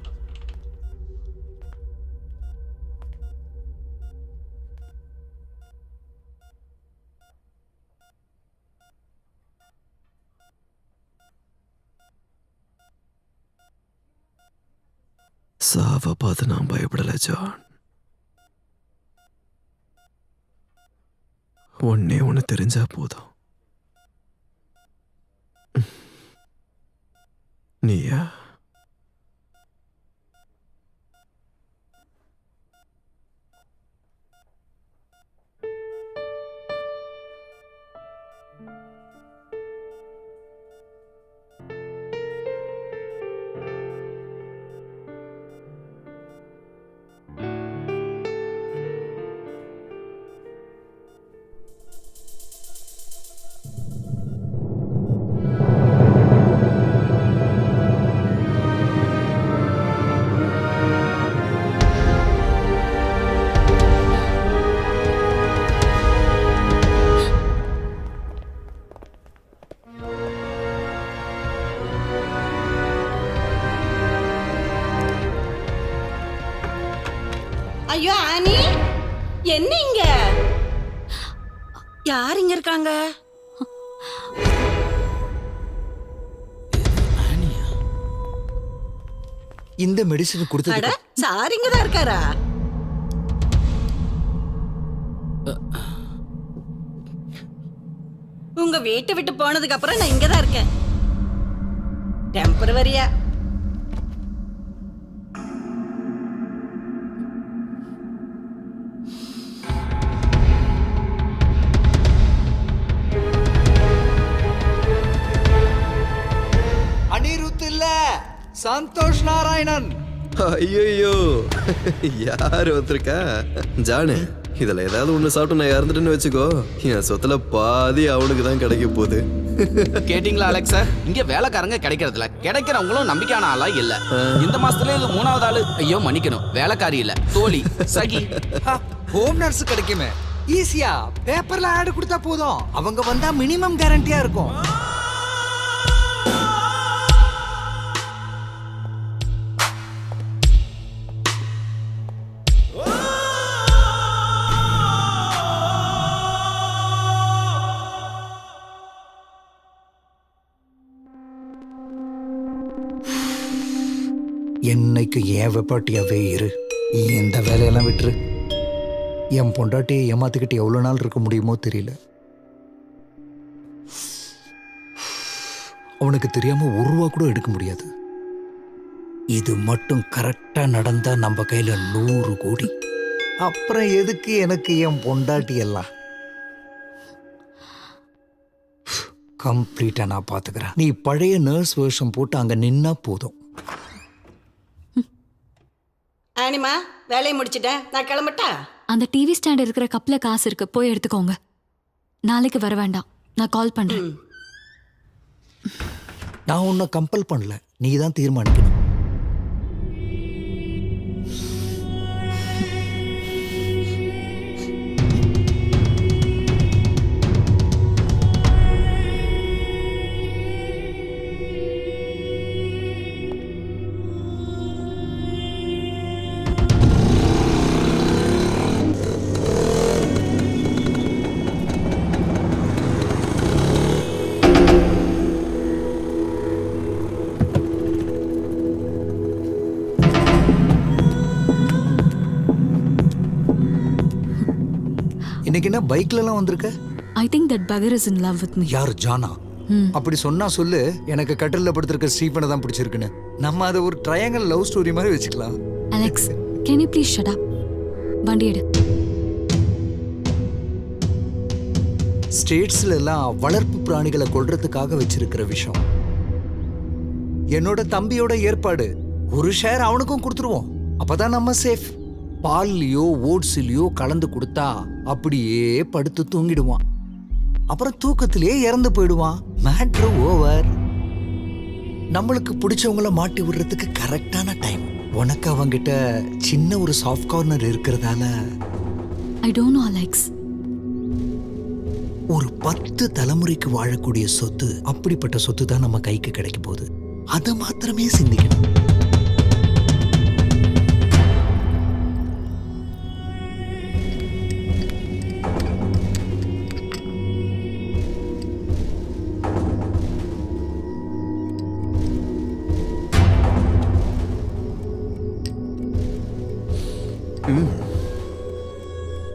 சாவை பார்த்து நான் பயப்படலை ஜான். ஒன்னே ஒன்று தெரிஞ்சா போதும். நீயா? நீங்க யார் இங்க இருக்காங்க? இந்த மெடிசன் அட கொடுத்தது சார் இங்க தான் இருக்காரா? உங்க வீட்டை விட்டு போனதுக்கு அப்புறம் நான் இங்க தான் இருக்கேன். டெம்பரவரியா. அனிருத் இல்ல, சந்தோஷ் நாராயணன். ஐயோ யார் வந்திருக்கா? ஜானு, இதுல ஏதாவது ஒண்ணு சாப்பிட்டு நான் இறந்துட்டேன்னு வச்சுக்கோ, என் சொத்துல பாதி அவனுக்கு தான் கிடைக்க போகுது. கேட்டிங்களா அலெக்ஸ் சார்? இங்க வேலைக்காரங்க கிடைக்கிறதுல கிடைக்கிறவங்களும் நம்பிக்கையான ஆளா இல்ல. இந்த மாசத்துல இது 3வது ஆளு. ஐயோ மன்னிக்கணும், வேலைக்காரி இல்ல, தோழி, சகி. ஹோம் நர்ஸ் கிடைக்குமே, ஈஸியா பேப்பர்ல ஆட் கொடுத்தா போதும். அவங்க வந்தா மினிமம் கேரண்டியா இருக்கும். என்னைக்கு ஏன் வெப்பாட்டியாவே இரு, இந்த வேலையெல்லாம் விட்டுரு. என் பொண்டாட்டியை ஏமாத்திக்கிட்டு எவ்வளோ நாள் இருக்க முடியுமோ தெரியல. அவனுக்கு தெரியாம 1 ரூபா கூட எடுக்க முடியாது. இது மட்டும் கரெக்டா நடந்தா நம்ம கையில 100 கோடி. அப்புறம் எதுக்கு எனக்கு என் பொண்டாட்டி எல்லாம்? கம்ப்ளீட்டா நான் பாத்துக்கிறேன். நீ பழைய நர்ஸ் வேஷம் போட்டு அங்க நின்னா போதும். ஆனிமா, வேலையை முடிச்சிட்டேன், நான் கிளம்பட்டா? அந்த டிவி ஸ்டாண்ட் இருக்கிற கப்ல காசு இருக்கு, போய் எடுத்துக்கோங்க. நாளைக்கு வர வேண்டாம், நான் கால் பண்றேன். நான் உன்னை கம்பல் பண்ணல, நீ தான் தீர்மானிக்கணும். இன்னைக்கு என்ன பைக்ல எல்லாம் வந்திருக்க? I think that bugger is in love with me. யார், ஜானா? அப்படி சொன்னா சொல்லு, எனக்கு கட்டில்ல படுத்திருக்க ஸ்டீஃபனை தான் பிடிச்சிருக்குன்னு. நம்ம அதை ஒரு ட்ரையாங்கல் லவ் ஸ்டோரி மாதிரி வச்சுக்கலாம். Alex, can you please shut up? வண்டி எடு. ஸ்டேட்ஸ்ல எல்லாம் வளர்ப்பு பிராணிகளை கொல்றதுக்காக வச்சிருக்கிற விஷயம். என்னோட தம்பியோட ஏற்பாடு, ஒரு ஷேர் அவனுக்கும் கொடுத்துருவோம். அப்பதான் நம்ம சேஃப். பால்லையோ ஓட்ஸ்லயோ கலந்து கொடுத்தா அப்படியே படுத்து தூங்கிடுவான். அப்புறம் தூக்கத்திலேயே இறந்து போயிடுவான். Matter over. நம்மளுக்கு பிடிச்சவங்கள மாட்டி விடுறதுக்கு கரெக்டான டைம். உனக்கு அவங்கிட்ட சின்ன ஒரு சாஃப்ட் கார்னர் இருக்கிறதால ஐ டோன்ட் நோ அலெக்ஸ். ஒரு 10 தலைமுறைக்கு வாழக்கூடிய சொத்து, அப்படிப்பட்ட சொத்து தான் நம்ம கைக்கு கிடைக்க போகுது. அதை மாத்திரமே சிந்திக்கணும்.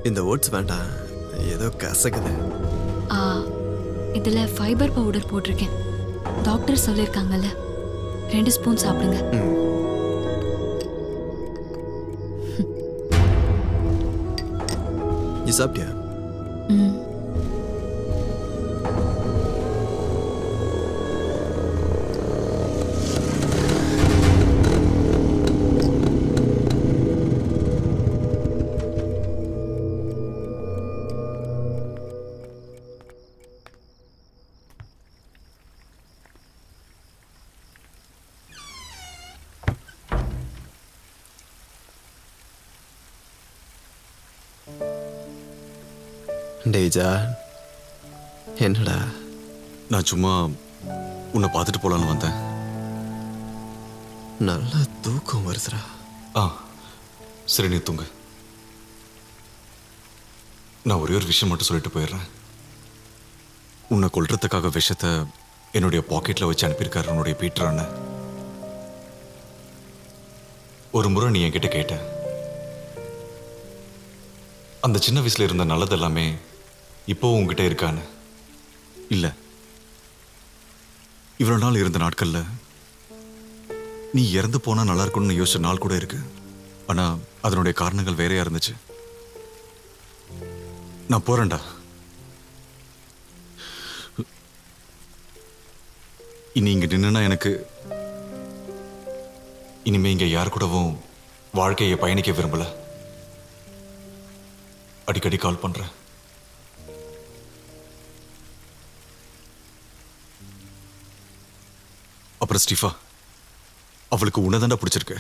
இந்த ஓட்ஸ் வேண்டாம், ஏதோ கசக்குது. இதுல ஃபைபர் பவுடர் போட்டிருக்கேன். டாக்டர் சொல்லியிருக்காங்கல்ல, 2 ஸ்பூன் சாப்பிடுங்க. நீ சாப்பிட்டியா? டேஜா, என்னடா? நான் சும்மா உன்னை பார்த்துட்டு போலான்னு வந்தேன். நல்லா தூக்கம் வருதுடா. சரி, நீ தூங்க. நான் ஒரே ஒரு விஷயம் மட்டும் சொல்லிட்டு போயிடுறேன். உன்னை கொல்றதுக்காக விஷத்தை என்னுடைய பாக்கெட்ல வச்சு அனுப்பியிருக்காரு உன்னுடைய பீட்டர் அண்ணன். ஒரு முறை நீ என்கிட்ட கேட்ட, அந்த சின்ன வயசுல இருந்த நல்லது எல்லாமே இப்போ உங்ககிட்ட இருக்கான்னு. இல்ல, இவ்வளவு நாள் இருந்த நாட்கள்ல நீ இறந்து போனா நல்லா இருக்கும்னு யோசிச்ச நாள் கூட இருக்கு. ஆனா அதனுடைய காரணங்கள் வேறையா இருந்துச்சு. நான் போறேன்டா. இனி இங்க நின்னா எனக்கு இனிமே இங்க யார் கூடவும் வாழ்க்கையை பயணிக்க விரும்பல. அடிக்கடி கால் பண்றேன். அப்புறம் ஸ்டீஃபா, அவளுக்கு உன்னதாண்டா பிடிச்சிருக்கு.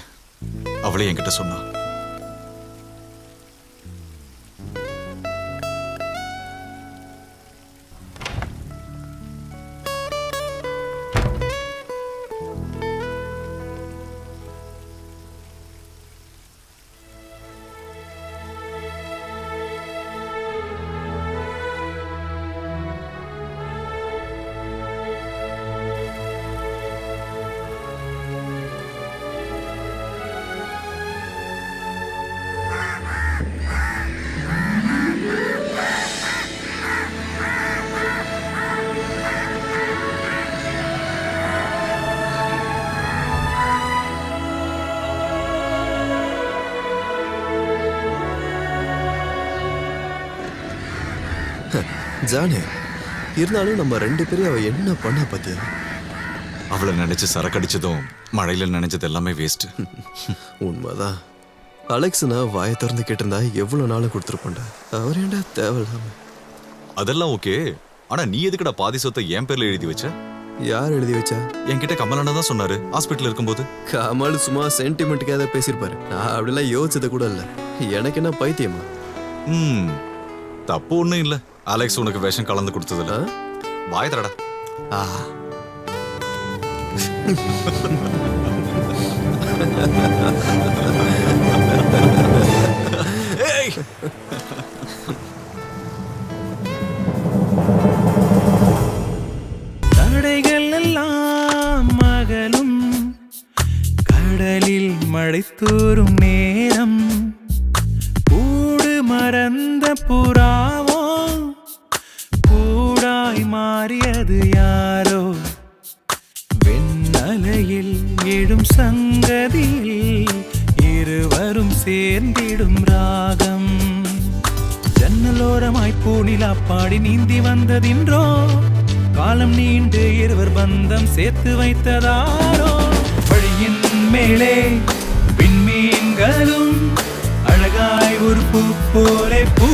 அவளே என்கிட்ட சொன்னா. ஜானே, இருந்தாலும் நம்ம 2 பேரும் அவ என்ன பண்ண பத்தியா? அவளை நினைச்சு சரக்கடிச்சதும் மழையில நினைச்சது எல்லாமே வேஸ்ட். உண்மைதான். அலெக்ஸ்னா வாயை திறந்து கேட்டிருந்தா எவ்வளவு நாளும் கொடுத்துருப்போண்டா. அவர் ஏன்டா தேவையில்லாம? அதெல்லாம் ஓகே. ஆனா நீ எதுக்குடா பாதி சொத்தை என் பேர்ல எழுதி வச்ச? யார் எழுதி வச்சா? என்கிட்ட கமலானா தான் சொன்னாரு ஹாஸ்பிட்டல் இருக்கும்போது. கமல் சும்மா சென்டிமெண்ட்டுக்கு ஏதாவது பேசியிருப்பாரு. நான் அப்படிலாம் யோசிச்சது கூட இல்லை. எனக்கு என்ன பைத்தியமா? தப்பு ஒண்ணும் இல்ல. அலெக்ஸ் உனக்கு விஷம் கலந்து கொடுத்ததுல வாய் தரடா. தடைகள் எல்லாம் மகளும் கடலில் மழை தூறும் நேரம் கூடு மறந்த புறாவோ கூடாய் மாறியது யாரோ வெண்ணலையில் எழும் சங்கதியில் இருவரும் சேர்ந்திடும் ராகம் ஜன்னலோரமாய் பூநிலா பாடி நீந்தி வந்ததின்றோ காலம் நீண்டு இருவர் பந்தம் சேர்த்து வைத்ததாரோ வழியின் மேலே விண்மீன்களும் அழகாய் ஒரு பூ போலே பூ